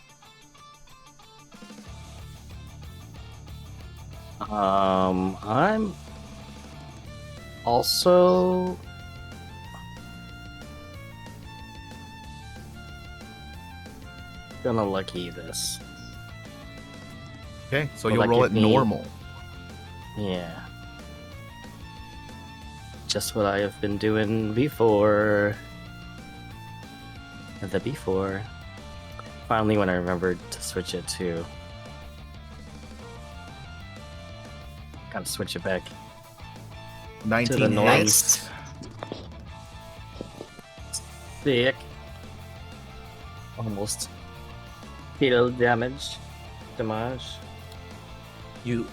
I'm also gonna lucky this. Okay, so Will you'll that roll give it me- normal. Yeah. Just what I have been doing before. The before. Finally, when I remembered to switch it to. Gotta switch it back. 19 norm. hits. Sick. Almost. Fatal damage. You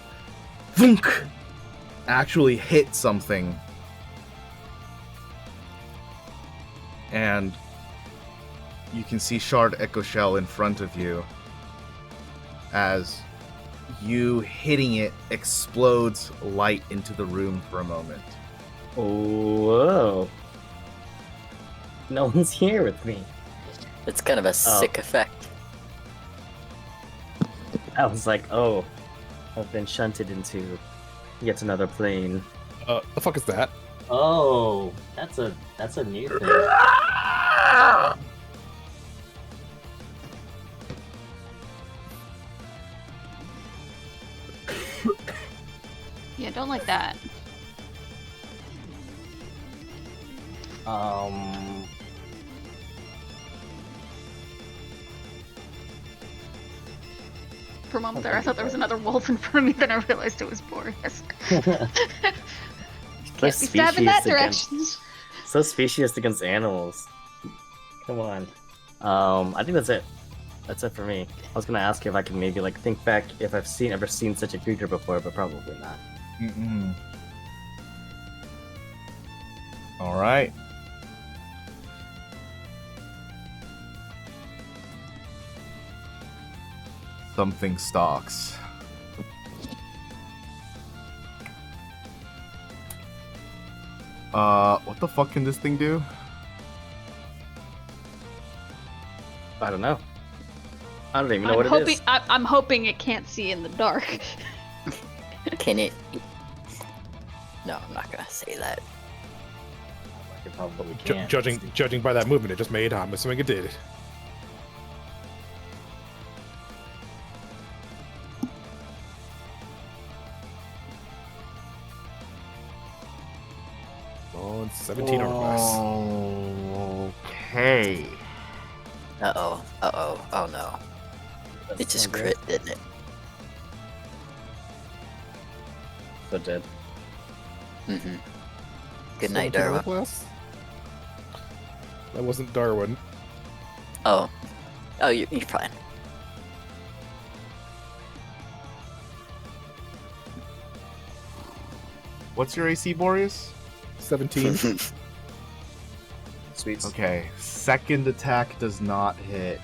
thunk, actually hit something, and you can see Shardecho Shell in front of you as you hitting it explodes light into the room for a moment. Whoa. No one's here with me. It's kind of a sick effect. I was like, oh, I've been shunted into yet another plane. The fuck is that? Oh, that's a new thing. Yeah, don't like that. For a moment there, I thought there was another wolf in front of me, then I realized it was Boreas. So Can't be stabbing that direction. So specious against animals. Come on. I think that's it. That's it for me. I was gonna ask you if I can maybe like think back if I've ever seen such a creature before, but probably not. Mm-mm. All right. Something stalks. What the fuck can this thing do? I don't know. I don't even know what it is. I'm hoping it can't see in the dark. Can it? No, I'm not gonna say that. It probably can't. Judging by that movement it just made, I'm assuming it did. Oh, it's 17 or less. Okay. Oh no. It just crit, didn't it? So dead. Mm-hmm. Good night, 17 or Darwin. less? That wasn't Darwin. Oh, you're fine. What's your AC, Boreas? 17. Sweet. Okay. Second attack does not hit,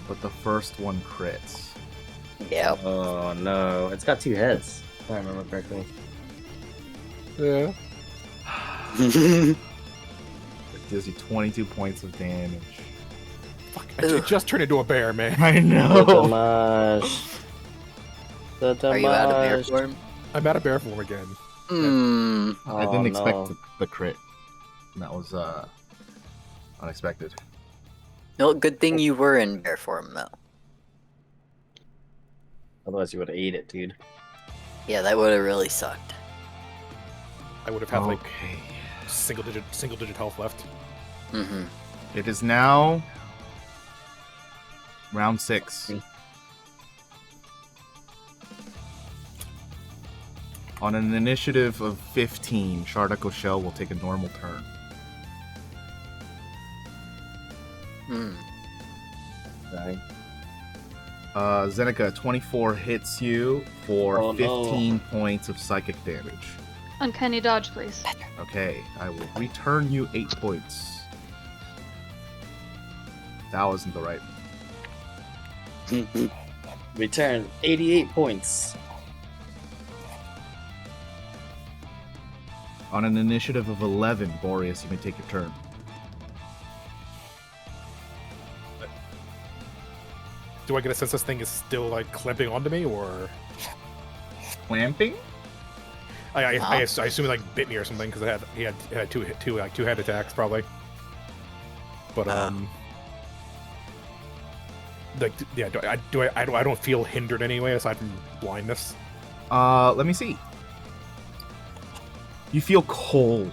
but the first one crits. Yep. Oh no, it's got 2 heads. If I remember correctly. Yeah. It gives you 22 points of damage. Fuck, it just turned into a bear, man. I The know. damage. The damage. Are you out of bear form? I'm out of bear form again. Hmm. I didn't expect no. the crit. That was unexpected. No, good thing you were in bear form though. Otherwise you would have ate it, dude. Yeah, that would have really sucked. I would have had like Okay. single digit health left. Mm-hmm. It is now round 6. On an initiative of 15, Shardecho Shell will take a normal turn. Hmm. Right. Zeneca, 24 hits you for Oh, no. 15 points of psychic damage. Uncanny dodge, please. Okay, I will return you 8 points. That wasn't the right. Return 88 points. On an initiative of 11, Boreas, you may take your turn. Do I get a sense this thing is still like clamping onto me, or Clamping? I assume it like bit me or something because he had two head attacks probably. But like yeah, I don't feel hindered anyway aside from blindness. Let me see. You feel cold,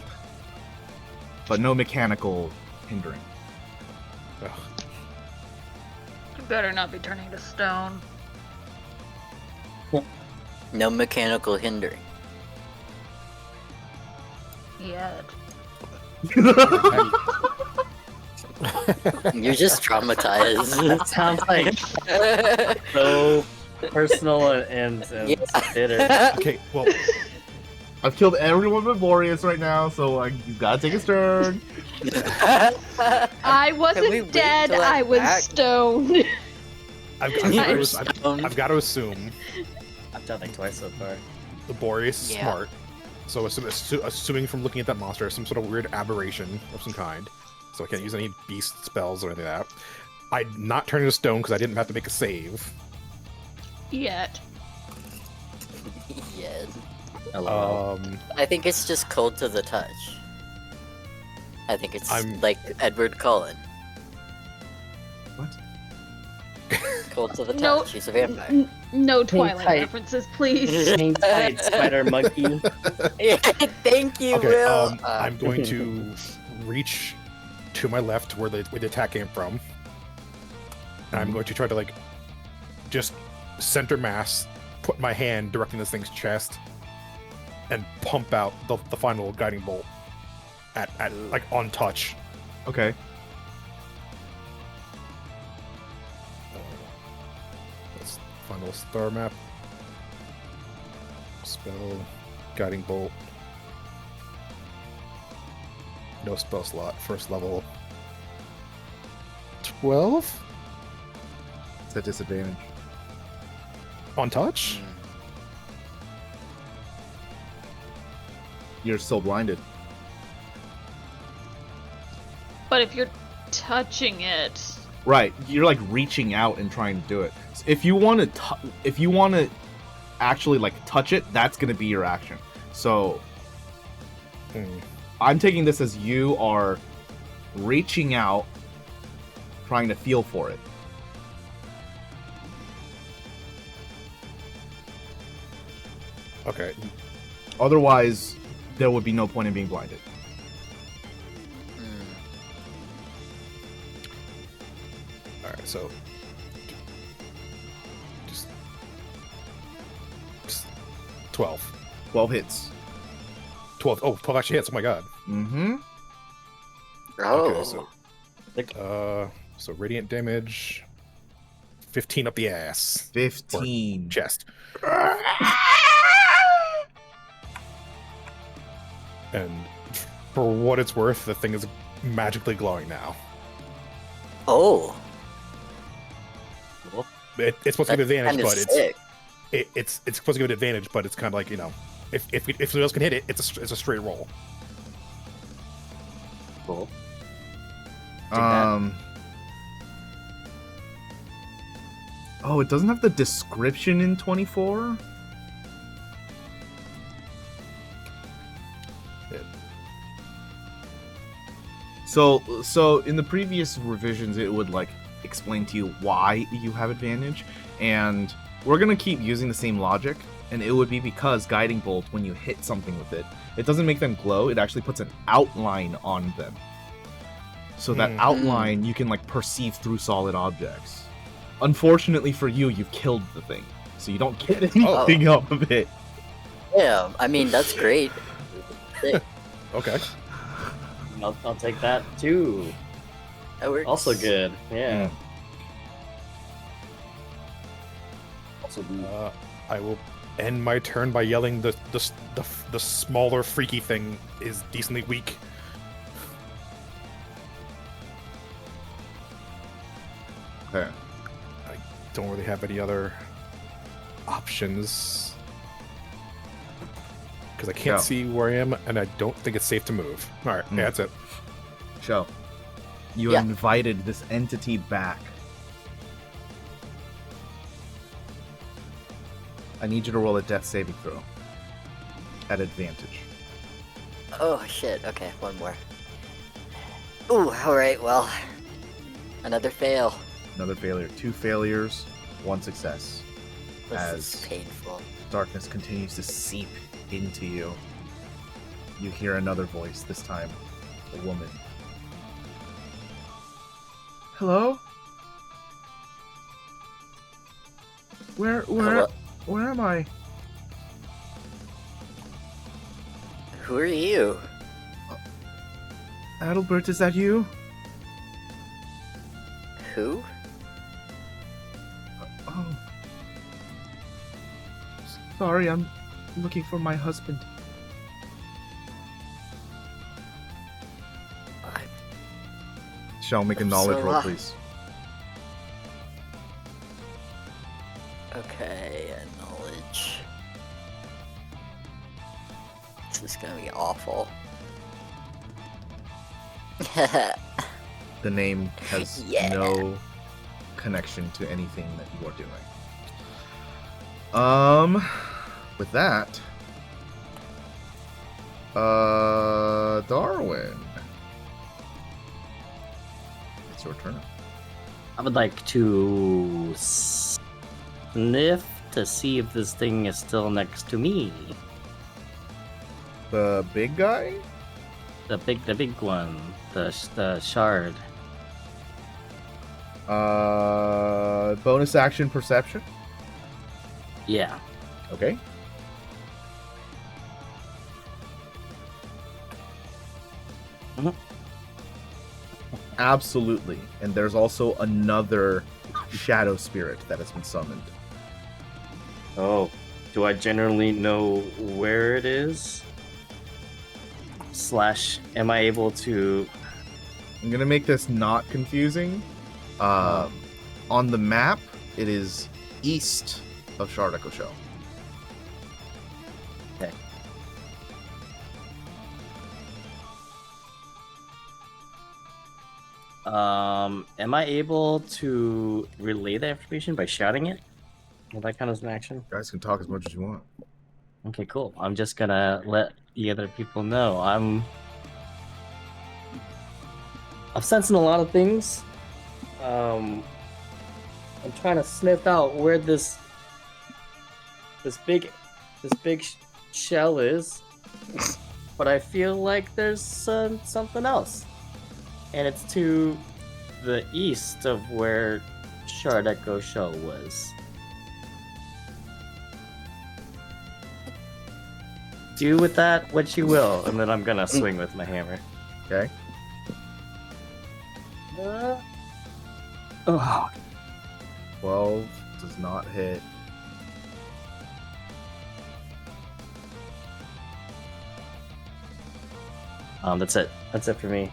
but no mechanical hindering. Ugh. You better not be turning to stone. No mechanical hindering. Yet. You're just traumatized. That sounds like so personal and Yeah. bitter. Okay, well, I've killed everyone but Boreas right now, so he's gotta take his turn. I we wasn't wait dead, till I'm I was back? stoned. I've got to assume I've done it twice so far. the Boreas is Yeah. smart. So assuming from looking at that monster, some sort of weird aberration of some kind. So I can't use any beast spells or anything like that. I'd not turn into stone because I didn't have to make a save. Yet. Yes. LOL. I think it's just cold to the touch. I think it's I'm- like Edward Cullen. What? Cold to the touch. No, He's a vampire. No Twilight tight. references, please. Hang tight, spider monkey. Yeah, thank you, Okay, Will. I'm going to reach to my left where the attack came from. And I'm going to try to like just center mass, put my hand directly in this thing's chest, and pump out the final guiding bolt at like on touch. Okay. That's final star map. Spell, guiding bolt. No spell slot. First level. 12 It's a disadvantage. on touch. You're still blinded. But if you're touching it, Right, you're like reaching out and trying to do it. So if you want to actually like touch it, that's gonna be your action. So I'm taking this as you are reaching out, trying to feel for it. Okay. Otherwise, there would be no point in being blinded. All right. So just 12. 12 hits. 12. Oh, 12 actually hits. Oh my god. Mm-hmm. Oh. Okay, so radiant damage. 15 up the ass. 15. Chest. And for what it's worth, the thing is magically glowing now. Oh. It's supposed to give advantage, Kinda but sick. it's supposed to give it advantage, but it's kind of like, you know, if somebody else can hit it, it's a straight roll. Cool. Take that. Oh, it doesn't have the description in 24? So in the previous revisions, it would like explain to you why you have advantage, and we're gonna keep using the same logic, and it would be because Guiding Bolt, when you hit something with it, it doesn't make them glow, it actually puts an outline on them. So that outline you can like perceive through solid objects. Unfortunately for you, you've killed the thing, so you don't get anything off of it. Yeah, I mean, that's great. Sick. Okay. I'll take that too. That works. Also good. Yeah. Also good. I will end my turn by yelling the smaller freaky thing is decently weak. Okay. I don't really have any other options because I can't see where I am, and I don't think it's safe to move. All right, yeah, that's it. So, you invited this entity back. I need you to roll a death saving throw. At advantage. Oh, shit. Okay, one more. Ooh, alright, well. Another fail. Another failure. 2 failures, 1 success. This is painful. Darkness continues to seep into you. You hear another voice, this time a woman. Hello? Hello? Where am I? Who are you? Adalbert, is that you? Who? Oh. Sorry, I'm looking for my husband. Shall make a knowledge roll, please. Okay, knowledge. This is gonna be awful. The name has no connection to anything that you are doing. With that, Darwin, it's your turn. I would like to sniff to see if this thing is still next to me. The big guy? The big one, the shard. Bonus action perception. Yeah. Okay. Absolutely. And there's also another shadow spirit that has been summoned. Oh, do I generally know where it is? / am I able to... I'm gonna make this not confusing. On the map, it is east of Shardecho Shell. Okay. Am I able to relay that information by shouting it? Will that count as an action? You guys can talk as much as you want. Okay, cool. I'm just gonna let the other people know. I'm sensing a lot of things. I'm trying to sniff out where this big shell is, but I feel like there's something else, and it's to the east of where Shardecho Shell was. Do with that what you will, and then I'm gonna swing with my hammer. Okay. Oh, 12 does not hit. that's it. That's it for me.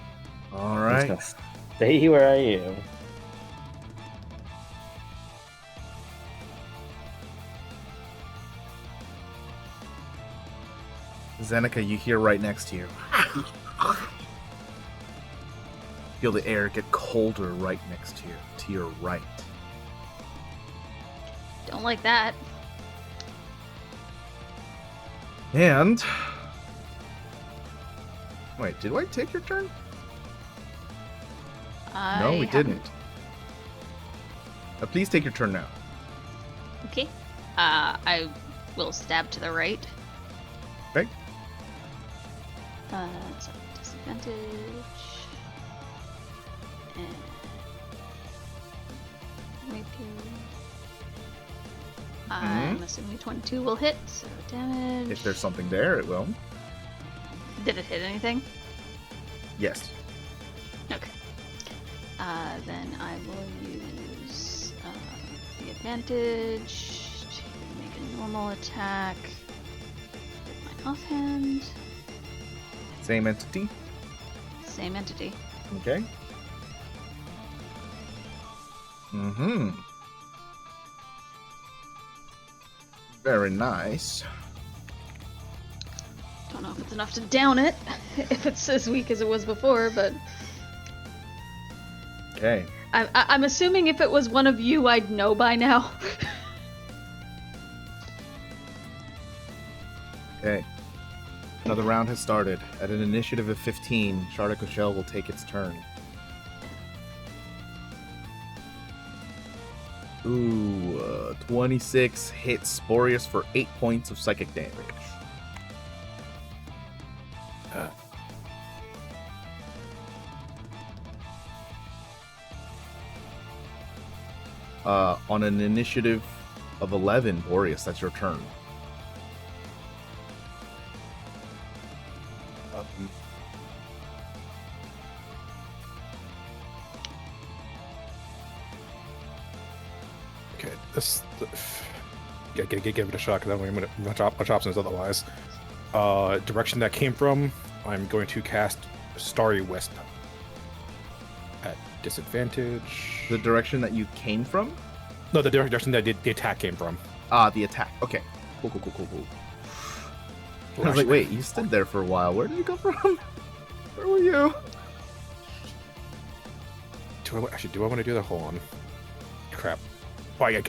All I'm right. just gonna stay where I am. Zeneca, you hear right next to you. Feel the air get colder right next to your right. Don't like that. And wait, did I take your turn? No, we didn't. Please take your turn now. Okay. I will stab to the right. Okay. So disadvantage. And rapier. I'm assuming 22 will hit, so damage. If there's something there, it will. Did it hit anything? Yes. Okay. Then I will use the advantage to make a normal attack with my offhand. Same entity. Same entity. Okay. Mm-hmm. Very nice. Don't know if it's enough to down it, if it's as weak as it was before, but Okay. I'm assuming if it was one of you, I'd know by now. Okay. Another round has started. At an initiative of 15, Shardecho Shell will take its turn. Ooh, 26 hits Boreas for 8 points of psychic damage. On an initiative of 11, Boreas, that's your turn. Okay, give it a shot because I don't have much options otherwise. Direction that came from, I'm going to cast Starry Wisp at disadvantage. The direction that you came from? No, the direction that the attack came from. Ah, the attack. Okay. Cool. I was like, wait, you stood there for a while. Where did you come from? Where were you? Do I want to do that? Hold on. Crap. Oh,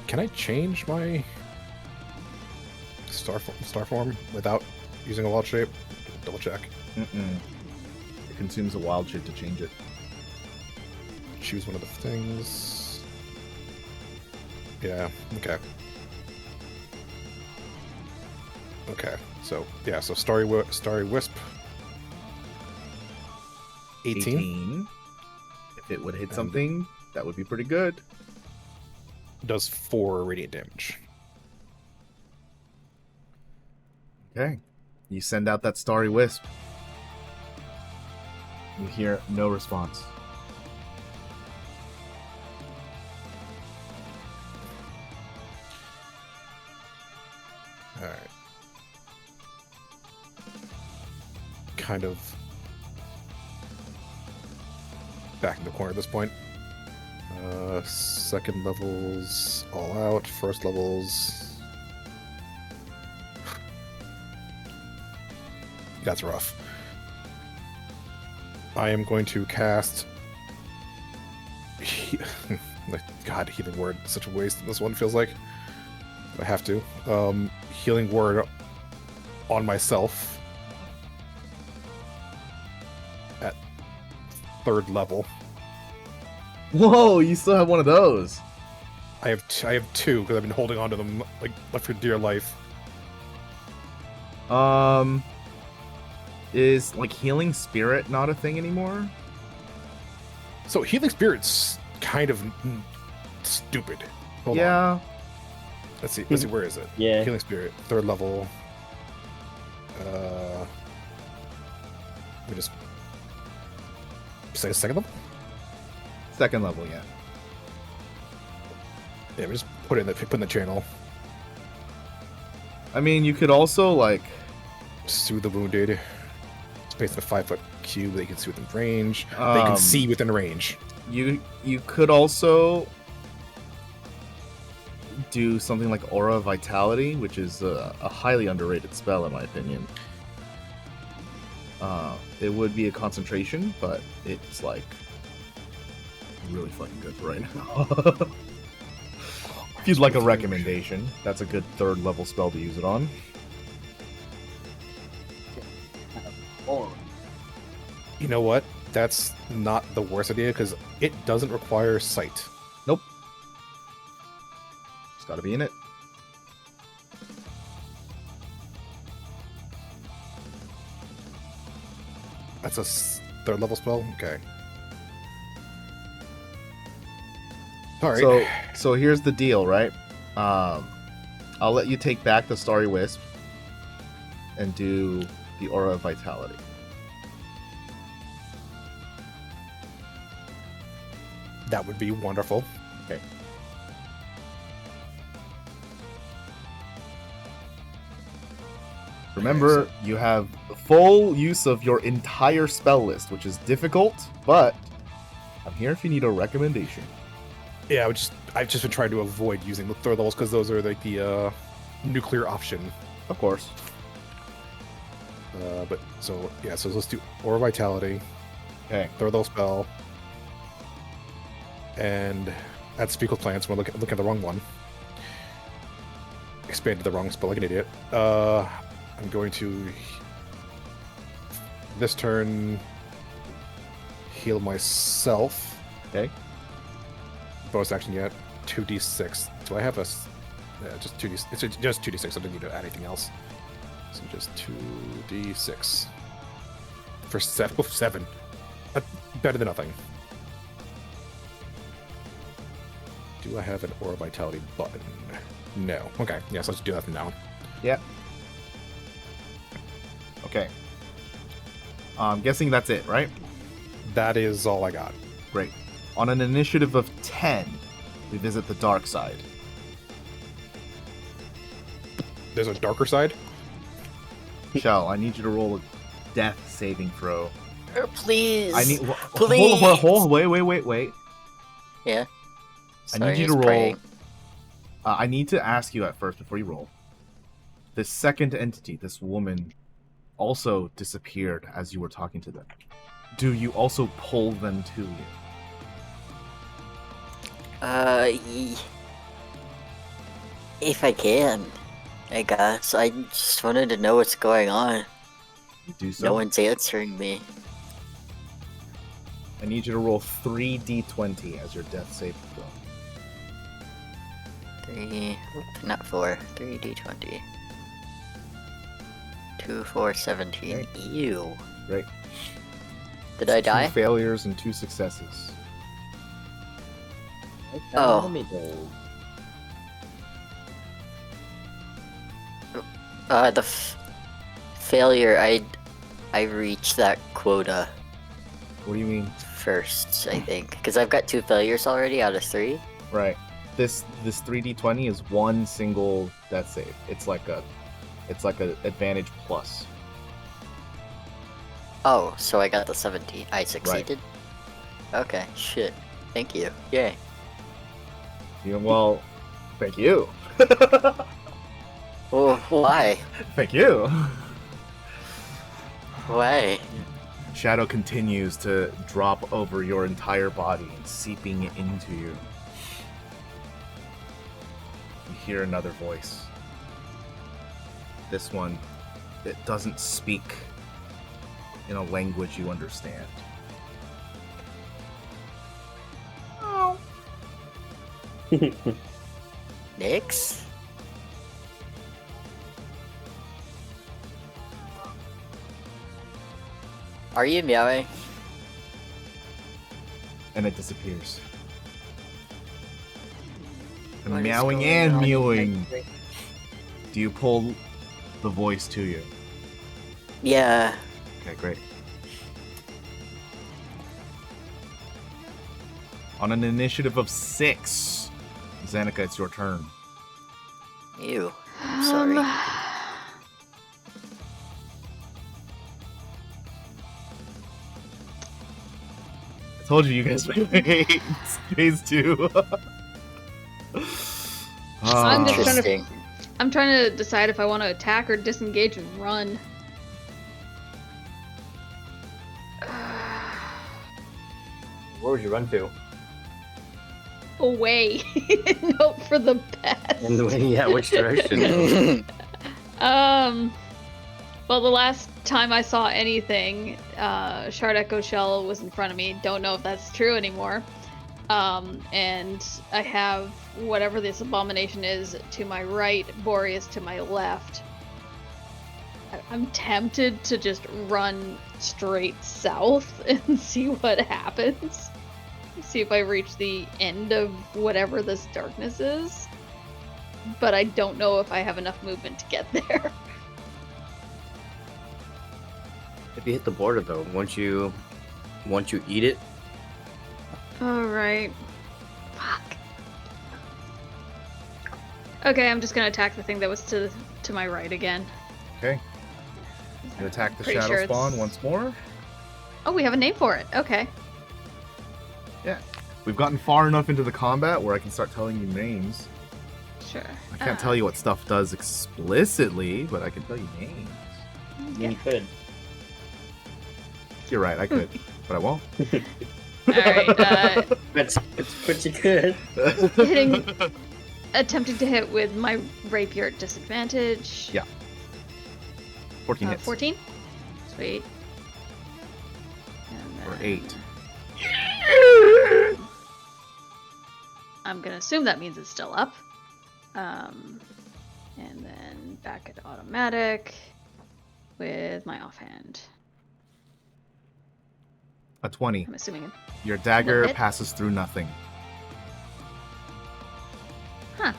can I change my star form without using a wild shape? Double check. It consumes a wild shape to change it. Choose one of the things. Yeah. Okay. Okay. So yeah. So Starry Wisp. 18 If it would hit something, that would be pretty good. does 4 radiant damage. Okay. You send out that Starry Wisp. You hear no response. All right. Kind of back in the corner at this point. Second levels all out. First levels. That's rough. I am going to cast. God, healing word. Such a waste. This one feels like. I have to. Healing word on myself at 3rd level. Whoa, you still have one of those. I have 2 because I've been holding on to them like for dear life. Is like healing spirit not a thing anymore? So healing spirit's kind of stupid. Hold on. Yeah. Let's see. Let's see. Where is it? Yeah. Healing spirit, 3rd level. Let me just say 2nd level. 2nd level, yeah. Yeah, we just put it in the channel. I mean, you could also like Soothe the wounded. Space in a 5-foot cube they can see within range. They Um, can see within range. you could also do something like Aura Vitality, which is a highly underrated spell in my opinion. It would be a concentration, but it's like really fucking good for right now. If you'd like a recommendation, that's a good 3rd level spell to use it on. You know what? That's not the worst idea because it doesn't require sight. Nope. It's gotta be in it. That's a 3rd level spell? Okay. Alright. So here's the deal, right? I'll let you take back the Starry Wisp and do the Aura of Vitality. That would be wonderful. Okay. Remember, you have full use of your entire spell list, which is difficult, but I'm here if you need a recommendation. Yeah, I've just been trying to avoid using the 3rd levels because those are like the nuclear option. Of course. But so yeah, so let's do Aura Vitality, Okay. 3rd level spell, and add Speakle Plants. We're looking at the wrong one. Expanded the wrong spell like an idiot. I'm going to this turn heal myself. Okay. Bonus action yet. 2d6. Do I have a? Yeah, just 2d. It's just 2d6. I don't need to add anything else. So just 2d6 for 7. Better than nothing. Do I have an Aura Vitality button? No. Okay. Yeah. So let's do that from now on. Yeah. Okay. I'm guessing that's it, right? That is all I got. Great. On an initiative of 10, we visit the dark side. There's a darker side. Shell, I need you to roll a death saving throw. Please. I need. Please. Hold. Wait. Yeah. I Sorry, need you I to was roll. praying. I need to ask you at first before you roll. This second entity, this woman, also disappeared as you were talking to them. Do you also pull them to you? If I can, I guess. I just wanted to know what's going on. You do so. No one's answering me. I need you to roll 3d20 as your death save throw. 3, not 4. 3d20. 2, 4, 17. Okay. Ew. Great. Did I die? 2 failures and 2 successes. Oh. The failure, I reached that quota What do you mean? first, I think. Because I've got 2 failures already out of 3. Right. This 3d20 is one single death save. It's like a advantage plus. Oh, so I got the 17. I succeeded? Okay, shit. Thank you. Yay. Well, thank you. Well, why? Thank you. Why? Shadow continues to drop over your entire body, seeping into you. You hear another voice. This one, it doesn't speak in a language you understand. Nix? Are you meowing? And it disappears. And What is meowing going and on? mewing. Do you pull the voice to you? Yeah. Okay, great. On an initiative of 6, Zanika, it's your turn. Ew. I'm sorry. I told you guys would wait. Phase 2. I'm just trying to- Interesting. I'm trying to decide if I want to attack or disengage and run. Where would you run to? Away. Hope for the best. Yeah, which direction? Well, the last time I saw anything, Shardecho Shell was in front of me. Don't know if that's true anymore. And I have whatever this abomination is to my right, Boreas to my left. I'm tempted to just run straight south and see what happens. See if I reach the end of whatever this darkness is. But I don't know if I have enough movement to get there. If you hit the border though, once you eat it, Alright. Fuck. Okay, I'm just gonna attack the thing that was to my right again. Okay. You attack the Pretty shadow sure it's- spawn once more. Oh, we have a name for it. Okay. We've gotten far enough into the combat where I can start telling you names. Sure. I can't tell you what stuff does explicitly, but I can tell you names. you could. You're right, I could, but I won't. Alright, It's pretty good. attempting to hit with my rapier at disadvantage. Yeah. 14 hits. 14? Sweet. And Or then 8. I'm gonna assume that means it's still up. And then back at automatic with my offhand. A 20. I'm assuming. Your dagger No hit? passes through nothing. Huh.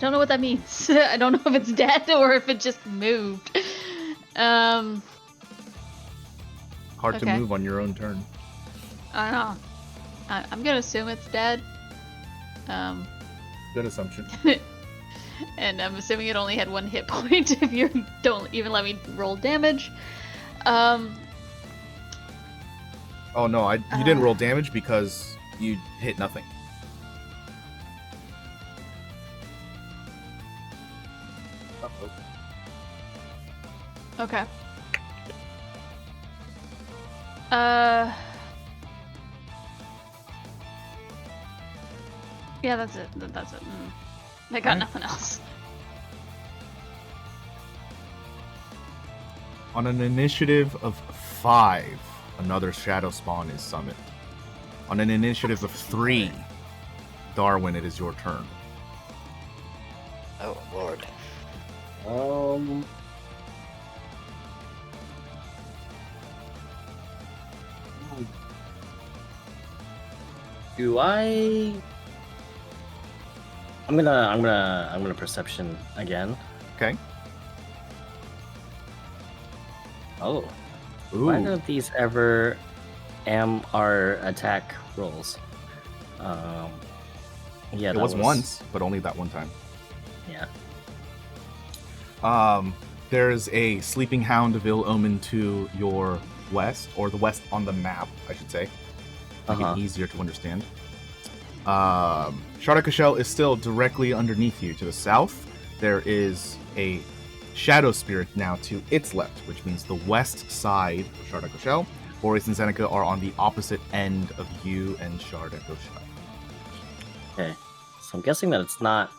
Don't know what that means. I don't know if it's dead or if it just moved. Hard to Okay. move on your own turn. I don't know. I'm gonna assume it's dead. Good assumption. And I'm assuming it only had 1 hit point if you don't even let me roll damage. Oh no, you didn't roll damage because you hit nothing. Okay. Yeah, that's it. That's it. I got Alright. nothing else. On an initiative of 5, another shadow spawn is summoned. On an initiative of 3, Darwin, it is your turn. Oh lord. Do I? I'm gonna perception again. Okay. Oh, Ooh. why don't these ever our attack rolls? Yeah, It that was once, but only that one time. Yeah. There's a sleeping hound of ill omen to your west, or the west on the map, I should say. Make it easier to understand. Shardecho Shell is still directly underneath you. To the south, there is a Shadow Spirit now to its left, which means the west side of Shardecho Shell. Boreas and Seneca are on the opposite end of you and Shardecho Shell. Okay. So I'm guessing that it's not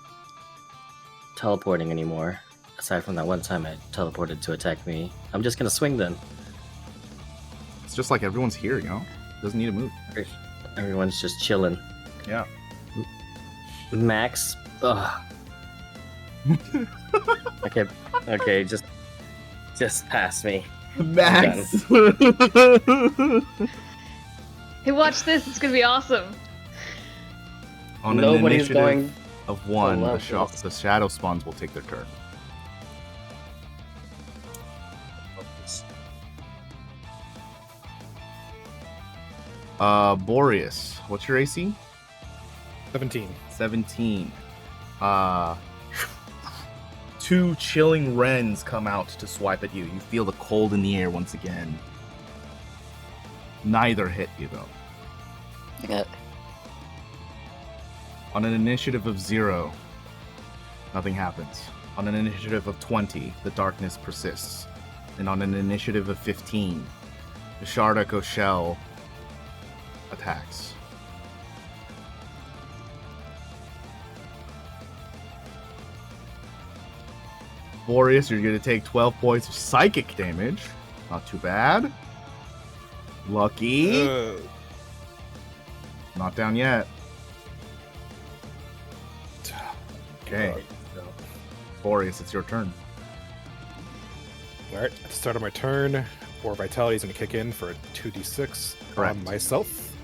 teleporting anymore. Aside from that one time it teleported to attack me. I'm just gonna swing then. It's just like everyone's here, you know? Doesn't need to move. Everyone's just chilling. Yeah. Max. Ugh. Okay, just pass me. Max! Hey, watch this. It's gonna be awesome. On an Nobody's initiative going of 1, love the this. shadow spawns will take their turn. Boreas, what's your AC? 17. 17. 2 chilling wrens come out to swipe at you. You feel the cold in the air once again. Neither hit you, though. Yeah. On an initiative of 0, nothing happens. On an initiative of 20, the darkness persists. And on an initiative of 15, the Shardecho Shell attacks. Boreas, you're going to take 12 points of psychic damage. Not too bad. Lucky. Not down yet. Okay. Boreas, it's your turn. Alright, at the start of my turn, War Vitality is going to kick in for a 2d6 Correct. on myself.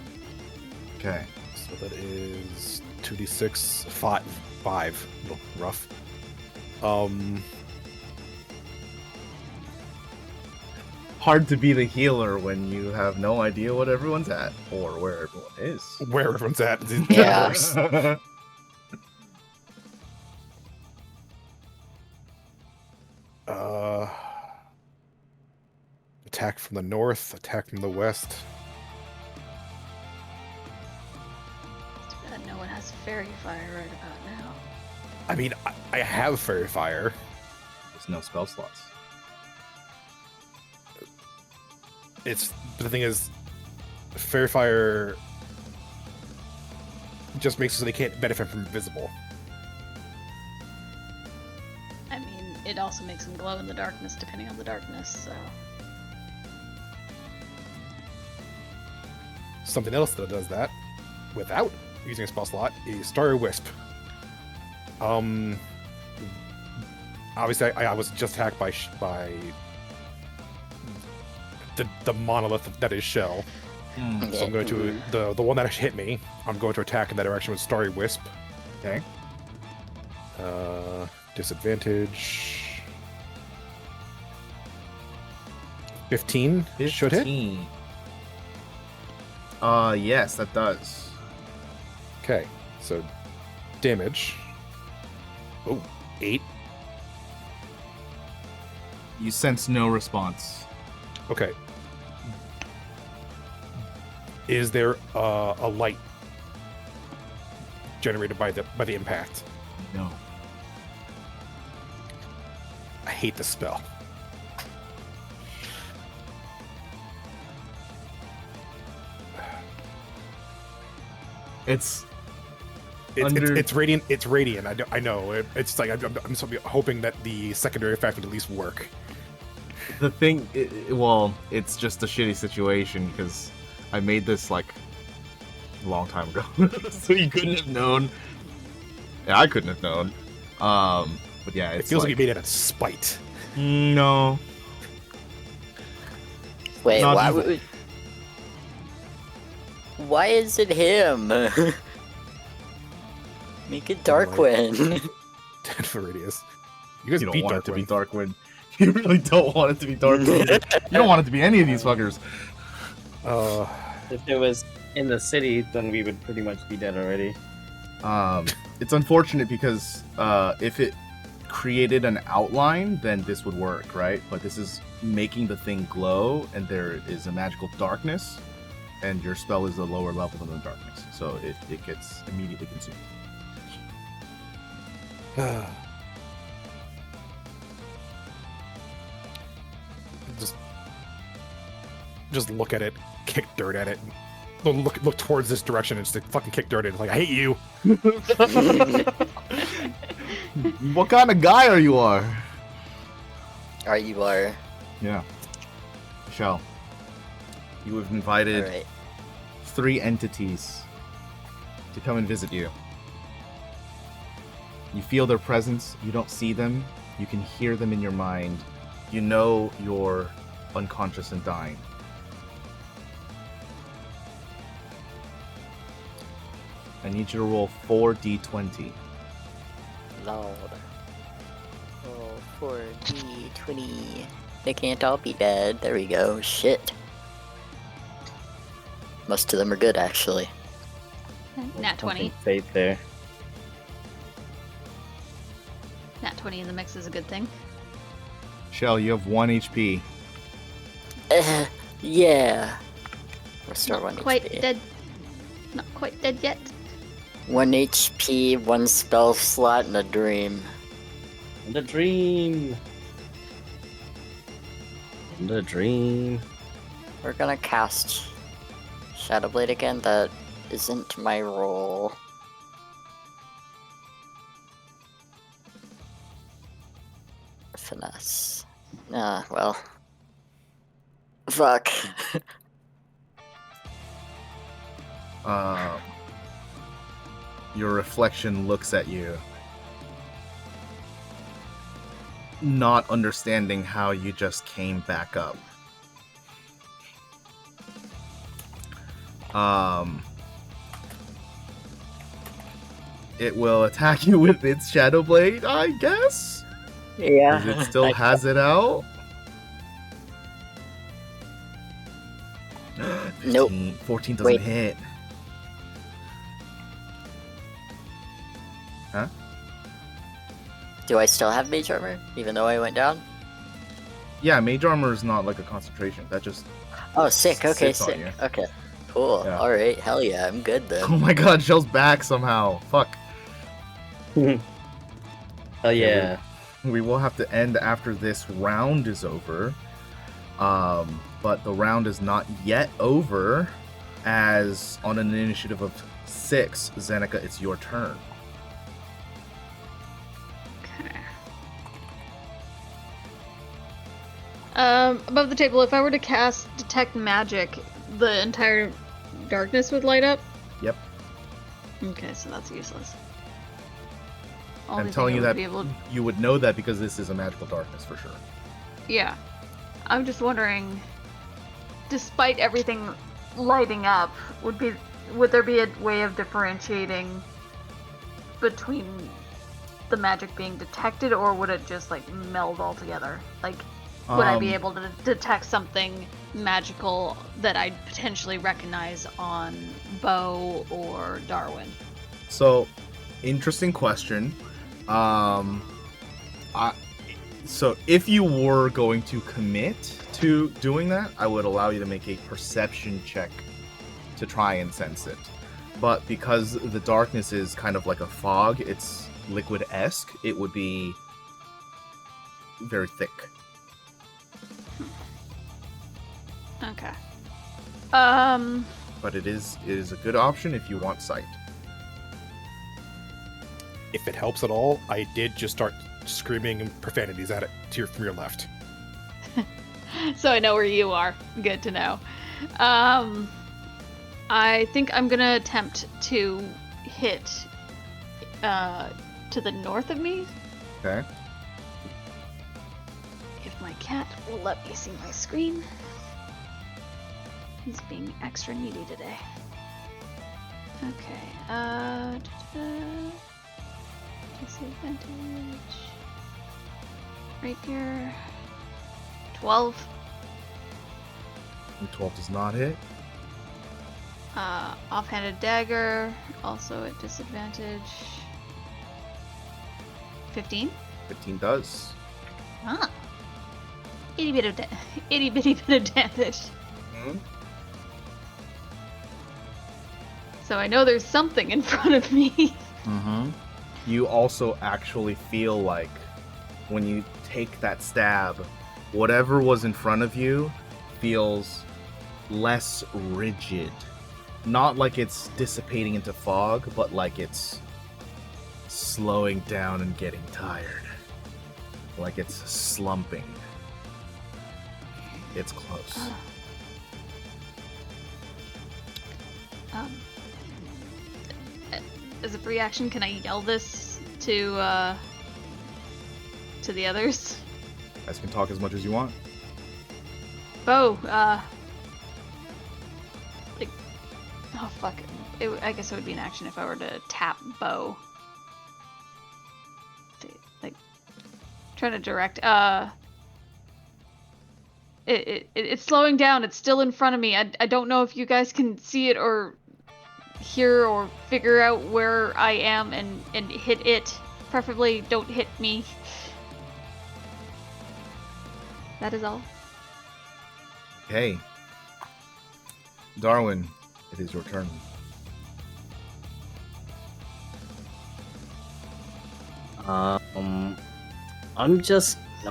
Okay. So that is 2d6, 5. A little rough. Hard to be the healer when you have no idea what everyone's at or where everyone is. Where everyone's at. Yeah. Attack from the north, attack from the west. Too bad no one has fairy fire right about now. I mean, I have Fairy Fire. There's no spell slots. But the thing is, Fairy Fire just makes it so they can't benefit from invisible. I mean, it also makes them glow in the darkness depending on the darkness, so. Something else that does that without using a spell slot is Starry Wisp. Obviously, I was just hacked by the monolith that is Shell. So I'm going to the one that hit me. I'm going to attack in that direction with Starry Wisp. Okay. Disadvantage. 15 should hit. 15. Yes, that does. Okay, so damage. Oh, 8. You sense no response. Okay. Is there a light generated by the impact? No. I hate the spell. It's It's radiant. It's radiant. I know. It's like I'm so hoping that the secondary effect would at least work. the thing. Well, it's just a shitty situation because I made this like a long time ago, so you couldn't have known. Yeah, I couldn't have known. But yeah, It feels like you made it out of spite. No. Wait, Not why evil. would... Why is it him? Make it Darwin. Dead Viridius. You guys You don't beat want it to be Darwin. Darkwing. You really don't want it to be Darkwing. You don't want it to be any of these fuckers. If it was in the city, then we would pretty much be dead already. It's unfortunate because if it created an outline, then this would work, right? But this is making the thing glow, and there is a magical darkness, and your spell is a lower level than the darkness, so it gets immediately consumed. just look at it, kick dirt at it. Look towards this direction and just fucking kick dirt at it. Like, I hate you. What kind of guy are you? You are. Yeah. Shell. You have invited Alright. 3 entities to come and visit you. You feel their presence. You don't see them. You can hear them in your mind. You know you're unconscious and dying. I need you to roll 4d20. Lord. Oh, 4D20. They can't all be dead. There we go. Shit. Most of them are good, actually. Nat 20. Something fate there. Nat 20 in the mix is a good thing. Shell, you have 1 HP. Yeah. Restore 1 Quite HP. dead. Not quite dead yet. 1 HP, 1 spell slot, and a dream. The dream. The dream. We're gonna cast Shadowblade again. That isn't my role. Finesse. Well. Fuck. Your reflection looks at you, not understanding how you just came back up. It will attack you with its Shadow Blade, I guess? Yeah. 'Cause it still has it out? Nope. 14 doesn't Wait. hit. Huh? Do I still have mage armor, even though I went down? Yeah, mage armor is not like a concentration. That just... Oh, sick. Okay, Sits on sick. you. Okay. Cool. Yeah. Alright, hell yeah, I'm good then. Oh my god, Shell's back somehow. Fuck. Oh yeah. We will have to end after this round is over. But the round is not yet over, as on an initiative of 6, Zeneca, it's your turn. Okay. Above the table, if I were to cast Detect Magic, the entire darkness would light up? Yep. Okay, so that's useless. I'm telling you that you would know that because this is a magical darkness for sure. Yeah. I'm just wondering, despite everything lighting up, would there be a way of differentiating between the magic being detected, or would it just like meld all together? Like, would I be able to detect something magical that I'd potentially recognize on Bo or Darwin? So, interesting question. So if you were going to commit to doing that, I would allow you to make a perception check to try and sense it. But because the darkness is kind of like a fog, it's liquid-esque, it would be very thick. Okay. But it is a good option if you want sight. If it helps at all, I did just start screaming profanities at it from your left. So I know where you are. Good to know. I think I'm gonna attempt to hit to the north of me. Okay. If my cat will let me see my screen. He's being extra needy today. Okay. Disadvantage. Right here. 12. 12 does not hit. Offhanded dagger, also at disadvantage. 15. 15 does. Ah. Itty bitty bit of damage. Hmm? So I know there's something in front of me. Mm-hmm. You also actually feel like when you take that stab, whatever was in front of you feels less rigid. Not like it's dissipating into fog, but like it's slowing down and getting tired. Like it's slumping. It's close. As a free action, can I yell this to the others? You guys can talk as much as you want. Bo, like, oh fuck. I guess it would be an action if I were to tap Bo. Like, trying to direct. It's slowing down. It's still in front of me. I don't know if you guys can see it or hear or figure out where I am and hit it. Preferably don't hit me. That is all. Hey. Darwin, it is your turn. I'm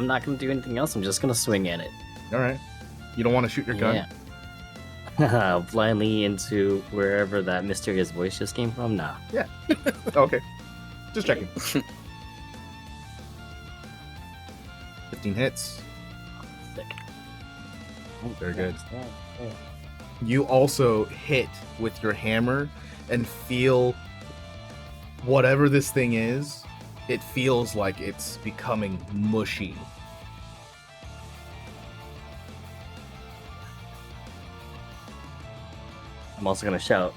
not gonna do anything else. I'm just gonna swing at it. Alright. You don't want to shoot your gun? Yeah. Blindly into wherever that mysterious voice just came from? Nah. Yeah. Okay. Just checking. 15 hits. Sick. Very good. You also hit with your hammer and feel whatever this thing is, it feels like it's becoming mushy. I'm also gonna shout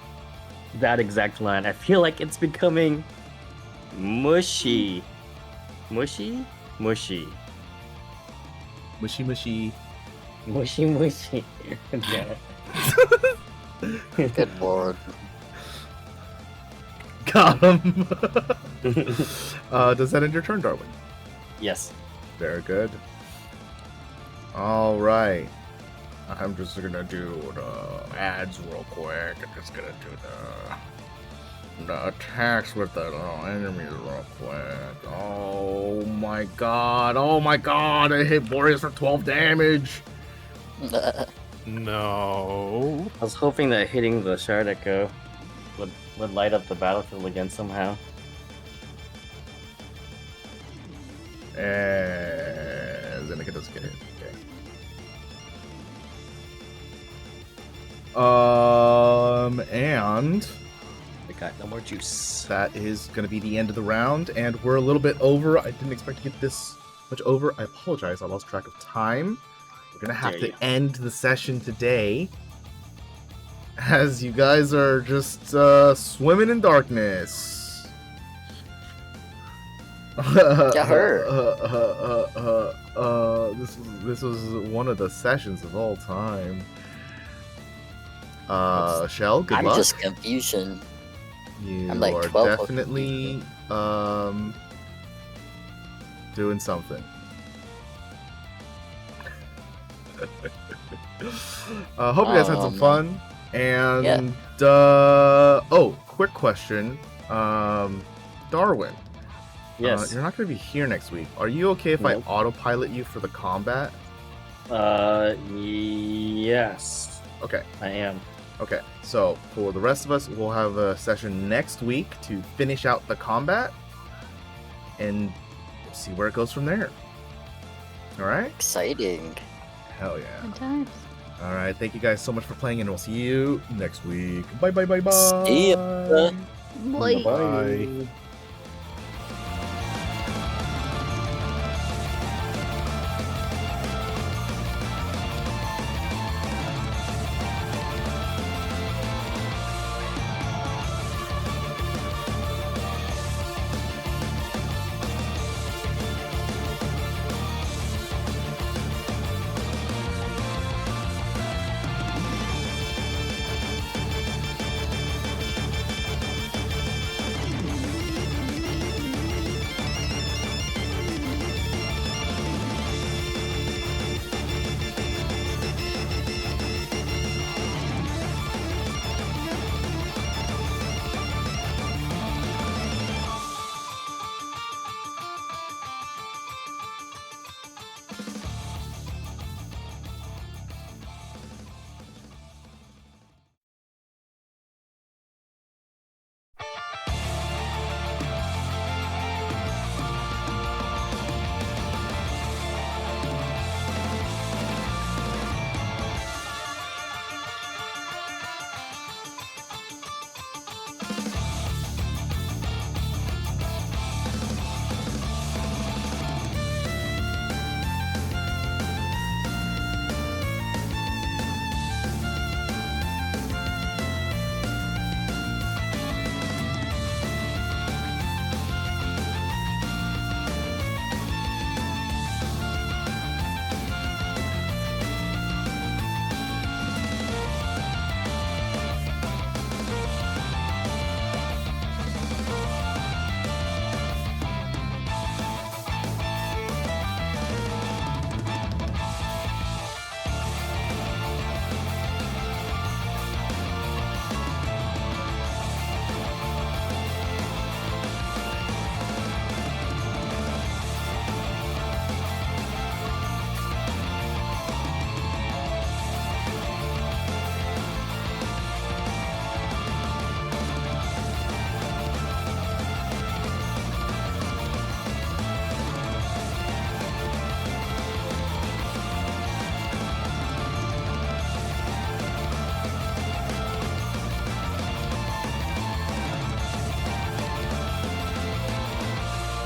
that exact line. I feel like it's becoming mushy. Mushy? Mushy. Mushy, mushy. Mushy, mushy. Yeah. Good lord. Got him. Does that end your turn, Darwin? Yes. Very good. All right. I'm just gonna do the ads real quick. I'm just gonna do the attacks with the little enemies real quick. Oh my god! Oh my god! I hit Boreas for 12 damage. No. I was hoping that hitting the Shardecho would light up the battlefield again somehow. And Zeneca doesn't get hit. And I got no more juice. that is going to be the end of the round, and we're a little bit over. I didn't expect to get this much over. I apologize. I lost track of time. We're going to have to end the session today, as you guys are just swimming in darkness. Get hurt. This was one of the sessions of all time. Shell, good I'm luck. just confusion. You I'm like are 12 of definitely doing something. Hope you guys had some fun. And quick question, Darwin. Yes. You're not going to be here next week. Are you okay if Nope. I autopilot you for the combat? Yes. Okay. I am. Okay, so for the rest of us, we'll have a session next week to finish out the combat and see where it goes from there. All right? Exciting. Hell yeah. Good times. All right, thank you guys so much for playing, and we'll see you next week. Bye, bye, bye, bye. See ya. Boy. Bye.